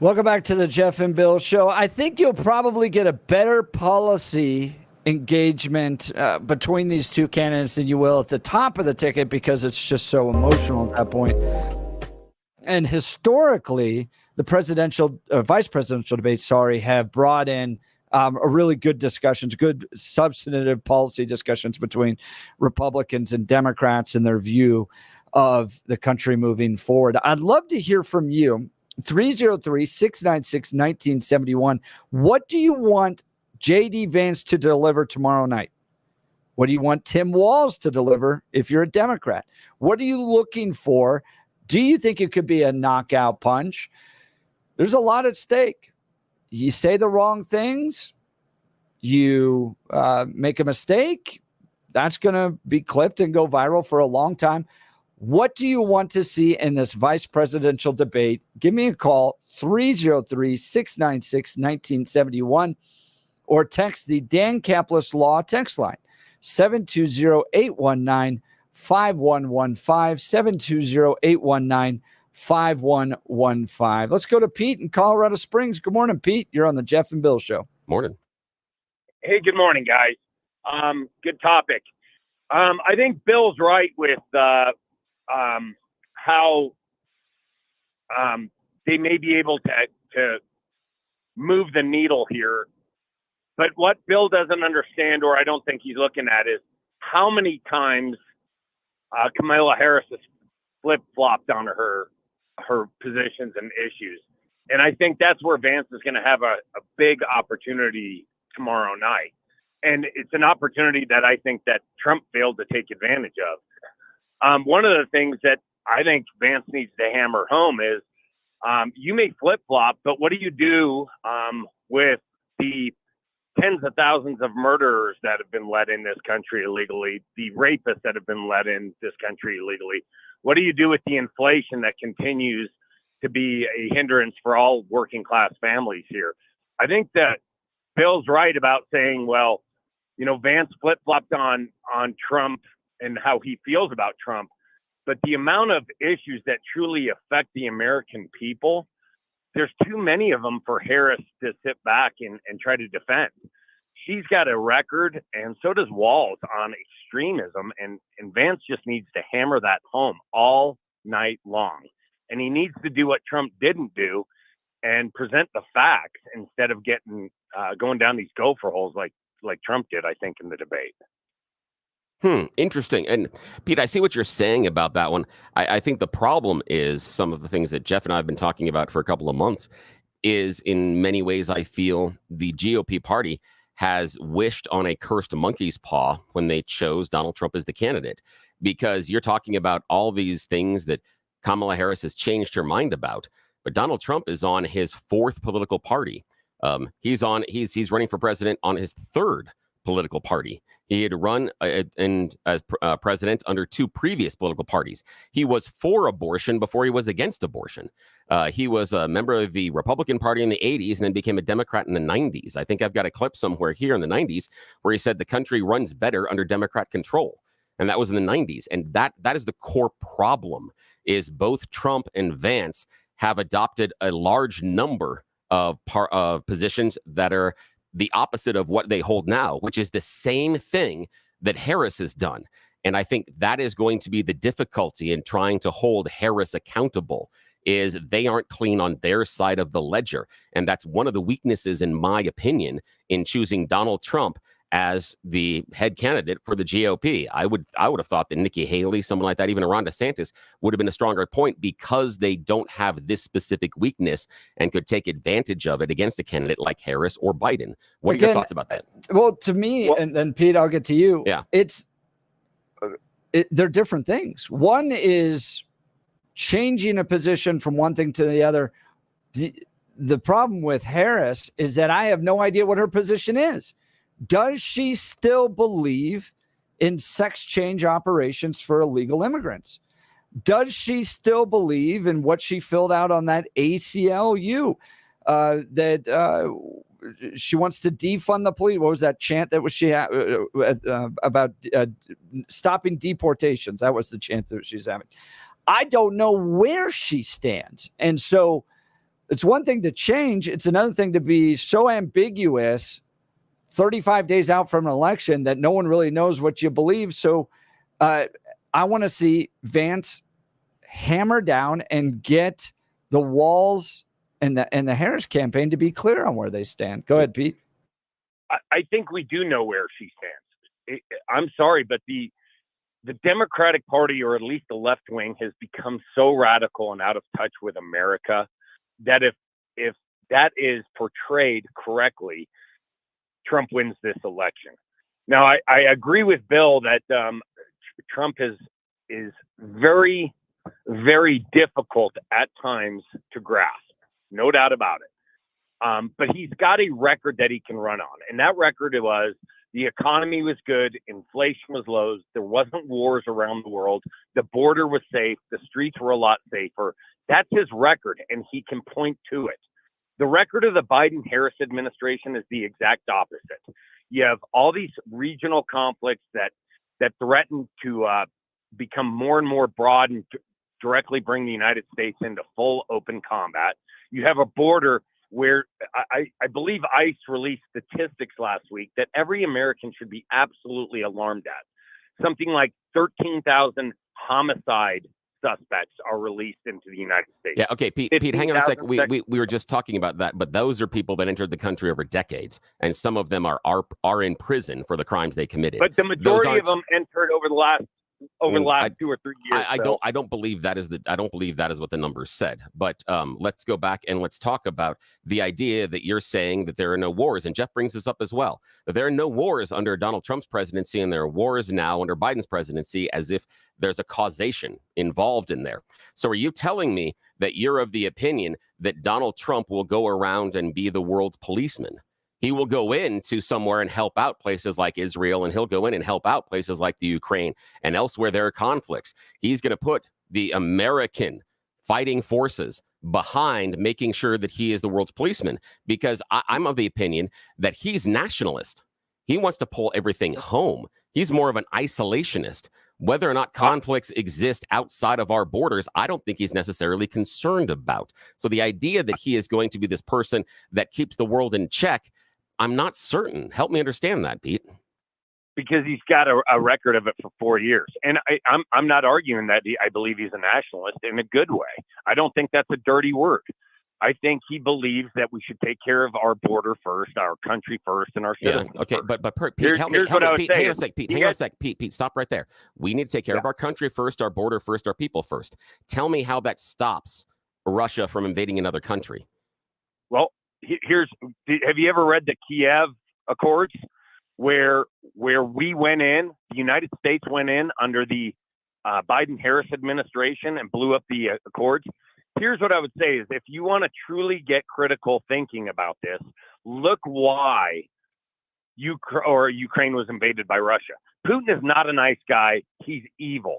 Welcome back to the Jeff and Bill Show. I think you'll probably get a better policy engagement between these two candidates than you will at the top of the ticket because it's just so emotional at that point. And historically, the presidential, vice presidential debates, have brought in a really good discussions, good substantive policy discussions between Republicans and Democrats and their view of the country moving forward. I'd love to hear from you. 303-696-1971. What do you want JD Vance to deliver tomorrow night? What do you want Tim Walz to deliver if you're a Democrat? What are you looking for? Do you think it could be a knockout punch? There's a lot at stake. You say the wrong things, you make a mistake, that's going to be clipped and go viral for a long time. What do you want to see in this vice presidential debate? Give me a call, 303-696-1971, or text the Dan Caplis Law text line, 720-819-5115, 720-819-5115. Let's go to Pete in Colorado Springs. Good morning, Pete. You're on the Jeff and Bill Show. Morning. Hey, good morning, guys. Good topic. I think Bill's right with how they may be able to move the needle here. But what Bill doesn't understand, or I don't think he's looking at, is how many times Kamala Harris has flip-flopped on her positions and issues. And I think that's where Vance is going to have a big opportunity tomorrow night. And it's an opportunity that I think that Trump failed to take advantage of. One of the things that I think Vance needs to hammer home is you may flip-flop, but what do you do with the tens of thousands of murderers that have been let in this country illegally, the rapists that have been let in this country illegally? What do you do with the inflation that continues to be a hindrance for all working class families here? I think that Bill's right about saying, well, you know, Vance flip-flopped on Trump and how he feels about Trump, but the amount of issues that truly affect the American people, there's too many of them for Harris to sit back and try to defend. She's got a record, and so does Walz, on extremism, and Vance just needs to hammer that home all night long. And he needs to do what Trump didn't do and present the facts instead of getting going down these gopher holes like Trump did, I think, in the debate. Interesting. And Pete, I see what you're saying about that one. I think the problem is some of the things that Jeff and I have been talking about for a couple of months is, in many ways, I feel the GOP party has wished on a cursed monkey's paw when they chose Donald Trump as the candidate, because you're talking about all these things that Kamala Harris has changed her mind about. But Donald Trump is on his fourth political party. He's running for president on his third political party. He had run as president under two previous political parties. He was for abortion before he was against abortion. He was a member of the Republican Party in the 80s and then became a Democrat in the 90s. I think I've got a clip somewhere here in the 90s where he said the country runs better under Democrat control. And that was in the 90s. And that is the core problem, is both Trump and Vance have adopted a large number of positions that are the opposite of what they hold now, which is the same thing that Harris has done. And I think that is going to be the difficulty in trying to hold Harris accountable, is they aren't clean on their side of the ledger. And that's one of the weaknesses, in my opinion, in choosing Donald Trump as the head candidate for the GOP. I would have thought that Nikki Haley, someone like that, even Ron DeSantis, would have been a stronger point, because they don't have this specific weakness and could take advantage of it against a candidate like Harris or Biden. What are your thoughts about that? Well, to me, and then Pete, I'll get to you. Yeah, they're different things. One is changing a position from one thing to the other. The problem with Harris is that I have no idea what her position is. Does she still believe in sex change operations for illegal immigrants? Does she still believe in what she filled out on that ACLU, that she wants to defund the police? What was that chant that was she about stopping deportations? That was the chant that she was having. I don't know where she stands. And so It's one thing to change. It's another thing to be so ambiguous 35 days out from an election that no one really knows what you believe. So I want to see Vance hammer down and get the Walz and the Harris campaign to be clear on where they stand. Go ahead, Pete. I think we do know where she stands. I'm sorry, but the Democratic Party, or at least the left wing, has become so radical and out of touch with America that if that is portrayed correctly, Trump wins this election. Now, I agree with Bill that Trump is very, very difficult at times to grasp. No doubt about it. But he's got a record that he can run on. And that record was the economy was good, inflation was low, there wasn't wars around the world, the border was safe, the streets were a lot safer. That's his record, and he can point to it. The record of the Biden-Harris administration is the exact opposite. You have all these regional conflicts that threaten to become more and more broad and directly bring the United States into full open combat. You have a border where I believe ICE released statistics last week that every American should be absolutely alarmed at. Something like 13,000 homicide suspects are released into the United States. Yeah, okay, Pete, hang on a sec. We were just talking about that, but those are people that entered the country over decades, and some of them are in prison for the crimes they committed. But the majority of them entered over the last 2 or 3 years. I don't believe that is what the numbers said. But let's go back and let's talk about the idea that you're saying that there are no wars, and Jeff brings this up as well, that there are no wars under Donald Trump's presidency, and there are wars now under Biden's presidency, as if there's a causation involved in there. So are you telling me that you're of the opinion that Donald Trump will go around and be the world's policeman? He will go into somewhere and help out places like Israel, and he'll go in and help out places like the Ukraine and elsewhere there are conflicts. He's going to put the American fighting forces behind making sure that he is the world's policeman, because I'm of the opinion that he's nationalist. He wants to pull everything home. He's more of an isolationist. Whether or not conflicts exist outside of our borders, I don't think he's necessarily concerned about. So the idea that he is going to be this person that keeps the world in check, I'm not certain. Help me understand that, Pete. Because he's got a record of it for 4 years. And I'm not arguing that I believe he's a nationalist in a good way. I don't think that's a dirty word. I think he believes that we should take care of our border first, our country first, and our citizens. Yeah, okay, first. but Pete, help me. Pete, hang on a sec, Pete. Hang on a sec, Pete. Stop right there. We need to take care of our country first, our border first, our people first. Tell me how that stops Russia from invading another country. Well, have you ever read the Kiev Accords, where we went in, the United States went in under the Biden-Harris administration and blew up the Accords? Here's what I would say is, if you want to truly get critical thinking about this, look why Ukraine was invaded by Russia. Putin is not a nice guy. He's evil.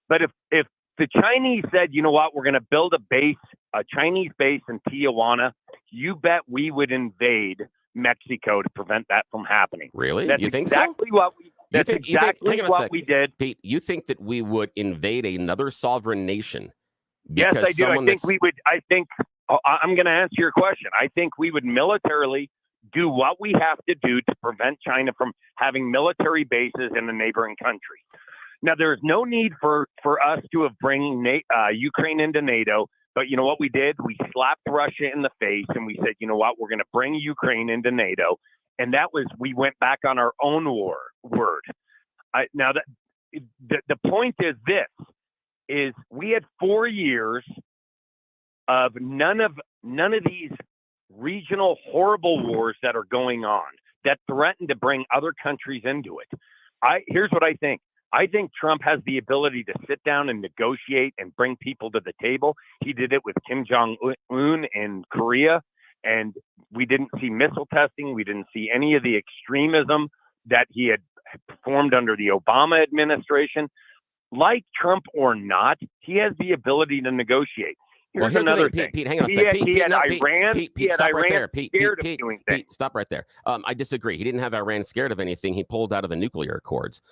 But if the Chinese said, you know what, we're going to build a Chinese base in Tijuana, you bet we would invade Mexico to prevent that from happening. Really? That's you think exactly so? That's exactly what we did. Pete, you think that we would invade another sovereign nation? Yes, I do. I think we would. I'm going to answer your question. I think we would militarily do what we have to do to prevent China from having military bases in a neighboring country. Now, there is no need for us to have bringing Ukraine into NATO. But you know what we did? We slapped Russia in the face and we said, you know what? We're going to bring Ukraine into NATO. And we went back on our own word. Now, the point is this. Is we had 4 years of none of these regional horrible wars that are going on that threaten to bring other countries into it. Here's what I think. I think Trump has the ability to sit down and negotiate and bring people to the table. He did it with Kim Jong-un in Korea, and we didn't see missile testing. We didn't see any of the extremism that he had performed under the Obama administration. Like Trump or not, he has the ability to negotiate. Here's here's another the thing, thing. Pete, hang on a He second. had Iran. Pete, stop right there. Pete, Pete, stop right there. I disagree. He didn't have Iran scared of anything. He pulled out of the nuclear accords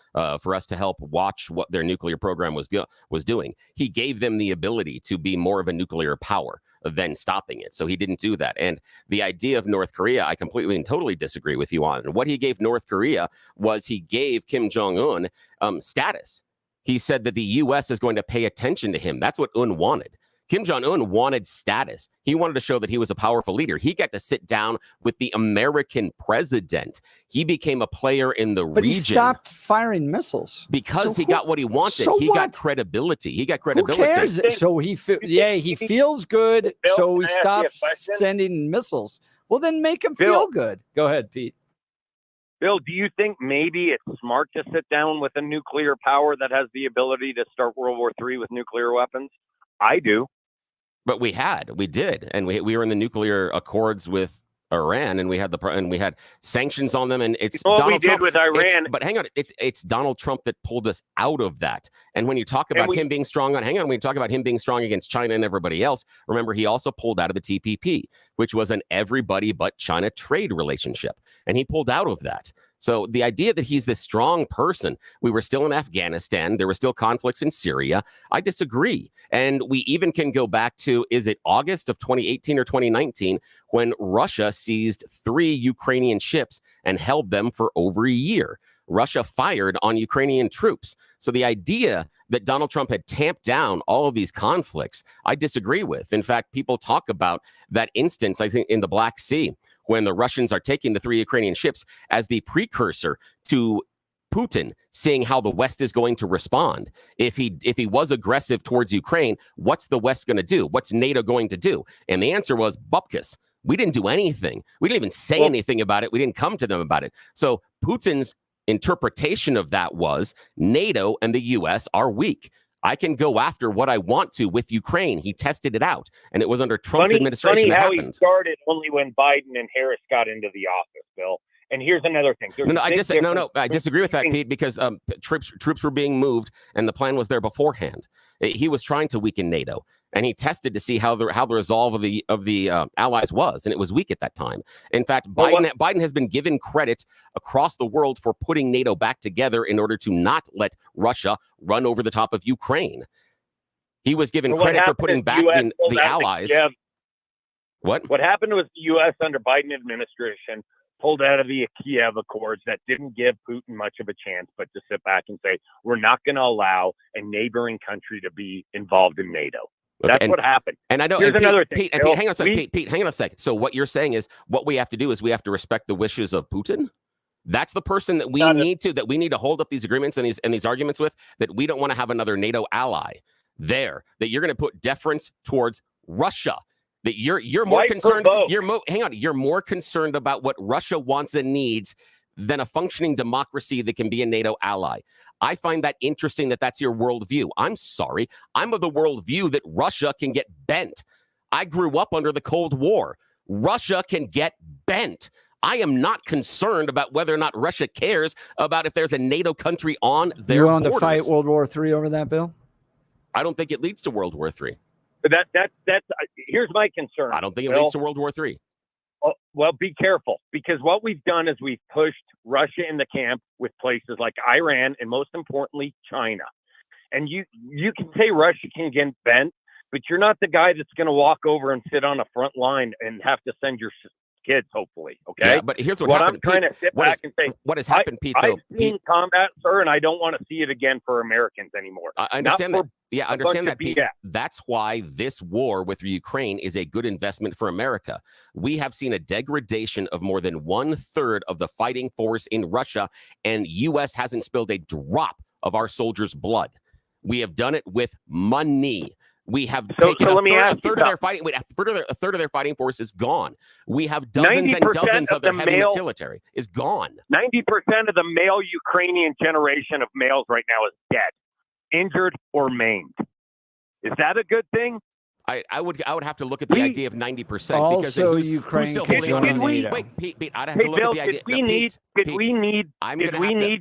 for us to help watch what their nuclear program was doing. He gave them the ability to be more of a nuclear power than stopping it. So he didn't do that. And the idea of North Korea, I completely and totally disagree with you on. What he gave North Korea was he gave Kim Jong-un status. He said that the U.S. is going to pay attention to him. That's what Un wanted. Kim Jong-un wanted status. He wanted to show that he was a powerful leader. He got to sit down with the American president. He became a player in the region. But he stopped firing missiles. Because he got what he wanted. He got credibility. He got credibility. Who cares? So he feels good, Bill, so he can I ask you a stops question? sending missiles. Well, then make him feel good. Go ahead, Pete. Bill, do you think maybe it's smart to sit down with a nuclear power that has the ability to start World War III with nuclear weapons? I do. But we did, and we were in the nuclear accords with Iran, and we had sanctions on them, and it's Donald Trump with Iran. But hang on, it's Donald Trump that pulled us out of that. And when you talk about him being strong when you talk about him being strong against China and everybody else, remember he also pulled out of the TPP, which was an everybody but China trade relationship, and he pulled out of that. So the idea that he's this strong person, we were still in Afghanistan, there were still conflicts in Syria. I disagree. And we even can go back to, is it August of 2018 or 2019, when Russia seized 3 Ukrainian ships and held them for over a year. Russia fired on Ukrainian troops. So the idea that Donald Trump had tamped down all of these conflicts, I disagree with. In fact, people talk about that instance, I think, in the Black Sea, when the Russians are taking the 3 Ukrainian ships as the precursor to Putin seeing how the West is going to respond. If he was aggressive towards Ukraine, what's the West going to do? What's NATO going to do? And the answer was bupkis. We didn't do anything. We didn't even say anything about it. We didn't come to them about it. So Putin's interpretation of that was NATO and the U.S. are weak. I can go after what I want to with Ukraine. He tested it out, and it was under Trump's administration that happened. He started only when Biden and Harris got into the office, Bill. And here's another thing. I disagree with that, Pete, because troops were being moved, and the plan was there beforehand. He was trying to weaken NATO, and he tested to see how the resolve of the allies was, and it was weak at that time. In fact, Biden has been given credit across the world for putting NATO back together in order to not let Russia run over the top of Ukraine. He was given credit for putting back the allies. What happened was the U.S. under Biden administration pulled out of the Kiev Accords that didn't give Putin much of a chance, but to sit back and say, we're not going to allow a neighboring country to be involved in NATO. That's what happened. And I know. Here's another thing. Pete, hang on a second. Pete, hang on a second. So what you're saying is what we have to do is we have to respect the wishes of Putin? That's the person that we need to hold up these agreements and these arguments with, that we don't want to have another NATO ally there, that you're going to put deference towards Russia. That you're more concerned. You're more concerned about what Russia wants and needs than a functioning democracy that can be a NATO ally. I find that interesting that that's your worldview. I'm sorry. I'm of the worldview that Russia can get bent. I grew up under the Cold War. Russia can get bent. I am not concerned about whether or not Russia cares about if there's a NATO country on their You willing borders. to fight World War III over that, Bill? I don't think it leads to World War III. That's here's my concern. I don't think it leads to World War III. Well, be careful, because what we've done is we've pushed Russia in the camp with places like Iran and, most importantly, China. And you can say Russia can get bent, but you're not the guy that's going to walk over and sit on a front line and have to send your kids, hopefully. Okay. Yeah, but here's what happened. I'm trying to sit back and say, what has happened, Pete? I've seen combat, sir, and I don't want to see it again for Americans anymore. I understand that. Yeah, I understand that, Pete. BS. That's why this war with Ukraine is a good investment for America. We have seen a degradation of more than 1/3 of the fighting force in Russia, and U.S. hasn't spilled a drop of our soldiers' blood. We have done it with money. We have taken a third of their fighting. Wait, a third of their fighting force is gone. We have dozens and dozens of their heavy artillery is gone. 90% of the male Ukrainian generation of males right now is dead, injured, or maimed. Is that a good thing? I would have to look at the idea of 90%. Also, because Ukraine still could holding join NATO. Wait, Pete, I'd have to look Bill, at the idea. did we need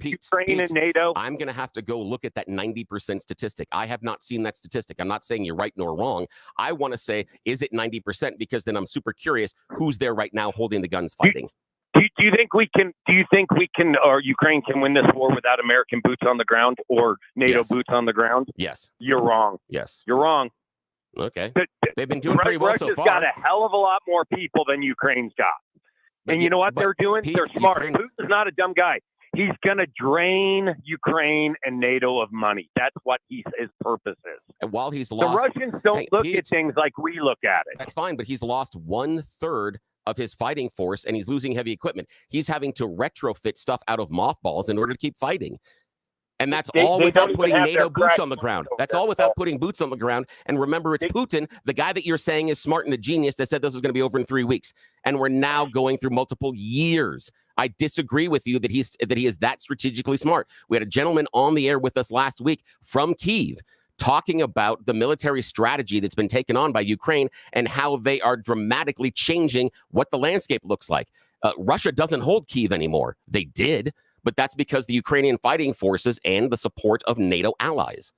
Ukraine and NATO? I'm going to have to go look at that 90% statistic. I have not seen that statistic. I'm not saying you're right nor wrong. I want to say, is it 90%? Because then I'm super curious who's there right now holding the guns fighting. Do you think we can? Do you think we can, or Ukraine can win this war without American boots on the ground or NATO boots on the ground? Yes. You're wrong. Yes. You're wrong. Okay. They've been doing pretty well so far. Russia's got a hell of a lot more people than Ukraine's got. And you know what they're doing? They're smart. Putin's not a dumb guy. He's going to drain Ukraine and NATO of money. That's what his purpose is. And while he's lost, the Russians don't look at things like we look at it. That's fine, but he's lost 1/3 of his fighting force, and he's losing heavy equipment. He's having to retrofit stuff out of mothballs in order to keep fighting. And that's all without putting NATO boots on the ground. That's all without putting boots on the ground. And remember, it's Putin, the guy that you're saying is smart and a genius, that said this was going to be over in 3 weeks. And we're now going through multiple years. I disagree with you that he is that strategically smart. We had a gentleman on the air with us last week from Kyiv talking about the military strategy that's been taken on by Ukraine and how they are dramatically changing what the landscape looks like. Russia doesn't hold Kyiv anymore. They did. But that's because the Ukrainian fighting forces and the support of NATO allies.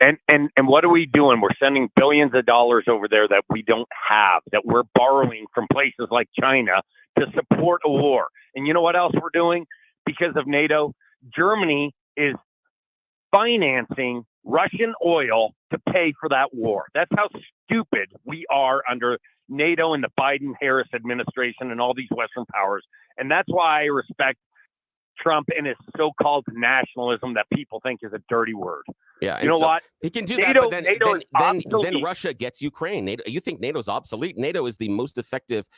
And what are we doing? We're sending billions of dollars over there that we don't have, that we're borrowing from places like China to support a war. And you know what else we're doing? Because of NATO, Germany is financing Russian oil to pay for that war. That's how stupid we are under NATO and the Biden-Harris administration and all these Western powers. And that's why I respect Trump and his so-called nationalism that people think is a dirty word. Yeah, you know what? He can do NATO, that, but then Russia gets Ukraine. NATO, you think NATO's obsolete? NATO is the most effective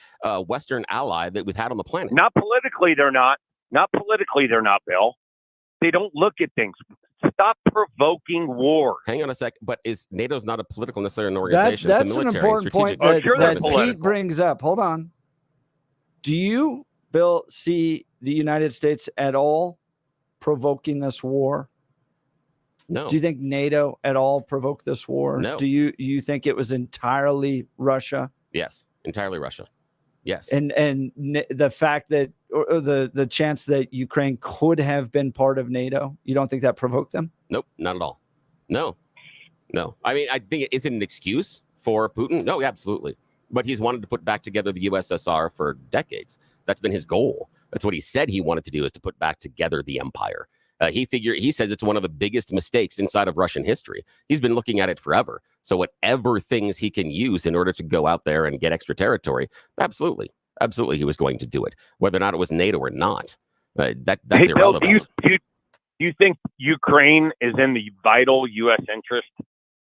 Western ally that we've had on the planet. Not politically, they're not. Not politically, they're not, Bill. They don't look at things. Stop provoking war. Hang on a sec. But NATO's not a political necessarily an organization? That's it's a military, an important point that Pete brings up. Hold on. Do you, Bill, see the United States at all provoking this war? No. Do you think NATO at all provoked this war? No. Do you think it was entirely Russia? Yes, entirely Russia. Yes. And the fact that or the chance that Ukraine could have been part of NATO, you don't think that provoked them? Nope, not at all. No. I mean, I think is it an excuse for Putin? No, absolutely. But he's wanted to put back together the USSR for decades. That's been his goal. That's what he said he wanted to do, is to put back together the empire. He says it's one of the biggest mistakes inside of Russian history. He's been looking at it forever. So whatever things he can use in order to go out there and get extra territory, absolutely he was going to do it, whether or not it was NATO or not. That's irrelevant. Bill, do you think Ukraine is in the vital U.S. interest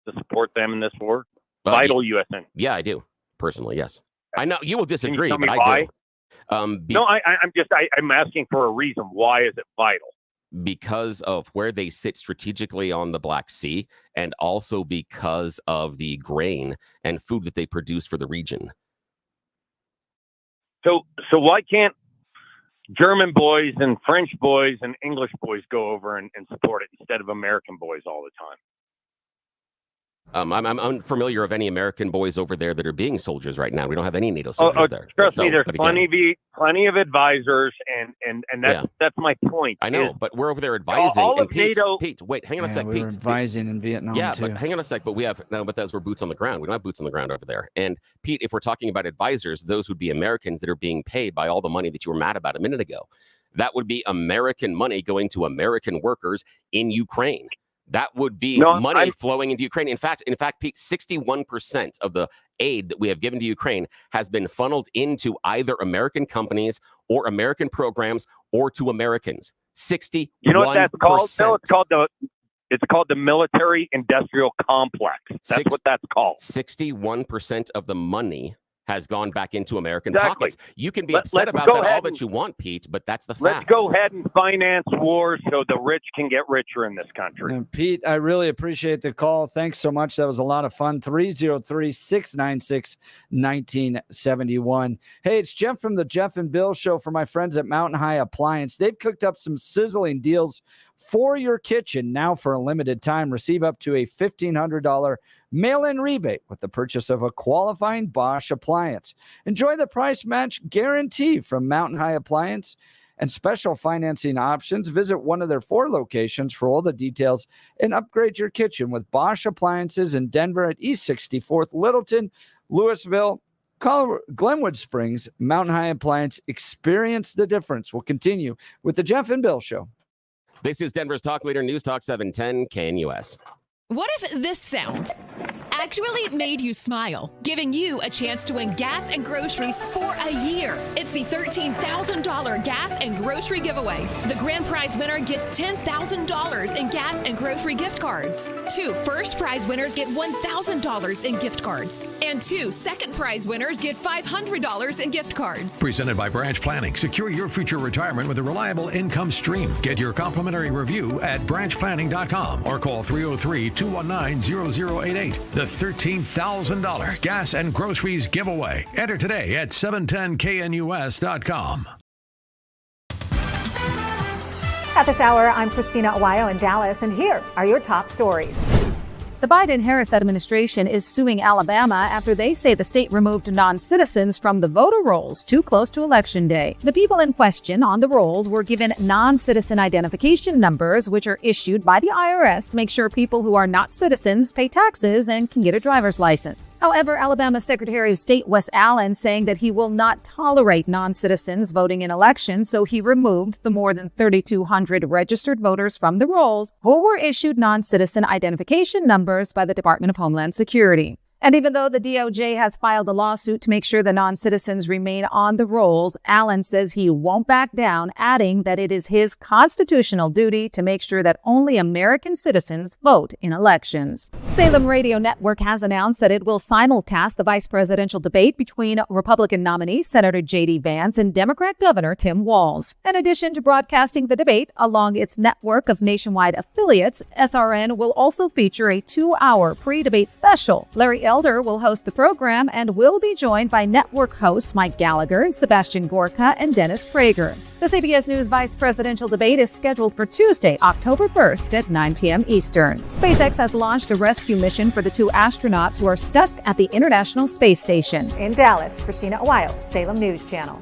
to support them in this war? Vital U.S. interest. Yeah, I do. Personally, yes. I know you will disagree, but why? I do. No, I'm asking for a reason. Why is it vital? Because of where they sit strategically on the Black Sea, and also because of the grain and food that they produce for the region. So why can't German boys and French boys and English boys go over and support it instead of American boys all the time? I'm unfamiliar of any American boys over there that are being soldiers right now. We don't have any NATO soldiers there. Trust me, there's plenty of advisors, and that's my point. I know, but we're over there advising. All of Pete, NATO. Pete, wait, hang on a sec. We were advising in Vietnam. Yeah, too. but hang on a sec. But we're boots on the ground. We don't have boots on the ground over there. And Pete, if we're talking about advisors, those would be Americans that are being paid by all the money that you were mad about a minute ago. That would be American money going to American workers in Ukraine. That would be money flowing into Ukraine. In fact, Pete, 61% of the aid that we have given to Ukraine has been funneled into either American companies or American programs or to Americans. 61%. You know what that's called? No, it's called the military industrial complex. That's what that's called. 61% of the money has gone back into American pockets. You can be upset about that all that you want, Pete, but that's the fact. Let's go ahead and finance wars so the rich can get richer in this country. And Pete, I really appreciate the call. Thanks so much. That was a lot of fun. 303-696-1971. Hey, it's Jeff from the Jeff and Bill Show for my friends at Mountain High Appliance. They've cooked up some sizzling deals for your kitchen. Now, for a limited time, receive up to a $1,500 mail-in rebate with the purchase of a qualifying Bosch appliance. Enjoy the price match guarantee from Mountain High Appliance and special financing options. Visit one of their 4 locations for all the details and upgrade your kitchen with Bosch appliances in Denver at East 64th, Littleton, Louisville, Glenwood Springs. Mountain High Appliance. Experience the difference. We'll continue with the Jeff and Bill Show. This is Denver's talk leader, News Talk 710 KNUS. What if this sound actually made you smile, giving you a chance to win gas and groceries for a year? It's the $13,000 gas and grocery giveaway. The grand prize winner gets $10,000 in gas and grocery gift cards. 2 first prize winners get $1,000 in gift cards. And 2 second prize winners get $500 in gift cards. Presented by Branch Planning. Secure your future retirement with a reliable income stream. Get your complimentary review at branchplanning.com or call 303-219-0088. The $13,000 gas and groceries giveaway. Enter today at 710knus.com. At this hour, I'm Christina Aguayo in Dallas, and here are your top stories. The Biden-Harris administration is suing Alabama after they say the state removed non-citizens from the voter rolls too close to Election Day. The people in question on the rolls were given non-citizen identification numbers, which are issued by the IRS to make sure people who are not citizens pay taxes and can get a driver's license. However, Alabama Secretary of State Wes Allen saying that he will not tolerate non-citizens voting in elections, so he removed the more than 3,200 registered voters from the rolls who were issued non-citizen identification numbers by the Department of Homeland Security. And even though the DOJ has filed a lawsuit to make sure the non-citizens remain on the rolls, Allen says he won't back down, adding that it is his constitutional duty to make sure that only American citizens vote in elections. Salem Radio Network has announced that it will simulcast the vice presidential debate between Republican nominee Senator JD Vance and Democrat Governor Tim Walz. In addition to broadcasting the debate along its network of nationwide affiliates, SRN will also feature a 2-hour pre-debate special. Larry Elder will host the program and will be joined by network hosts Mike Gallagher, Sebastian Gorka, and Dennis Prager. The CBS News vice presidential debate is scheduled for Tuesday, October 1st at 9 p.m. Eastern. SpaceX has launched a rescue mission for the 2 astronauts who are stuck at the International Space Station. In Dallas, Christina Aguayo, Salem News Channel.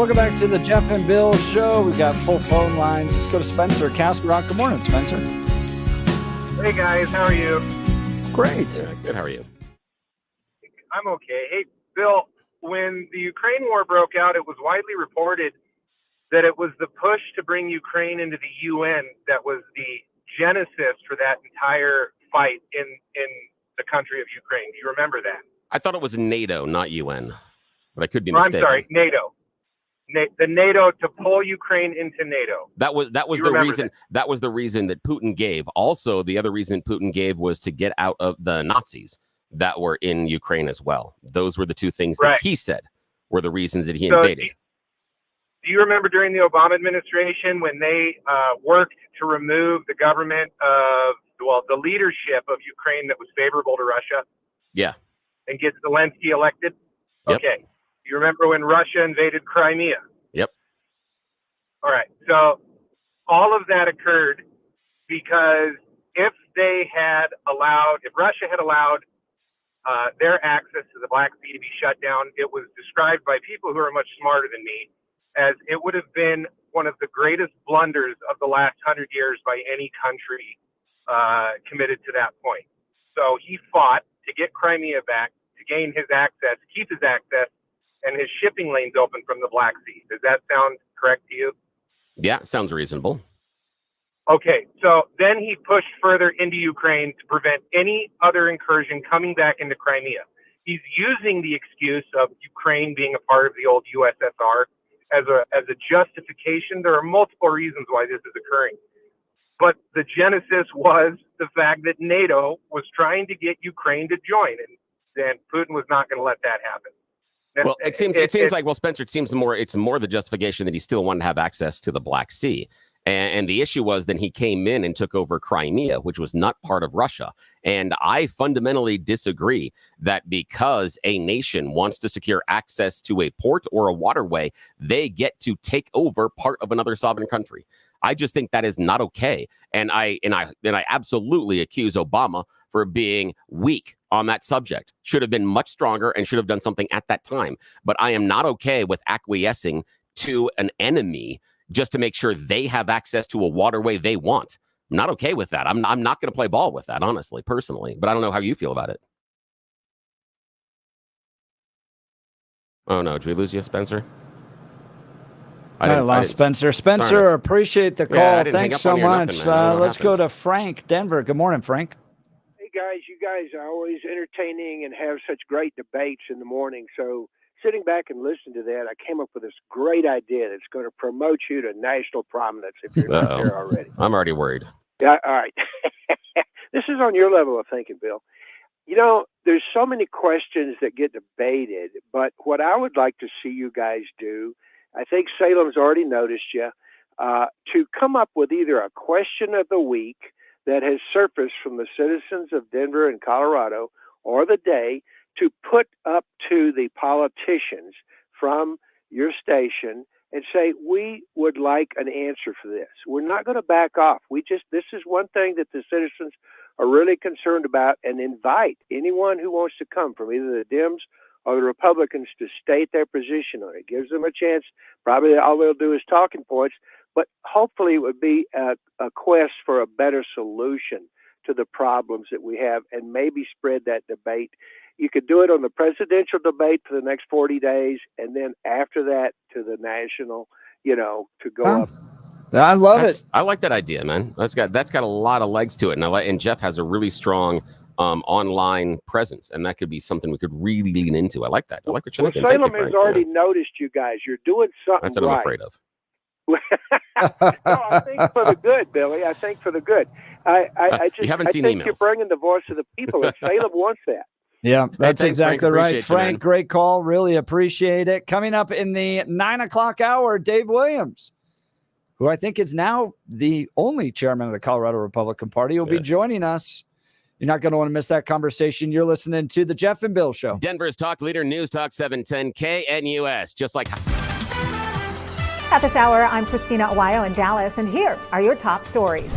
Welcome back to the Jeff and Bill Show. We've got full phone lines. Let's go to Spencer Castle. Good morning, Spencer. Hey, guys. How are you? Great. Yeah, good. How are you? I'm okay. Hey, Bill, when the Ukraine war broke out, it was widely reported that it was the push to bring Ukraine into the UN that was the genesis for that entire fight in the country of Ukraine. Do you remember that? I thought it was NATO, not UN, but I could be I'm mistaken. sorry, NATO. The NATO to pull Ukraine into NATO. That was the reason. That was the reason that Putin gave. Also, the other reason Putin gave was to get out of the Nazis that were in Ukraine as well. Those were the two things that he said were the reasons that he invaded. Do you remember during the Obama administration when they worked to remove the government of, the leadership of Ukraine that was favorable to Russia? Yeah. And get Zelensky elected? Yep. Okay. You remember when Russia invaded Crimea? Yep. All right. So all of that occurred because if Russia had allowed their access to the Black Sea to be shut down, it was described by people who are much smarter than me as it would have been one of the greatest blunders of the last 100 years by any country committed to that point. So he fought to get Crimea back, to gain his access, keep his access, and his shipping lanes open from the Black Sea. Does that sound correct to you? Yeah, sounds reasonable. Okay, so then he pushed further into Ukraine to prevent any other incursion coming back into Crimea. He's using the excuse of Ukraine being a part of the old USSR as a justification. There are multiple reasons why this is occurring. But the genesis was the fact that NATO was trying to get Ukraine to join, and Putin was not going to let that happen. Well, it seems like, Spencer, it's more the justification that he still wanted to have access to the Black Sea. And the issue was then he came in and took over Crimea, which was not part of Russia. And I fundamentally disagree that because a nation wants to secure access to a port or a waterway, they get to take over part of another sovereign country. I just think that is not okay. And I absolutely accuse Obama for being weak on that subject. Should have been much stronger and should have done something at that time. But I am not okay with acquiescing to an enemy just to make sure they have access to a waterway they want. I'm not okay with that. I'm not going to play ball with that, honestly, personally. But I don't know how you feel about it. Oh, no. Did we lose you, Spencer? I lost Spencer. Spencer, appreciate the call. Yeah, thanks so much. Let's go to Frank, Denver. Good morning, Frank. Hey, guys. You guys are always entertaining and have such great debates in the morning. So sitting back and listening to that, I came up with this great idea that's going to promote you to national prominence if you're not there already. I'm already worried. Yeah, all right. This is on your level of thinking, Bill. You know, there's so many questions that get debated, but what I would like to see you guys do, I think Salem's already noticed you, to come up with either a question of the week that has surfaced from the citizens of Denver and Colorado or the day to put up to the politicians from your station and say, we would like an answer for this. We're not going to back off. This is one thing that the citizens are really concerned about, and invite anyone who wants to come from either the Dems or the Republicans to state their position on it. Gives them a chance. Probably all they'll do is talking points, but hopefully it would be a quest for a better solution to the problems that we have, and maybe spread that debate. You could do it on the presidential debate for the next 40 days, and then after that to the national, to go up. I love it. I like that idea, man. That's got a lot of legs to it, and Jeff has a really strong online presence, and that could be something we could really lean into. I like that. I like what you're thinking. Salem has already noticed you guys. You're doing something. That's what I'm afraid of. No, I think for the good, Billy. I think for the good. You haven't seen think emails. You're bringing the voice of the people, and Salem wants that. Yeah, that's thanks, exactly Frank. right. Appreciate you, man. Frank, great call. Really appreciate it. Coming up in the 9 o'clock hour, Dave Williams, who I think is now the only chairman of the Colorado Republican Party, will be joining us. You're not going to want to miss that conversation. You're listening to the Jeff and Bill Show. Denver's talk leader, News Talk 710 KNUS. Just like At this hour, I'm Christina Aguayo in Dallas, and here are your top stories.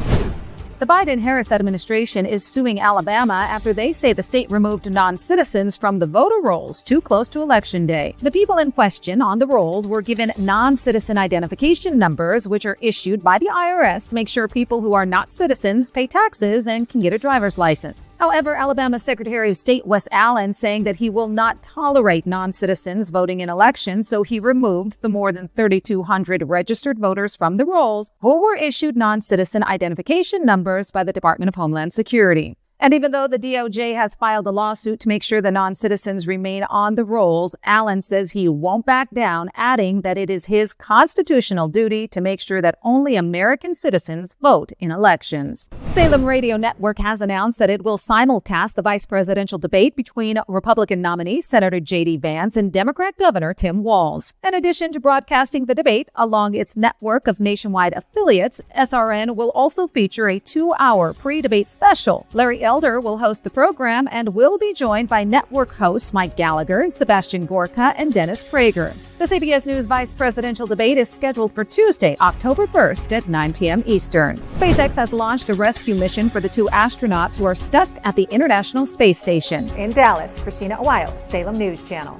The Biden-Harris administration is suing Alabama after they say the state removed non-citizens from the voter rolls too close to Election Day. The people in question on the rolls were given non-citizen identification numbers, which are issued by the IRS to make sure people who are not citizens pay taxes and can get a driver's license. However, Alabama Secretary of State Wes Allen saying that he will not tolerate non-citizens voting in elections, so he removed the more than 3,200 registered voters from the rolls who were issued non-citizen identification numbers by the Department of Homeland Security. And even though the DOJ has filed a lawsuit to make sure the non-citizens remain on the rolls, Allen says he won't back down, adding that it is his constitutional duty to make sure that only American citizens vote in elections. Salem Radio Network has announced that it will simulcast the vice presidential debate between Republican nominee Senator JD Vance and Democrat Governor Tim Walz. In addition to broadcasting the debate along its network of nationwide affiliates, SRN will also feature a 2-hour pre-debate special. Larry Elder will host the program and will be joined by network hosts Mike Gallagher, Sebastian Gorka, and Dennis Prager. The CBS News vice presidential debate is scheduled for Tuesday, October 1st at 9 p.m. Eastern. SpaceX has launched a rescue mission for the 2 astronauts who are stuck at the International Space Station. In Dallas, Christina Aguayo, Salem News Channel.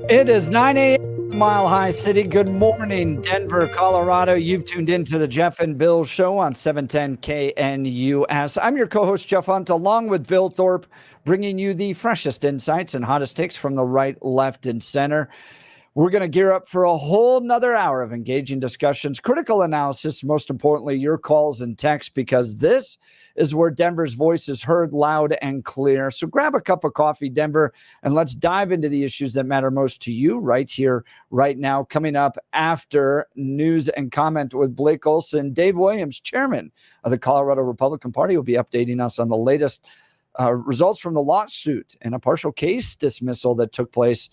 It is 9 a.m. Mile High City. Good morning, Denver, Colorado. You've tuned into the Jeff and Bill Show on 710 KNUS. I'm your co-host, Jeff Hunt, along with Bill Thorpe, bringing you the freshest insights and hottest takes from the right, left, and center. We're going to gear up for a whole nother hour of engaging discussions, critical analysis, most importantly, your calls and texts, because this is where Denver's voice is heard loud and clear. So grab a cup of coffee, Denver, and let's dive into the issues that matter most to you right here, right now. Coming up after news and comment with Blake Olson, Dave Williams, chairman of the Colorado Republican Party, will be updating us on the latest results from the lawsuit and a partial case dismissal that took place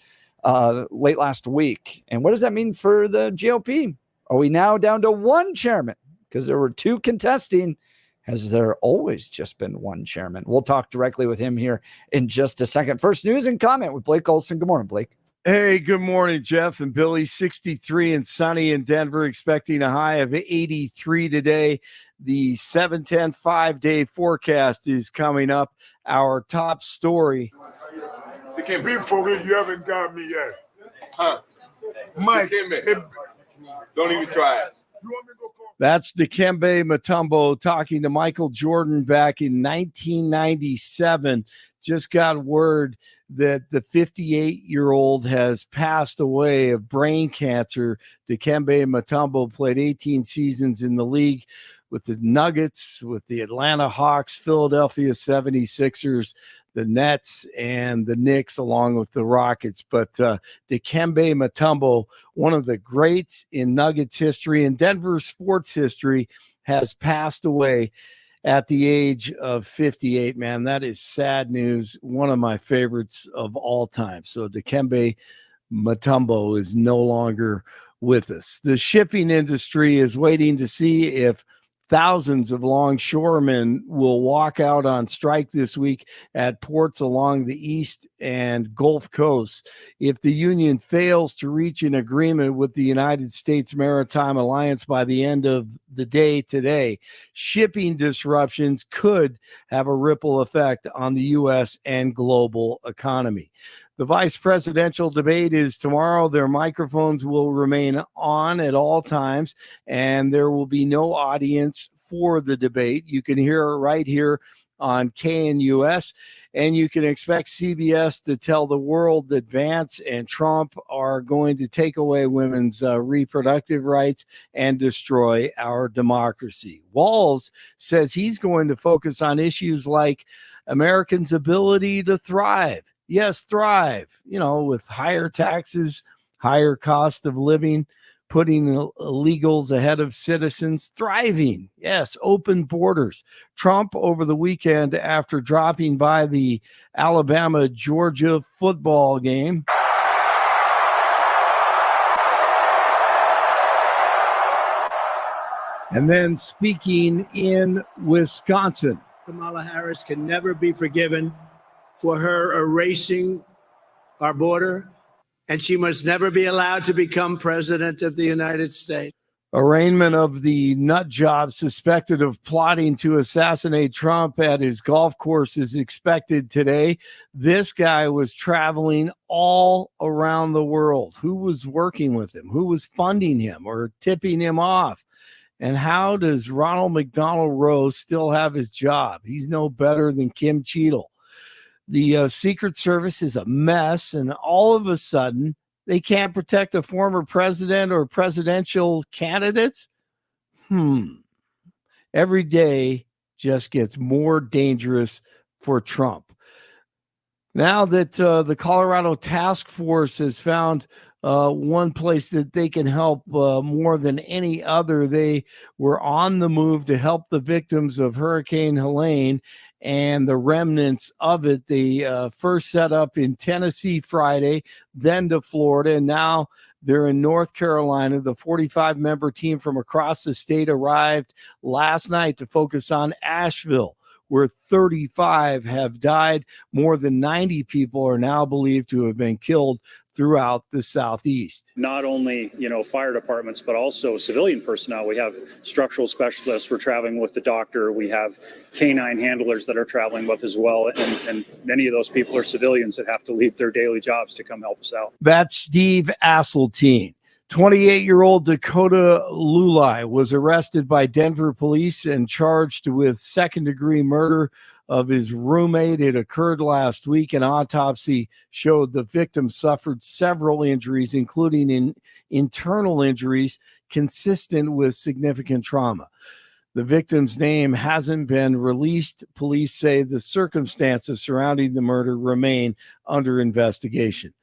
late last week. And what does that mean for the GOP? Are we now down to one chairman? Because there were two contesting. Has there always just been one chairman? We'll talk directly with him here in just a second. First, news and comment with Blake Olson. Good morning, Blake. Hey, good morning, Jeff and Billy. 63 and sunny in Denver, expecting a high of 83 today. The 7-10 5-day forecast is coming up. Our top story. Before you haven't got me yet. Huh? Mike. Don't even try it. You want me to go call? That's Dikembe Mutombo talking to Michael Jordan back in 1997. Just got word that the 58-year-old has passed away of brain cancer. Dikembe Mutombo played 18 seasons in the league with the Nuggets, with the Atlanta Hawks, Philadelphia 76ers, the Nets, and the Knicks, along with the Rockets. But Dikembe Mutombo, one of the greats in Nuggets history and Denver sports history, has passed away at the age of 58. Man, that is sad news. One of my favorites of all time. So Dikembe Mutombo is no longer with us. The shipping industry is waiting to see if thousands of longshoremen will walk out on strike this week at ports along the East and Gulf Coast if the union fails to reach an agreement with the United States Maritime Alliance by the end of the day today. Shipping disruptions could have a ripple effect on the U.S. and global economy. The vice presidential debate is tomorrow. Their microphones will remain on at all times, and there will be no audience for the debate. You can hear it right here on KNUS, and you can expect CBS to tell the world that Vance and Trump are going to take away women's reproductive rights and destroy our democracy. Walz says he's going to focus on issues like Americans' ability to thrive. Yes, thrive, with higher taxes, higher cost of living, putting illegals ahead of citizens, thriving. Yes, open borders. Trump over the weekend, after dropping by the Alabama-Georgia football game, and then speaking in Wisconsin. Kamala Harris can never be forgiven for her erasing our border, and she must never be allowed to become president of the United States. Arraignment of the nut job suspected of plotting to assassinate Trump at his golf course is expected today. This guy was traveling all around the world. Who was working with him? Who was funding him or tipping him off? And how does Ronald McDonald Rose still have his job? He's no better than Kim Cheadle. The Secret Service is a mess, and all of a sudden, they can't protect a former president or presidential candidates? Every day just gets more dangerous for Trump. Now that the Colorado Task Force has found one place that they can help more than any other, they were on the move to help the victims of Hurricane Helene and the remnants of it. They first set up in Tennessee Friday, then to Florida, and now they're in North Carolina. The 45-member team from across the state arrived last night to focus on Asheville, where 35 have died. More than 90 people are now believed to have been killed throughout the Southeast. Not only, fire departments, but also civilian personnel. We have structural specialists. We're traveling with the doctor. We have canine handlers that are traveling with as well. And many of those people are civilians that have to leave their daily jobs to come help us out. That's Steve Asseltine. 28-year-old Dakota Lulai was arrested by Denver police and charged with second-degree murder of his roommate. It occurred last week. An autopsy showed the victim suffered several injuries, including internal injuries consistent with significant trauma. The victim's name hasn't been released. Police say the circumstances surrounding the murder remain under investigation.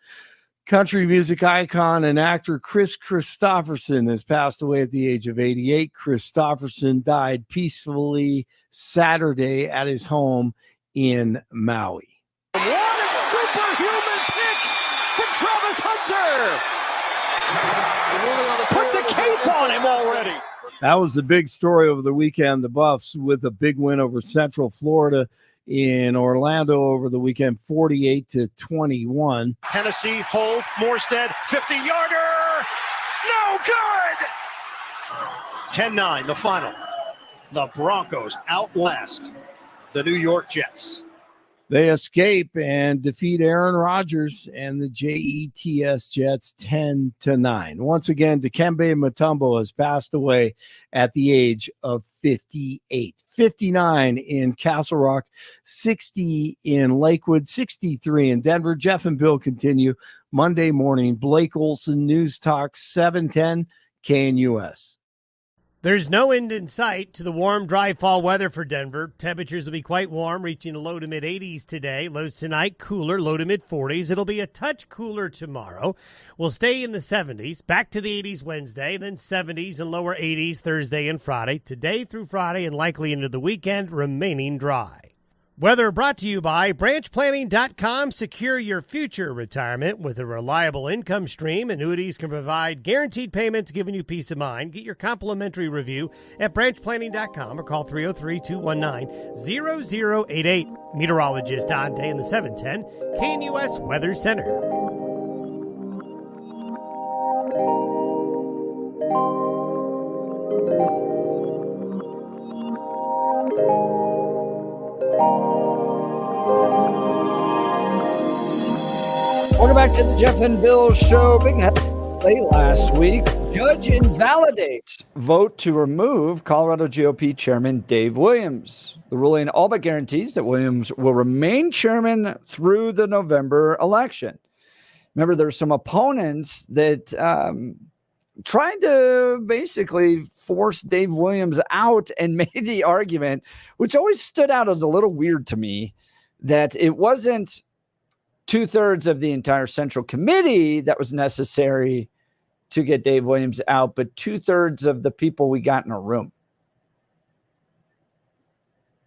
Country music icon and actor Chris Christopherson has passed away at the age of 88. Christopherson died peacefully Saturday at his home in Maui. What a superhuman pick from Travis Hunter! Put the cape on him already. That was the big story over the weekend. The Buffs with a big win over Central Florida in Orlando over the weekend, 48-21. Hennessy, hold, Morstead, 50-yarder, no good! 10-9, the final. The Broncos outlast the New York Jets. They escape and defeat Aaron Rodgers and the JETS Jets 10-9. Once again, Dikembe Mutombo has passed away at the age of 58. 59 in Castle Rock, 60 in Lakewood, 63 in Denver. Jeff and Bill continue Monday morning. Blake Olson, News Talk 710 KNUS. There's no end in sight to the warm, dry fall weather for Denver. Temperatures will be quite warm, reaching the low to mid 80s today. Lows tonight, cooler, low to mid 40s. It'll be a touch cooler tomorrow. We'll stay in the 70s, back to the 80s Wednesday, then 70s and lower 80s Thursday and Friday. Today through Friday and likely into the weekend, remaining dry. Weather brought to you by branchplanning.com. Secure your future retirement with a reliable income stream. Annuities can provide guaranteed payments, giving you peace of mind. Get your complimentary review at branchplanning.com or call 303-219-0088. Meteorologist Don Day in the 710 KNUS Weather Center. Welcome back to the Jeff and Bill Show. Big headline last week. Judge invalidates vote to remove Colorado GOP Chairman Dave Williams. The ruling all but guarantees that Williams will remain chairman through the November election. Remember, there's some opponents that tried to basically force Dave Williams out and made the argument, which always stood out as a little weird to me, that it wasn't 2/3 of the entire Central Committee that was necessary to get Dave Williams out, but 2/3 of the people we got in a room.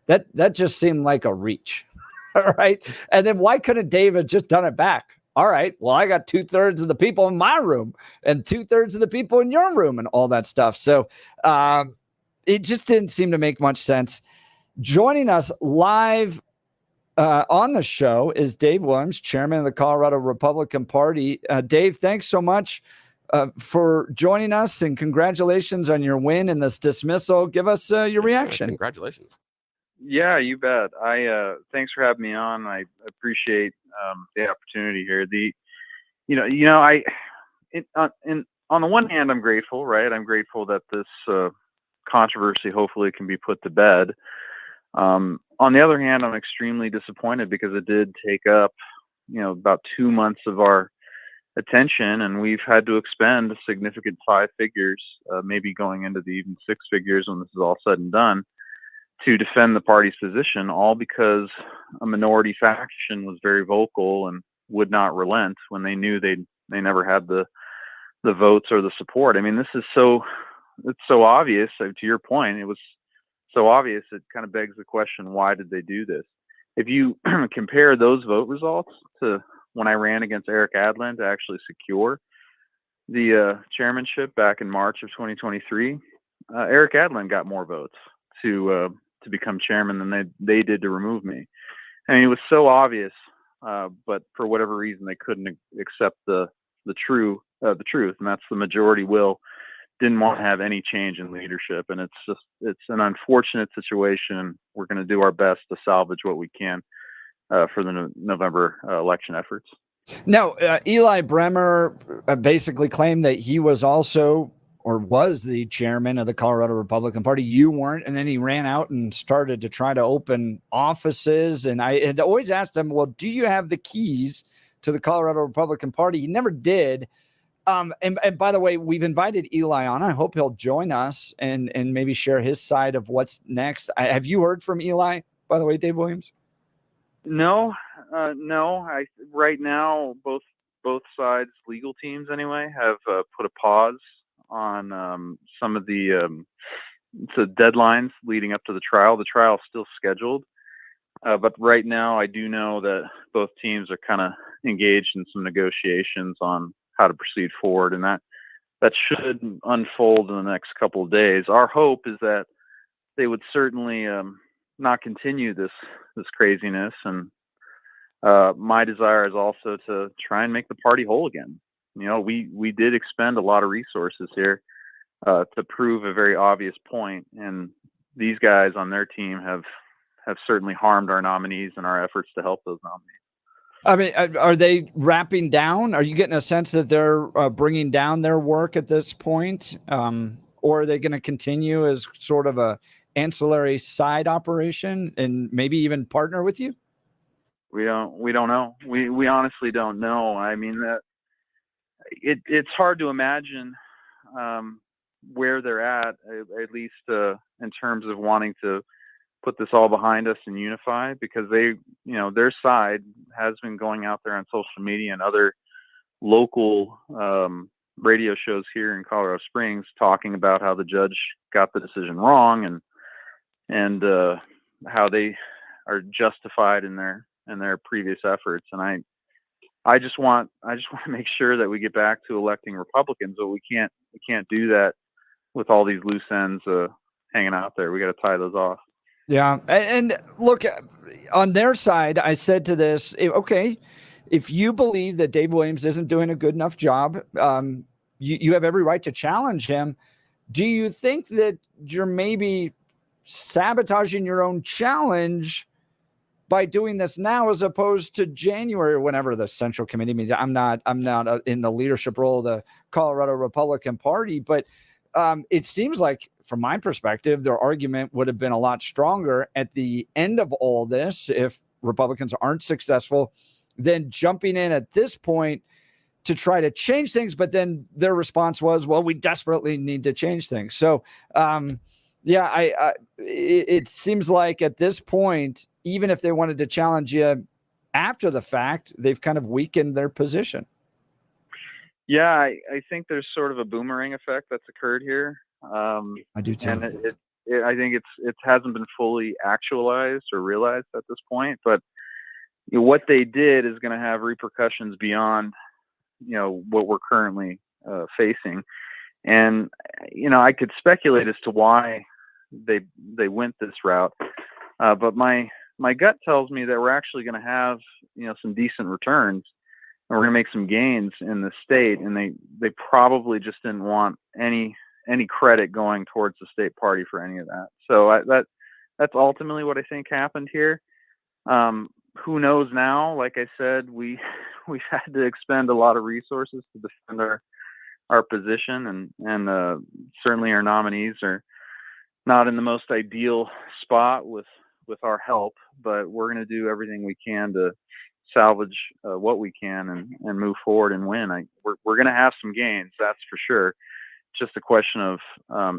That just seemed like a reach. All right. And then why couldn't Dave have just done it back? All right. Well, I got 2/3 of the people in my room and 2/3 of the people in your room and all that stuff. So it just didn't seem to make much sense. Joining us live on the show is Dave Williams, chairman of the Colorado Republican Party. Dave, thanks so much for joining us, and congratulations on your win in this dismissal. Give us your reaction. Congratulations. Yeah, you bet. Thanks for having me on. I appreciate the opportunity here. On the one hand, I'm grateful, right? I'm grateful that this controversy hopefully can be put to bed. On the other hand, I'm extremely disappointed because it did take up, about 2 months of our attention, and we've had to expend a significant 5 figures, maybe going into the even 6 figures when this is all said and done, to defend the party's position, all because a minority faction was very vocal and would not relent when they knew they never had the votes or the support. I mean, it's so obvious. To your point, it was so obvious, it kind of begs the question, why did they do this? If you compare those vote results to when I ran against Eric Adlin to actually secure the chairmanship back in March of 2023, Eric Adlin got more votes to become chairman than they did to remove me. I mean, it was so obvious, but for whatever reason, they couldn't accept the truth, and that's the majority will. Didn't want to have any change in leadership, and it's an unfortunate situation, and we're going to do our best to salvage what we can for the November election efforts. Now, Eli Bremer basically claimed that he was also, or was, the chairman of the Colorado Republican Party. You weren't, and then he ran out and started to try to open offices, and I had always asked him, well, do you have the keys to the Colorado Republican Party? He never did. And by the way, we've invited Eli on. I hope he'll join us and maybe share his side of what's next. Have you heard from Eli, by the way, Dave Williams? No. Right now, both sides' legal teams anyway have put a pause on some of the deadlines leading up to the trial. The trial is still scheduled, but right now I do know that both teams are kind of engaged in some negotiations on how to proceed forward, and that should unfold in the next couple of days. Our hope is that they would certainly not continue this craziness, and my desire is also to try and make the party whole again. We did expend a lot of resources here to prove a very obvious point, and these guys on their team have have certainly harmed our nominees and our efforts to help those nominees. I mean, are they wrapping down? Are you getting a sense that they're bringing down their work at this point? Or are they going to continue as sort of a ancillary side operation and maybe even partner with you? We don't know. We honestly don't know. I mean, it's hard to imagine where they're at least in terms of wanting to put this all behind us and unify, because they, their side has been going out there on social media and other local radio shows here in Colorado Springs talking about how the judge got the decision wrong and how they are justified in their previous efforts. And I just want to make sure that we get back to electing Republicans, but we can't do that with all these loose ends hanging out there. We got to tie those off. Yeah. And look, on their side, I said to this, okay, if you believe that Dave Williams isn't doing a good enough job, you have every right to challenge him. Do you think that you're maybe sabotaging your own challenge by doing this now, as opposed to January, or whenever the Central Committee means? I'm not in the leadership role of the Colorado Republican Party, but it seems like, from my perspective, their argument would have been a lot stronger at the end of all this if Republicans aren't successful than jumping in at this point to try to change things. But then their response was, well, we desperately need to change things. So, it seems like at this point, even if they wanted to challenge you after the fact, they've kind of weakened their position. Yeah, I think there's sort of a boomerang effect that's occurred here. I do too. And I think it hasn't been fully actualized or realized at this point. But what they did is going to have repercussions beyond, what we're currently facing. And I could speculate as to why they went this route, but my gut tells me that we're actually going to have some decent returns, and we're going to make some gains in the state. And they probably just didn't want any credit going towards the state party for any of that. So that's ultimately what I think happened here. Who knows now? Like I said, we've had to expend a lot of resources to defend our position, and certainly our nominees are not in the most ideal spot with our help, but we're going to do everything we can to salvage what we can and move forward and win. We're going to have some gains, that's for sure. Just a question of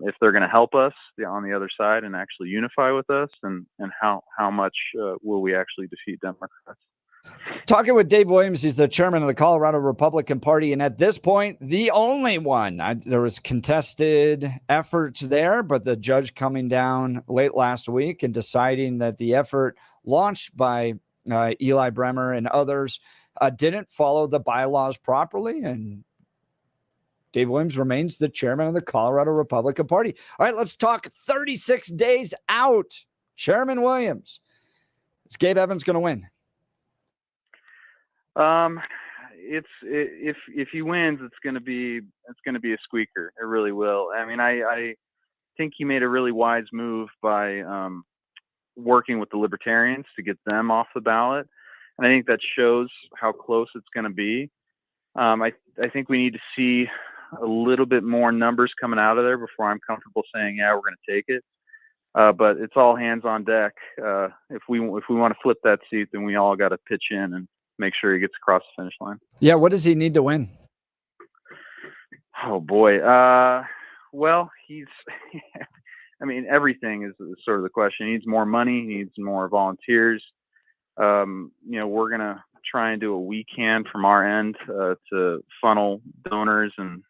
if they're going to help us on the other side and actually unify with us, and how much will we actually defeat Democrats. Talking with Dave Williams, he's the chairman of the Colorado Republican Party, and at this point, the only one. There was contested efforts there, but the judge coming down late last week and deciding that the effort launched by Eli Bremer and others didn't follow the bylaws properly, and Dave Williams remains the chairman of the Colorado Republican Party. All right, let's talk 36 days out. Chairman Williams, is Gabe Evans going to win? If he wins, it's going to be a squeaker. It really will. I mean, I think he made a really wise move by working with the Libertarians to get them off the ballot, and I think that shows how close it's going to be. I think we need to see a little bit more numbers coming out of there before I'm comfortable saying, yeah, we're going to take it. But it's all hands on deck. If we want to flip that seat, then we all got to pitch in and make sure he gets across the finish line. Yeah. What does he need to win? Oh boy. Well, I mean, everything is sort of the question. He needs more money. He needs more volunteers. We're going to try and do what we can from our end to funnel donors and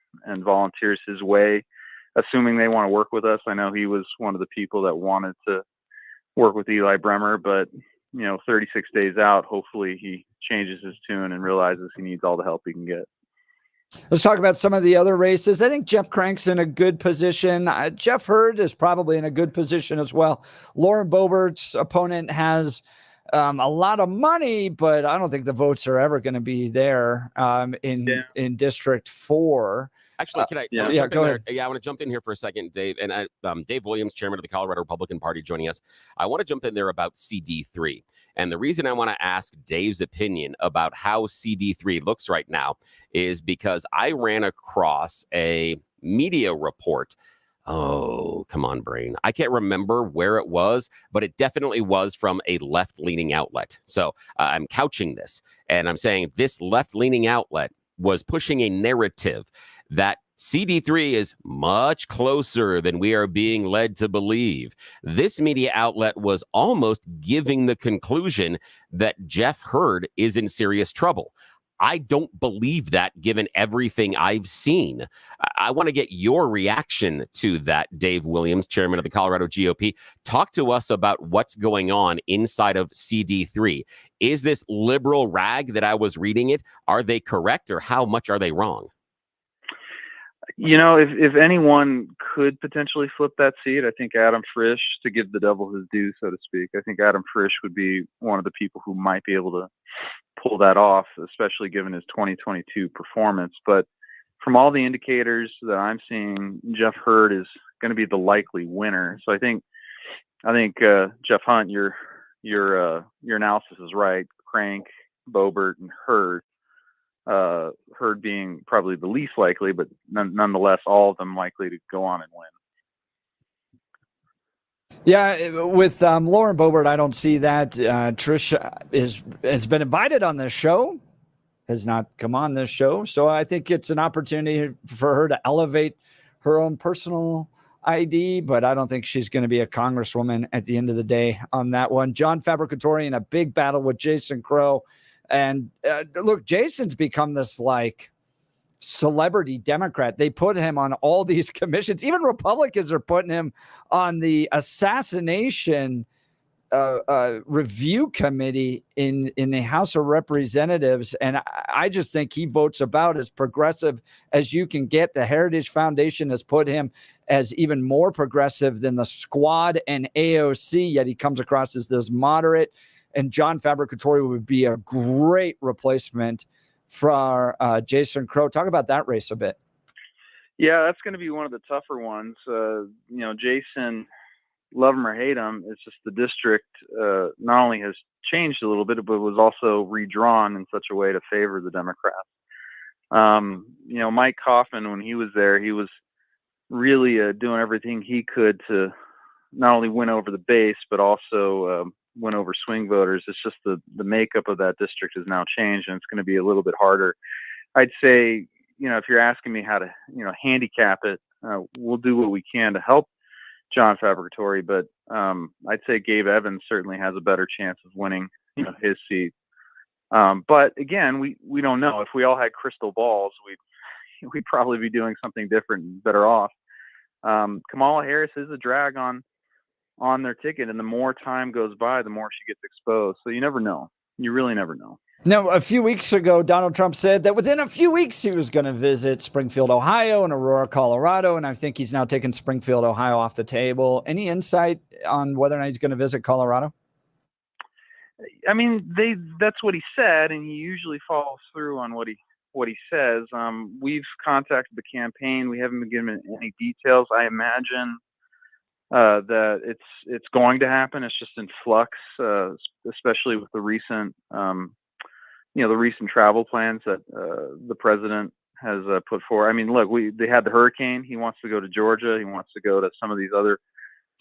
volunteers his way, assuming they want to work with us. I know he was one of the people that wanted to work with Eli Bremer, but 36 days out, hopefully he changes his tune and realizes he needs all the help he can get. Let's talk about some of the other races. I think Jeff Crank's in a good position. Jeff Hurd is probably in a good position as well. Lauren Boebert's opponent has a lot of money, but I don't think the votes are ever going to be there in District 4. Actually, can I? Yeah, go ahead. Yeah, I want to jump in here for a second, Dave. And Dave Williams, chairman of the Colorado Republican Party, joining us. I want to jump in there about CD3. And the reason I want to ask Dave's opinion about how CD3 looks right now is because I ran across a media report. Oh, come on, brain. I can't remember where it was, but it definitely was from a left-leaning outlet. So I'm couching this, and I'm saying this left-leaning outlet was pushing a narrative that CD3 is much closer than we are being led to believe. This media outlet was almost giving the conclusion that Jeff Hurd is in serious trouble. I don't believe that, given everything I've seen. I want to get your reaction to that, Dave Williams, chairman of the Colorado GOP. Talk to us about what's going on inside of CD3. Is this liberal rag that I was reading it? Are they correct, or how much are they wrong? You know, if anyone could potentially flip that seat, I think Adam Frisch, to give the devil his due, so to speak, I think Adam Frisch would be one of the people who might be able to pull that off, especially given his 2022 performance. But from all the indicators that I'm seeing, Jeff Hurd is going to be the likely winner. So I think Jeff Hunt, your analysis is right. Crank, Boebert, and Hurd. Hurd being probably the least likely, but nonetheless, all of them likely to go on and win. Yeah, with Lauren Boebert, I don't see that. Trish has been invited on this show, has not come on this show. So I think it's an opportunity for her to elevate her own personal ID, but I don't think she's going to be a congresswoman at the end of the day on that one. John Fabricatore in a big battle with Jason Crow. And look, Jason's become this like celebrity Democrat. They put him on all these commissions. Even Republicans are putting him on the assassination review committee in the House of Representatives. And I just think he votes about as progressive as you can get. The Heritage Foundation has put him as even more progressive than the Squad and AOC, yet he comes across as this moderate. And John Fabricatore would be a great replacement for Jason Crow. Talk about that race a bit. Yeah, that's going to be one of the tougher ones. Jason, love him or hate him, it's just the district not only has changed a little bit, but was also redrawn in such a way to favor the Democrats. Mike Coffin, when he was there, he was really doing everything he could to not only win over the base, but also win over swing voters. It's just the makeup of that district has now changed, and it's going to be a little bit harder. I'd say, if you're asking me how to, handicap it, we'll do what we can to help John Fabricatore, but I'd say Gabe Evans certainly has a better chance of winning, his seat. But again, we don't know. If we all had crystal balls, we'd probably be doing something different and better off. Kamala Harris is a drag on their ticket, and the more time goes by, the more she gets exposed. So you never know. You really never know. Now, a few weeks ago, Donald Trump said that within a few weeks he was going to visit Springfield, Ohio and Aurora, Colorado, and I think he's now taken Springfield, Ohio off the table. Any insight on whether or not he's going to visit Colorado? I mean, that's what he said, and he usually follows through on what he says. We've contacted the campaign. We haven't been given any details. I imagine that it's going to happen. It's just in flux, especially with the recent travel plans that the president has put forward. I mean, look, they had the hurricane. He wants to go to Georgia. He wants to go to some of these other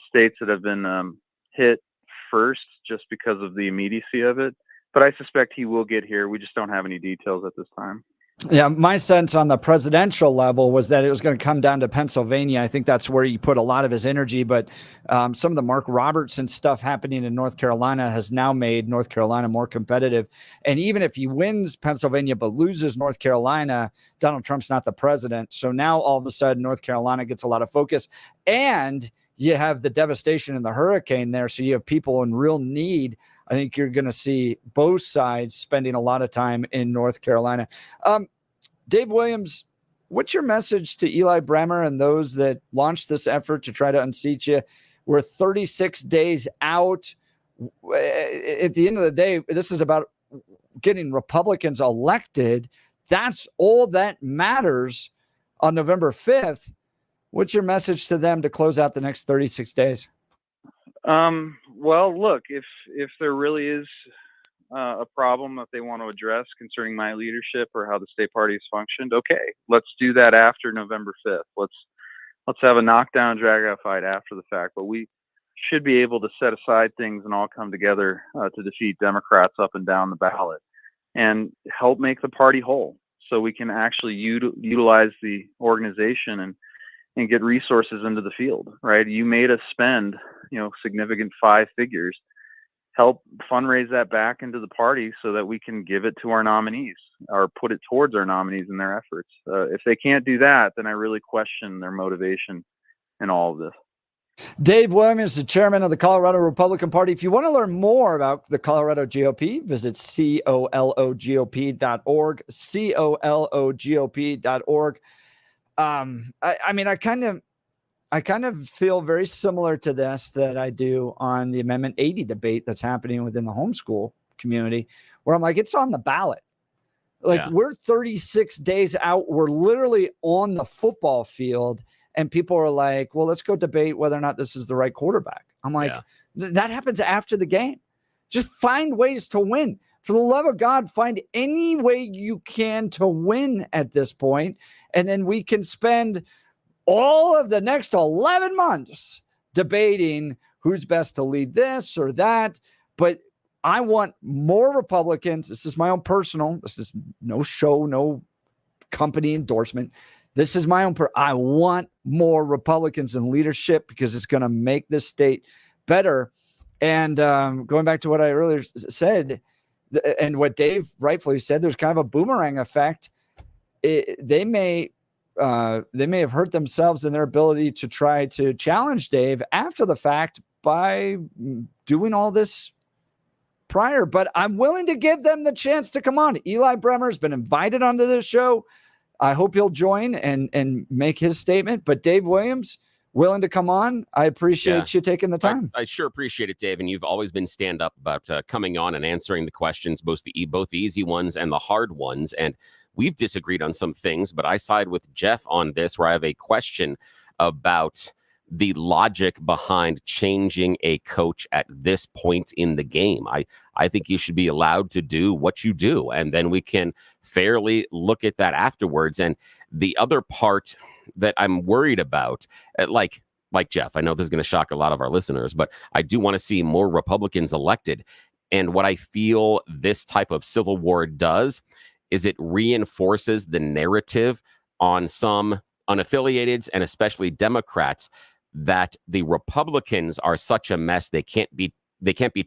states that have been hit first, just because of the immediacy of it. But I suspect he will get here. We just don't have any details at this time. Yeah, my sense on the presidential level was that it was going to come down to Pennsylvania. I think that's where he put a lot of his energy. But some of the Mark Robertson stuff happening in North Carolina has now made North Carolina more competitive. And even if he wins Pennsylvania but loses North Carolina, Donald Trump's not the president. So now all of a sudden North Carolina gets a lot of focus. And you have the devastation in the hurricane there. So you have people in real need. I think you're going to see both sides spending a lot of time in North Carolina. Dave Williams, what's your message to Eli Bremer and those that launched this effort to try to unseat you? We're 36 days out. at the end of the day, this is about getting Republicans elected. That's all that matters on November 5th. What's your message to them to close out the next 36 days? Well, look, if there really is a problem that they want to address concerning my leadership or how the state party has functioned, okay, let's do that after November 5th. Let's have a knockdown, drag out fight after the fact. But we should be able to set aside things and all come together to defeat Democrats up and down the ballot and help make the party whole, so we can actually utilize the organization and get resources into the field, right? You made us spend, significant 5 figures, help fundraise that back into the party so that we can give it to our nominees or put it towards our nominees in their efforts. If they can't do that, then I really question their motivation in all of this. Dave Williams, the chairman of the Colorado Republican Party. If you want to learn more about the Colorado GOP, visit cologop.org, cologop.org. I kind of feel very similar to this that I do on the Amendment 80 debate that's happening within the homeschool community, where I'm like, it's on the ballot. We're 36 days out. We're literally on the football field. And people are like, well, let's go debate whether or not this is the right quarterback. I'm like, that happens after the game. Just find ways to win. For the love of God, find any way you can to win at this point. And then we can spend all of the next 11 months debating who's best to lead this or that. But I want more Republicans. This is my own personal. This is no show, no company endorsement. This is my own. I want more Republicans in leadership because it's going to make this state better. And going back to what I earlier said, and what Dave rightfully said, there's kind of a boomerang effect. They may have hurt themselves in their ability to try to challenge Dave after the fact by doing all this prior. But I'm willing to give them the chance to come on. Eli Bremer has been invited onto this show. I hope he'll join and make his statement. But Dave Williams, willing to come on. I appreciate you taking the time. I sure appreciate it, Dave. And you've always been stand up about coming on and answering the questions, both the easy ones and the hard ones. And we've disagreed on some things, but I side with Jeff on this, where I have a question about the logic behind changing a coach at this point in the game. I think you should be allowed to do what you do, and then we can fairly look at that afterwards. And the other part that I'm worried about, like Jeff, I know this is going to shock a lot of our listeners, but I do want to see more Republicans elected. And what I feel this type of civil war does is it reinforces the narrative on some unaffiliateds and especially Democrats that the Republicans are such a mess they can't be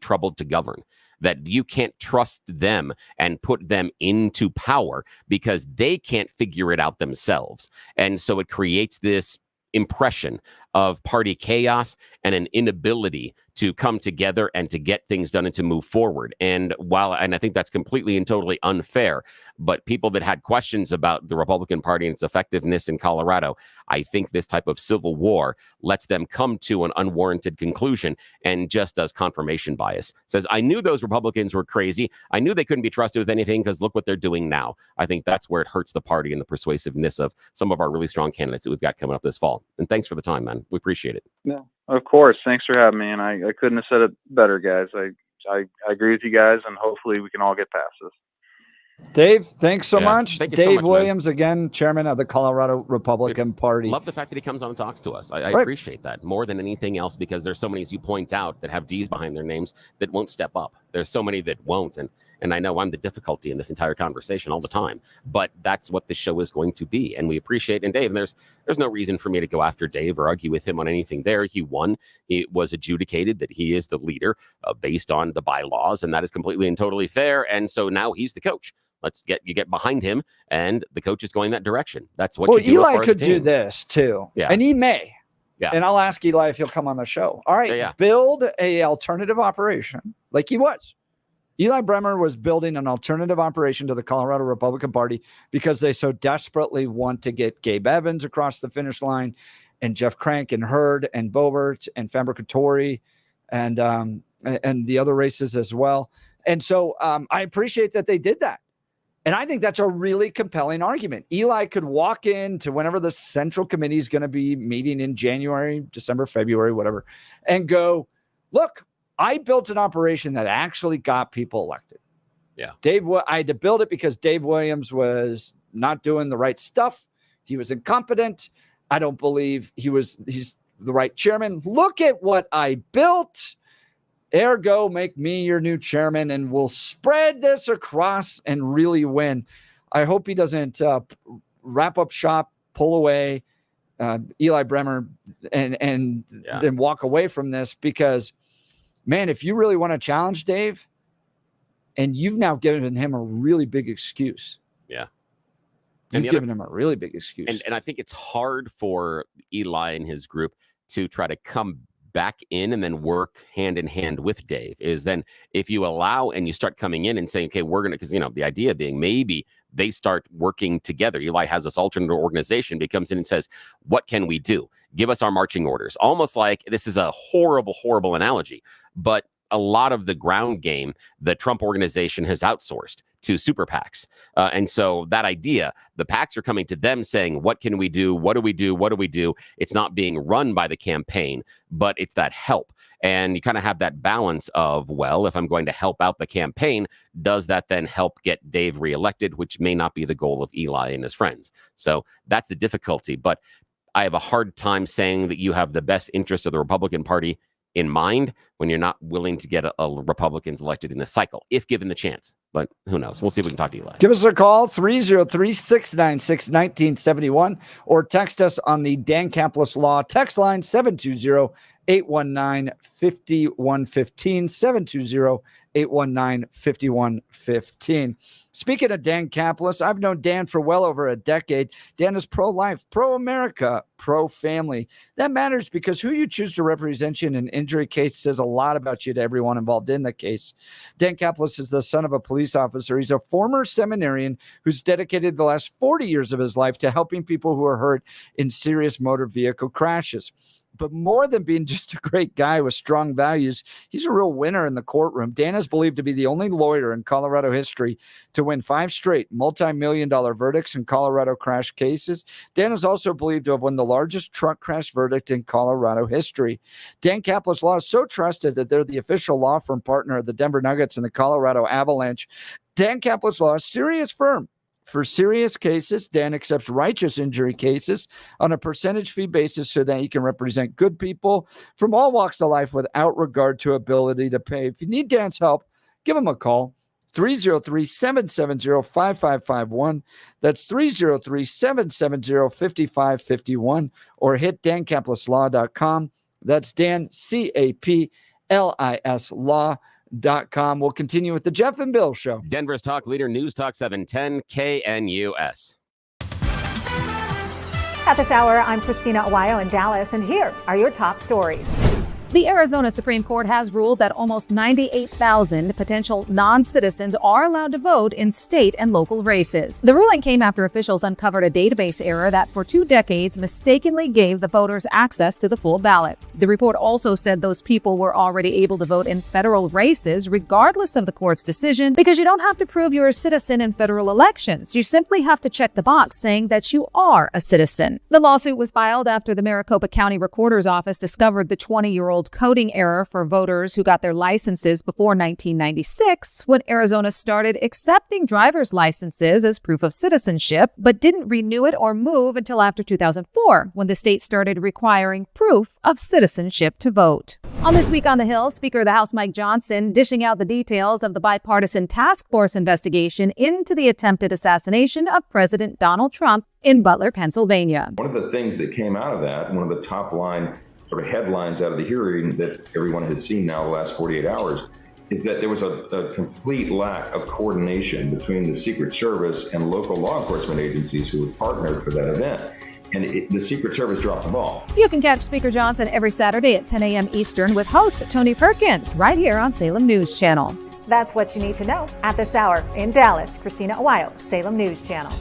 troubled to govern, that you can't trust them and put them into power because they can't figure it out themselves. And so it creates this impression of party chaos and an inability to come together and to get things done and to move forward. And I think that's completely and totally unfair, but people that had questions about the Republican Party and its effectiveness in Colorado, I think this type of civil war lets them come to an unwarranted conclusion and just does confirmation bias. Says, I knew those Republicans were crazy. I knew they couldn't be trusted with anything because look what they're doing now. I think that's where it hurts the party and the persuasiveness of some of our really strong candidates that we've got coming up this fall. And thanks for the time, man. We appreciate it. Yeah, of course. Thanks for having me. And I couldn't have said it better, guys. I agree with you guys, and hopefully we can all get past this. Dave, thanks so much. Thank you Dave so much, Williams, again, chairman of the Colorado Republican Party. Love the fact that he comes on and talks to us. I appreciate that more than anything else, because there's so many, as you point out, that have D's behind their names that won't step up. There's so many that won't. And I know I'm the difficulty in this entire conversation all the time, but that's what the show is going to be. And we appreciate, and Dave, and there's no reason for me to go after Dave or argue with him on anything there. He won. It was adjudicated that he is the leader based on the bylaws, and that is completely and totally fair. And so now he's the coach. You get behind him, and the coach is going that direction. That's what you do. Eli could do this too. Yeah. And he may. Yeah. And I'll ask Eli if he'll come on the show. All right. Build a alternative operation like he was. Eli Bremer was building an alternative operation to the Colorado Republican Party because they so desperately want to get Gabe Evans across the finish line, and Jeff Crank and Hurd and Boebert and Fabricatori. And and the other races as well. And so I appreciate that they did that. And I think that's a really compelling argument. Eli could walk into whenever the Central Committee is going to be meeting in January, December, February, whatever, and go, look, I built an operation that actually got people elected. Yeah. I had to build it because Dave Williams was not doing the right stuff. He was incompetent. I don't believe he's the right chairman. Look at what I built. Ergo, make me your new chairman, and we'll spread this across and really win. I hope he doesn't wrap up shop, pull away, Eli Bremer, and then walk away from this because, man, if you really want to challenge Dave, and you've now given him a really big excuse. Yeah. You've given him a really big excuse. And I think it's hard for Eli and his group to try to come back in and then work hand in hand with Dave. Is then if you allow and you start coming in and saying, okay, we're going to, because, the idea being maybe they start working together. Eli has this alternate organization, becomes in and says, what can we do? Give us our marching orders. Almost like this is a horrible, horrible analogy, but a lot of the ground game the Trump organization has outsourced to super PACs. And so that idea, the PACs are coming to them saying, what can we do? What do we do? What do we do? It's not being run by the campaign, but it's that help. And you kind of have that balance of, well, if I'm going to help out the campaign, does that then help get Dave reelected, which may not be the goal of Eli and his friends. So that's the difficulty. But I have a hard time saying that you have the best interest of the Republican Party in mind when you're not willing to get a Republicans elected in this cycle, if given the chance. But who knows? We'll see if we can talk to Eli. Give us a call, 303-696-1971, or text us on the Dan Caplis Law text line, 720-819-5115, 720-819-5115. Speaking of Dan Caplis, I've known Dan for well over a decade. Dan is pro-life, pro-America, pro-family. That matters because who you choose to represent you in an injury case says a lot about you to everyone involved in the case. Dan Caplis is the son of a police officer. He's a former seminarian who's dedicated the last 40 years of his life to helping people who are hurt in serious motor vehicle crashes. But more than being just a great guy with strong values, he's a real winner in the courtroom. Dan is believed to be the only lawyer in Colorado history to win 5 straight multi-million-dollar verdicts in Colorado crash cases. Dan is also believed to have won the largest truck crash verdict in Colorado history. Dan Caplis Law is so trusted that they're the official law firm partner of the Denver Nuggets and the Colorado Avalanche. Dan Caplis Law is a serious firm. For serious cases, Dan accepts righteous injury cases on a percentage fee basis so that he can represent good people from all walks of life without regard to ability to pay. If you need Dan's help, give him a call, 303-770-5551. That's 303-770-5551, or hit dancaplisLaw.com. That's Dan, C-A-P-L-I-S Law.com. We'll continue with the Jeff and Bill Show. Denver's talk leader, News Talk 710 KNUS. At this hour, I'm Christina Aguayo in Dallas, and here are your top stories. The Arizona Supreme Court has ruled that almost 98,000 potential non-citizens are allowed to vote in state and local races. The ruling came after officials uncovered a database error that for 2 decades mistakenly gave the voters access to the full ballot. The report also said those people were already able to vote in federal races regardless of the court's decision because you don't have to prove you're a citizen in federal elections. You simply have to check the box saying that you are a citizen. The lawsuit was filed after the Maricopa County Recorder's Office discovered the 20-year-old coding error for voters who got their licenses before 1996, when Arizona started accepting driver's licenses as proof of citizenship, but didn't renew it or move until after 2004, when the state started requiring proof of citizenship to vote. On This Week on the Hill, Speaker of the House Mike Johnson dishing out the details of the bipartisan task force investigation into the attempted assassination of President Donald Trump in Butler, Pennsylvania. One of the things that came out of that, one of the top line sort of headlines out of the hearing that everyone has seen now the last 48 hours, is that there was a complete lack of coordination between the Secret Service and local law enforcement agencies who were partnered for that event. And the Secret Service dropped the ball. You can catch Speaker Johnson every Saturday at 10 a.m. Eastern with host Tony Perkins right here on Salem News Channel. That's what you need to know at this hour. In Dallas, Christina Aguayo, Salem News Channel.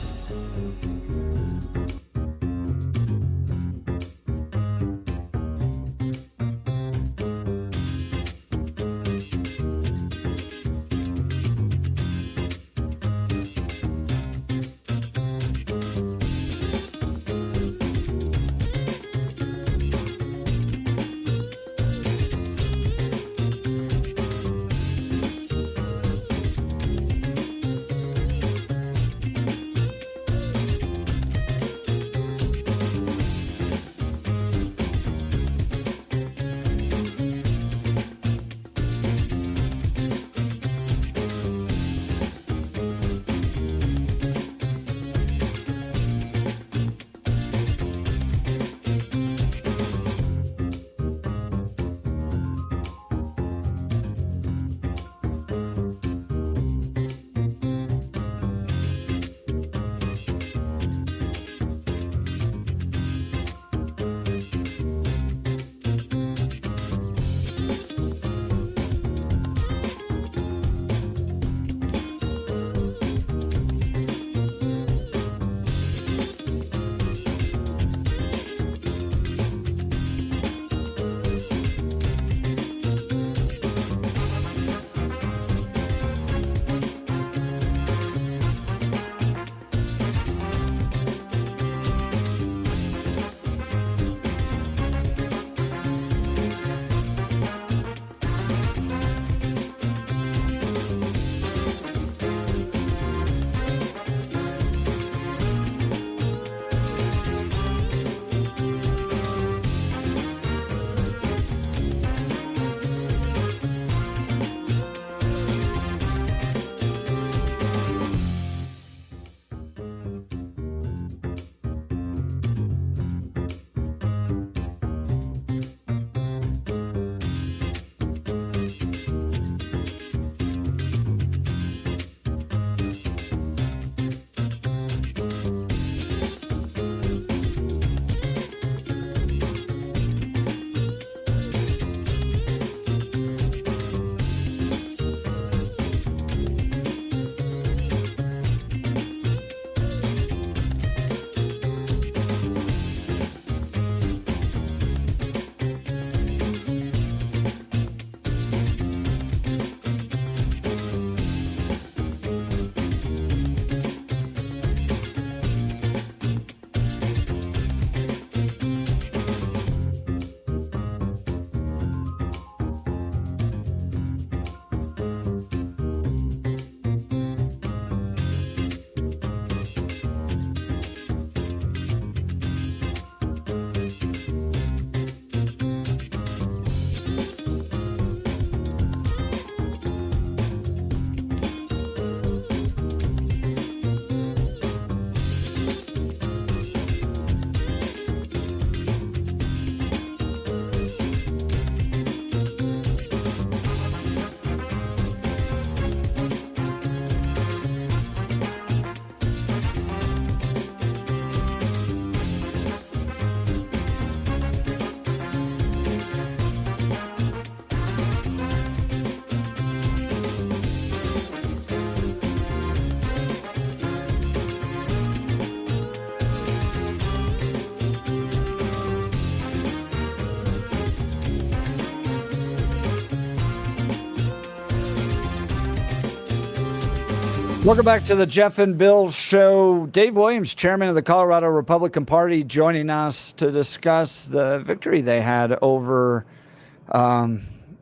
Welcome back to the Jeff and Bill Show. Dave Williams, chairman of the Colorado Republican Party, joining us to discuss the victory they had over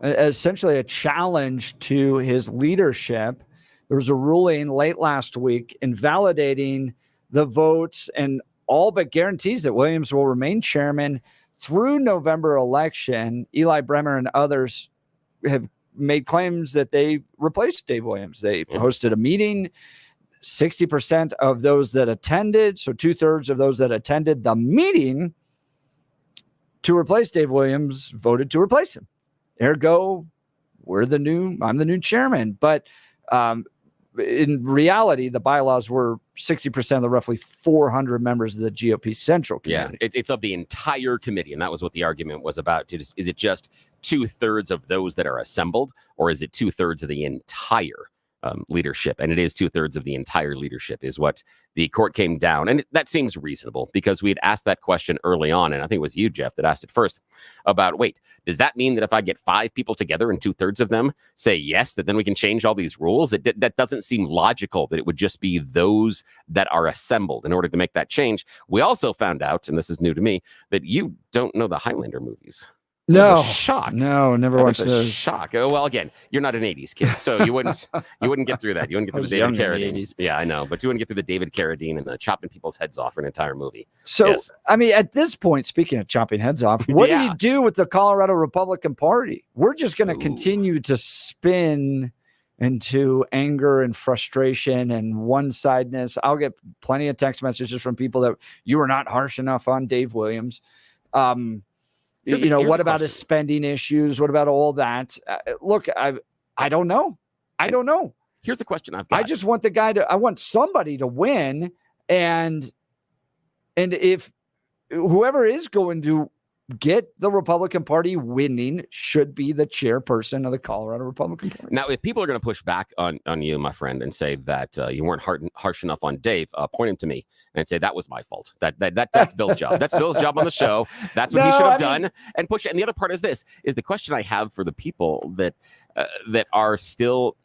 essentially a challenge to his leadership. There was a ruling late last week invalidating the votes and all but guarantees that Williams will remain chairman through November election. Eli Bremer and others have made claims that they replaced Dave Williams. They hosted a meeting. 60% of those that attended, so 2/3 of those that attended the meeting to replace Dave Williams, voted to replace him. Ergo, I'm the new chairman. But in reality, the bylaws were 60% of the roughly 400 members of the GOP Central Committee. Yeah, it's of the entire committee, and that was what the argument was about. Is it just 2/3 of those that are assembled, or is it 2/3 of the entire leadership? And it is 2/3 of the entire leadership is what the court came down. And that seems reasonable because we had asked that question early on. And I think it was you, Jeff, that asked it first about, wait, does that mean that if I get 5 people together and 2/3 of them say yes, that then we can change all these rules? That doesn't seem logical, that it would just be those that are assembled in order to make that change. We also found out, and this is new to me, that you don't know the Highlander movies. No, shock. No, never watched those. Shock. Oh, well, again, you're not an 80s kid, so you wouldn't get through that. You wouldn't get through the David Carradine. Yeah, I know, but you wouldn't get through the David Carradine and the chopping people's heads off for an entire movie. So, yes. I mean, at this point, speaking of chopping heads off, what do you do with the Colorado Republican Party? We're just going to continue to spin into anger and frustration and one-sidedness. I'll get plenty of text messages from people that you were not harsh enough on Dave Williams. What about his spending issues? What about all that? Look, I don't know. I don't know. Here's a question I've got. I just want I want somebody to win. And if whoever is going to get the Republican Party winning should be the chairperson of the Colorado Republican Party. Now, if people are going to push back on you, my friend, and say that you weren't harsh enough on Dave, point him to me and say that was my fault. That's Bill's job. That's Bill's job on the show. That's what he should have done. And push it. And the other part is the question I have for the people that are still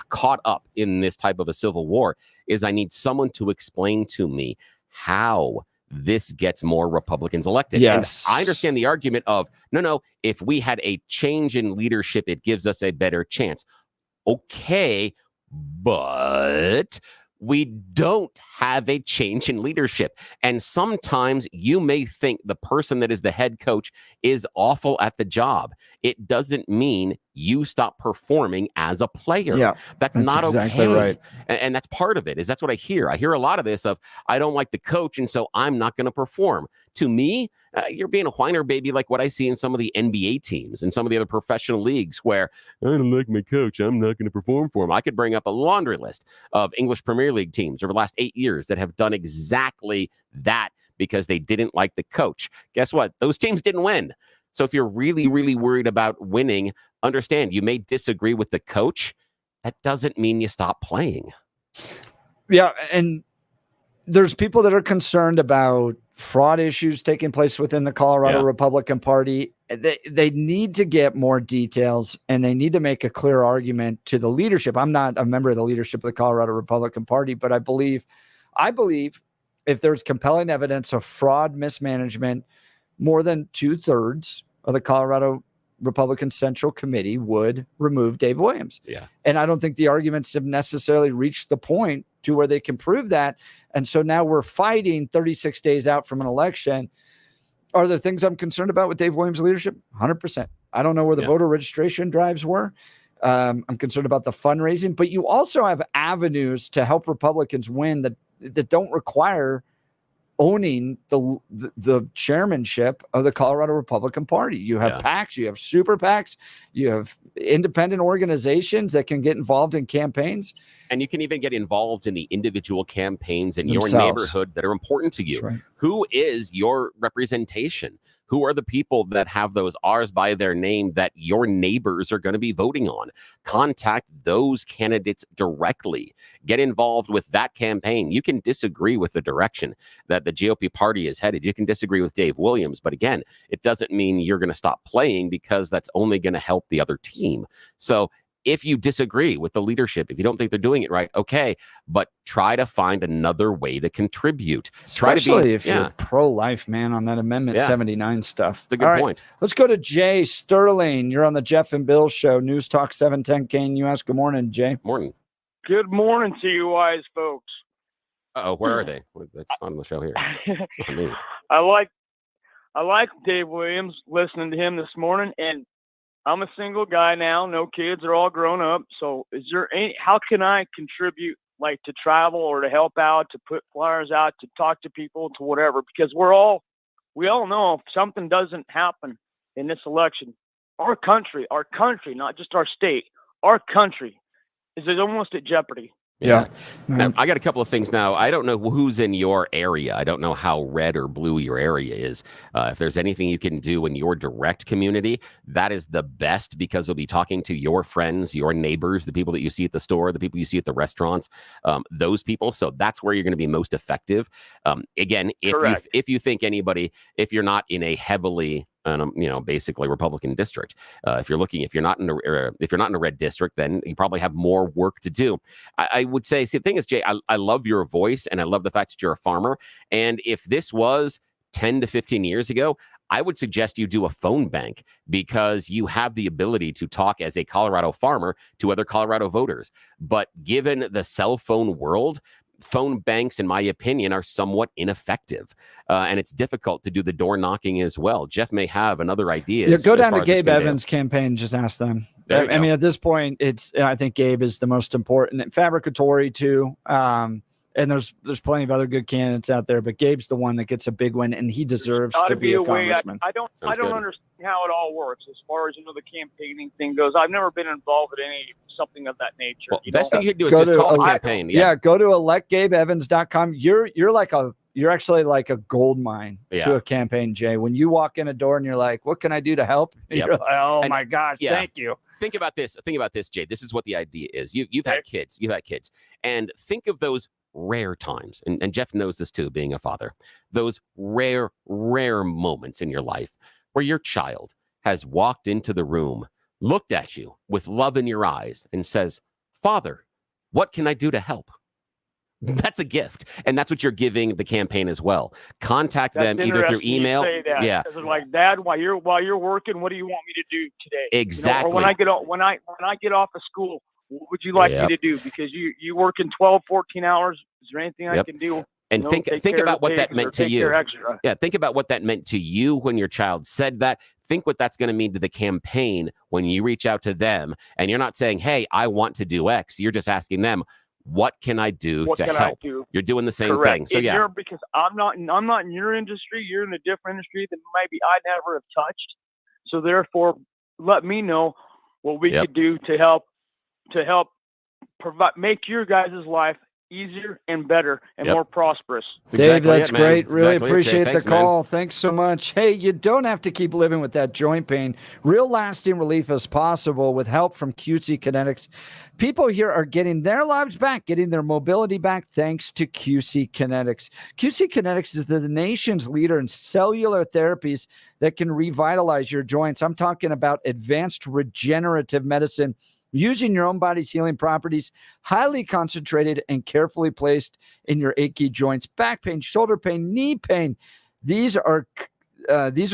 caught up in this type of a civil war is I need someone to explain to me how this gets more Republicans elected. Yes. And I understand the argument of, no, if we had a change in leadership, it gives us a better chance. Okay, but we don't have a change in leadership. And sometimes you may think the person that is the head coach is awful at the job. It doesn't mean you stop performing as a player. Yeah, that's not exactly okay. Right. And that's part of it. That's what I hear. I hear a lot of this of, I don't like the coach, and so I'm not going to perform. To me, you're being a whiner baby like what I see in some of the NBA teams and some of the other professional leagues where I don't like my coach, I'm not going to perform for him. I could bring up a laundry list of English Premier League teams over the last 8 years that have done exactly that because they didn't like the coach. Guess what? Those teams didn't win. So if you're really, really worried about winning, understand you may disagree with the coach. That doesn't mean you stop playing. Yeah, and there's people that are concerned about fraud issues taking place within the Colorado Republican Party. They need to get more details, and they need to make a clear argument to the leadership. I'm not a member of the leadership of the Colorado Republican Party, but I believe if there's compelling evidence of fraud, mismanagement, more than 2/3 of the Colorado Republican Central Committee would remove Dave Williams. Yeah. And I don't think the arguments have necessarily reached the point to where they can prove that. And so now we're fighting 36 days out from an election. Are there things I'm concerned about with Dave Williams' leadership? 100%. I don't know where the voter registration drives were. I'm concerned about the fundraising, but you also have avenues to help Republicans win that don't require owning the chairmanship of the Colorado Republican Party. You have PACs, you have super PACs, you have independent organizations that can get involved in campaigns. And you can even get involved in the individual campaigns in themselves. Your neighborhood that are important to you. Right. Who is your representation? Who are the people that have those R's by their name that your neighbors are going to be voting on? Contact those candidates directly. Get involved with that campaign. You can disagree with the direction that the GOP party is headed. You can disagree with Dave Williams. But again, it doesn't mean you're going to stop playing because that's only going to help the other team. So if you disagree with the leadership, if you don't think they're doing it right, okay, but try to find another way to contribute. Especially if you're pro-life, man, on that Amendment 79 stuff. That's a good point. Let's go to Jay Sterling. You're on the Jeff and Bill Show, News Talk 710 KNUS. Good morning, Jay. Morning. Good morning to you wise folks. Uh-oh, where are they? That's on the show here. It's not me. I like Dave Williams, listening to him this morning, and I'm a single guy now, no kids, they're all grown up. So how can I contribute, like to travel or to help out, to put flyers out, to talk to people, to whatever? Because we all know if something doesn't happen in this election, our country, not just our state, our country is almost at jeopardy. Yeah. Now, I got a couple of things now. I don't know who's in your area. I don't know how red or blue your area is. If there's anything you can do in your direct community, that is the best, because you'll be talking to your friends, your neighbors, the people that you see at the store, the people you see at the restaurants, those people. So that's where you're going to be most effective. Again, if you think anybody, if you're not in a heavily basically Republican district. If you're not in a red district, then you probably have more work to do. I would say, see, the thing is, Jay, I love your voice, and I love the fact that you're a farmer. And if this was 10 to 15 years ago, I would suggest you do a phone bank, because you have the ability to talk as a Colorado farmer to other Colorado voters. But given the cell phone world, phone banks, in my opinion, are somewhat ineffective, and it's difficult to do the door knocking as well. Jeff may have another idea. Yeah, go down to Gabe Evans' campaign, just ask them. I mean, at this point, I think Gabe is the most important, and Fabricatory too. And there's plenty of other good candidates out there, but Gabe's the one that gets a big win, and he deserves to be a congressman. I don't understand how it all works as far as the campaigning thing goes. I've never been involved in something of that nature. Well, best thing you can do is just call the campaign. Yeah, go to electgabeevans.com. You're actually like a gold mine to a campaign, Jay. When you walk in a door and you're like, "What can I do to help?" You're like, "Oh my gosh, thank you." Think about this, Jay. This is what the idea is. You've had kids, and think of those rare times, and Jeff knows this too, being a father, those rare moments in your life where your child has walked into the room, looked at you with love in your eyes, and says, "Father, what can I do to help?" That's a gift, and that's what you're giving the campaign as well. Contact them either through email. Yeah, like, Dad, while you're working, what do you want me to do today? Exactly. Or when I get off of school, what would you like me to do? Because you work in 12, 14 hours. Is there anything I can do? And think about what that meant to you. Yeah, think about what that meant to you when your child said that. Think what that's going to mean to the campaign when you reach out to them, and you're not saying, "Hey, I want to do X." You're just asking them, "What can I do to help?" You're doing the same thing. So because I'm not in your industry. You're in a different industry that maybe I never have touched. So therefore, let me know what we could do to help provide, make your guys' life easier and better and more prosperous. Dave, that's great. Really appreciate the call. Thanks so much. Hey, you don't have to keep living with that joint pain. Real lasting relief is possible with help from QC Kinetics. People here are getting their lives back, getting their mobility back thanks to QC Kinetics. QC Kinetics is the nation's leader in cellular therapies that can revitalize your joints. I'm talking about advanced regenerative medicine, using your own body's healing properties, highly concentrated and carefully placed in your achy joints, back pain, shoulder pain, knee pain. These are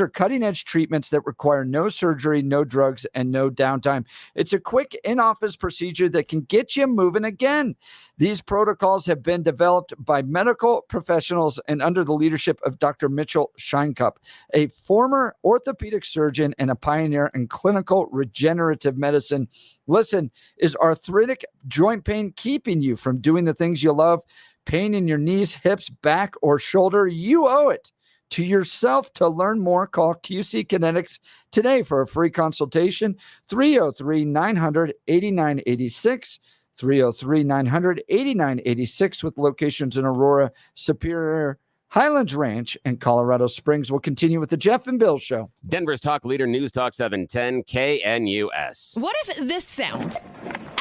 cutting-edge treatments that require no surgery, no drugs, and no downtime. It's a quick in-office procedure that can get you moving again. These protocols have been developed by medical professionals and under the leadership of Dr. Mitchell Scheinkup, a former orthopedic surgeon and a pioneer in clinical regenerative medicine. Listen, is arthritic joint pain keeping you from doing the things you love? Pain in your knees, hips, back, or shoulder? You owe it to yourself. To learn more, call QC Kinetics today for a free consultation. 303-900-8986. 303-900-8986 with locations in Aurora, Superior, Highlands Ranch, and Colorado Springs. We'll continue with the Jeff and Bill Show. Denver's talk leader, News Talk 710 KNUS. What if this sound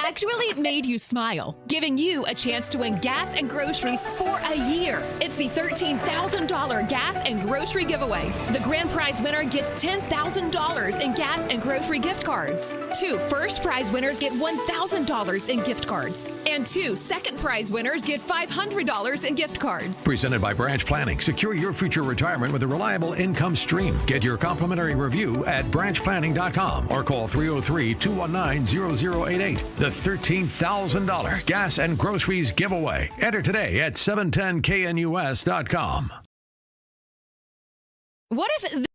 actually made you smile, giving you a chance to win gas and groceries for a year. It's the $13,000 gas and grocery giveaway. The grand prize winner gets $10,000 in gas and grocery gift cards. 2 first prize winners get $1,000 in gift cards. And 2 second prize winners get $500 in gift cards. Presented by Branch Planning. Secure your future retirement with a reliable income stream. Get your complimentary review at branchplanning.com or call 303-219-0088. The $13,000 gas and groceries giveaway. Enter today at 710knus.com. What if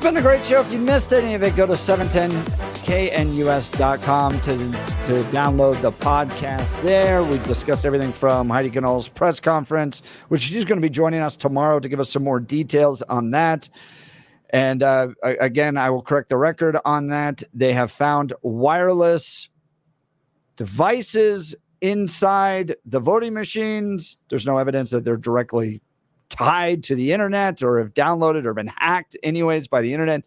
been a great show. If you missed any of it, go to 710 710knus.com to download the podcast there. We discussed everything from Heidi Ganahl's press conference, which she's going to be joining us tomorrow to give us some more details on that. And again, I will correct the record on that. They have found wireless devices inside the voting machines. There's no evidence that they're directly tied to the internet or have downloaded or been hacked anyways by the internet.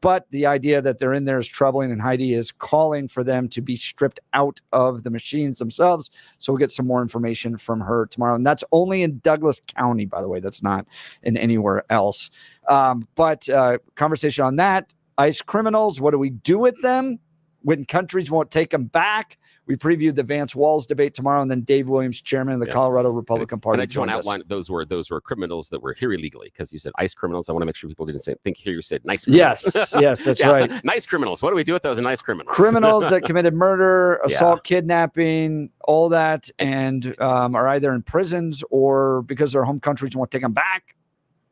But the idea that they're in there is troubling, and Heidi is calling for them to be stripped out of the machines themselves. So we'll get some more information from her tomorrow. And that's only in Douglas County, by the way. That's not in anywhere else. But conversation on that. ICE criminals, what do we do with them when countries won't take them back? We previewed the Vance Walz debate tomorrow, and then Dave Williams, chairman of the Colorado Republican Party. And I just want to outline those were criminals that were here illegally, because you said ICE criminals. I want to make sure people didn't think here you said nice criminals. Yes, that's right. Nice criminals. What do we do with those nice criminals? Criminals that committed murder, assault, kidnapping, all that, and are either in prisons or because their home countries won't take them back.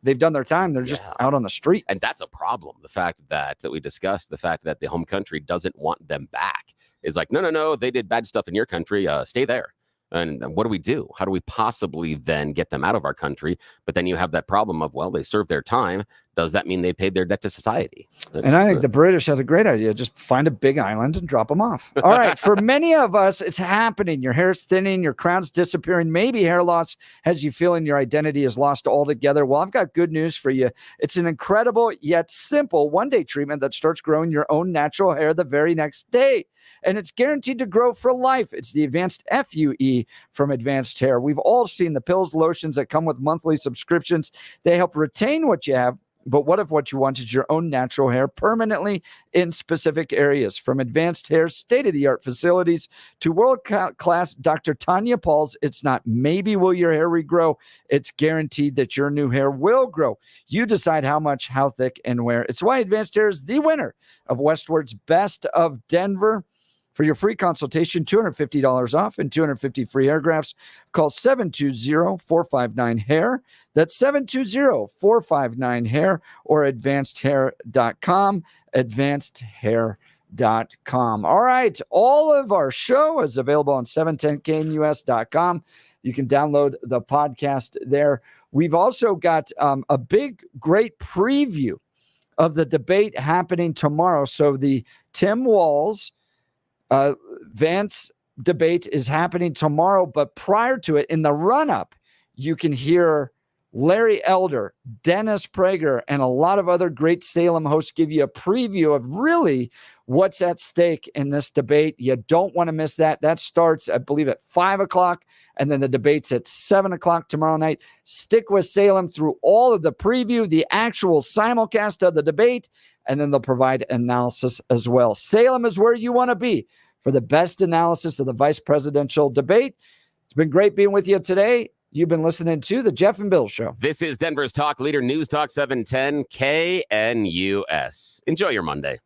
They've done their time. They're just out on the street. And that's a problem. The fact that we discussed, the fact that the home country doesn't want them back. Is like, no, they did bad stuff in your country. Stay there. And what do we do? How do we possibly then get them out of our country? But then you have that problem of, well, they served their time. Does that mean they paid their debt to society? And I think the British has a great idea. Just find a big island and drop them off. All right. For many of us, it's happening. Your hair's thinning, your crown's disappearing. Maybe hair loss has you feeling your identity is lost altogether. Well, I've got good news for you. It's an incredible yet simple one-day treatment that starts growing your own natural hair the very next day. And it's guaranteed to grow for life. It's the Advanced FUE from Advanced Hair. We've all seen the pills, lotions that come with monthly subscriptions. They help retain what you have. But what if what you want is your own natural hair permanently in specific areas? From Advanced Hair's state-of-the-art facilities to world-class Dr. Tanya Paul's, it's not maybe will your hair regrow. It's guaranteed that your new hair will grow. You decide how much, how thick, and where. It's why Advanced Hair is the winner of Westward's Best of Denver. For your free consultation, $250 off and 250 free hair grafts, call 720-459-HAIR. That's 720-459-HAIR or advancedhair.com, advancedhair.com. All right, all of our show is available on 710knus.com. You can download the podcast there. We've also got a big, great preview of the debate happening tomorrow. So the Tim Walz Vance debate is happening tomorrow, but prior to it, in the run-up, you can hear Larry Elder, Dennis Prager, and a lot of other great Salem hosts give you a preview of really what's at stake in this debate. You don't want to miss that. That starts, I believe, at 5 o'clock, and then the debate's at 7 o'clock tomorrow night. Stick with Salem through all of the preview, the actual simulcast of the debate, and then they'll provide analysis as well. Salem is where you want to be for the best analysis of the vice presidential debate. It's been great being with you today. You've been listening to The Jeff and Bill Show. This is Denver's Talk Leader, News Talk 710 KNUS. Enjoy your Monday.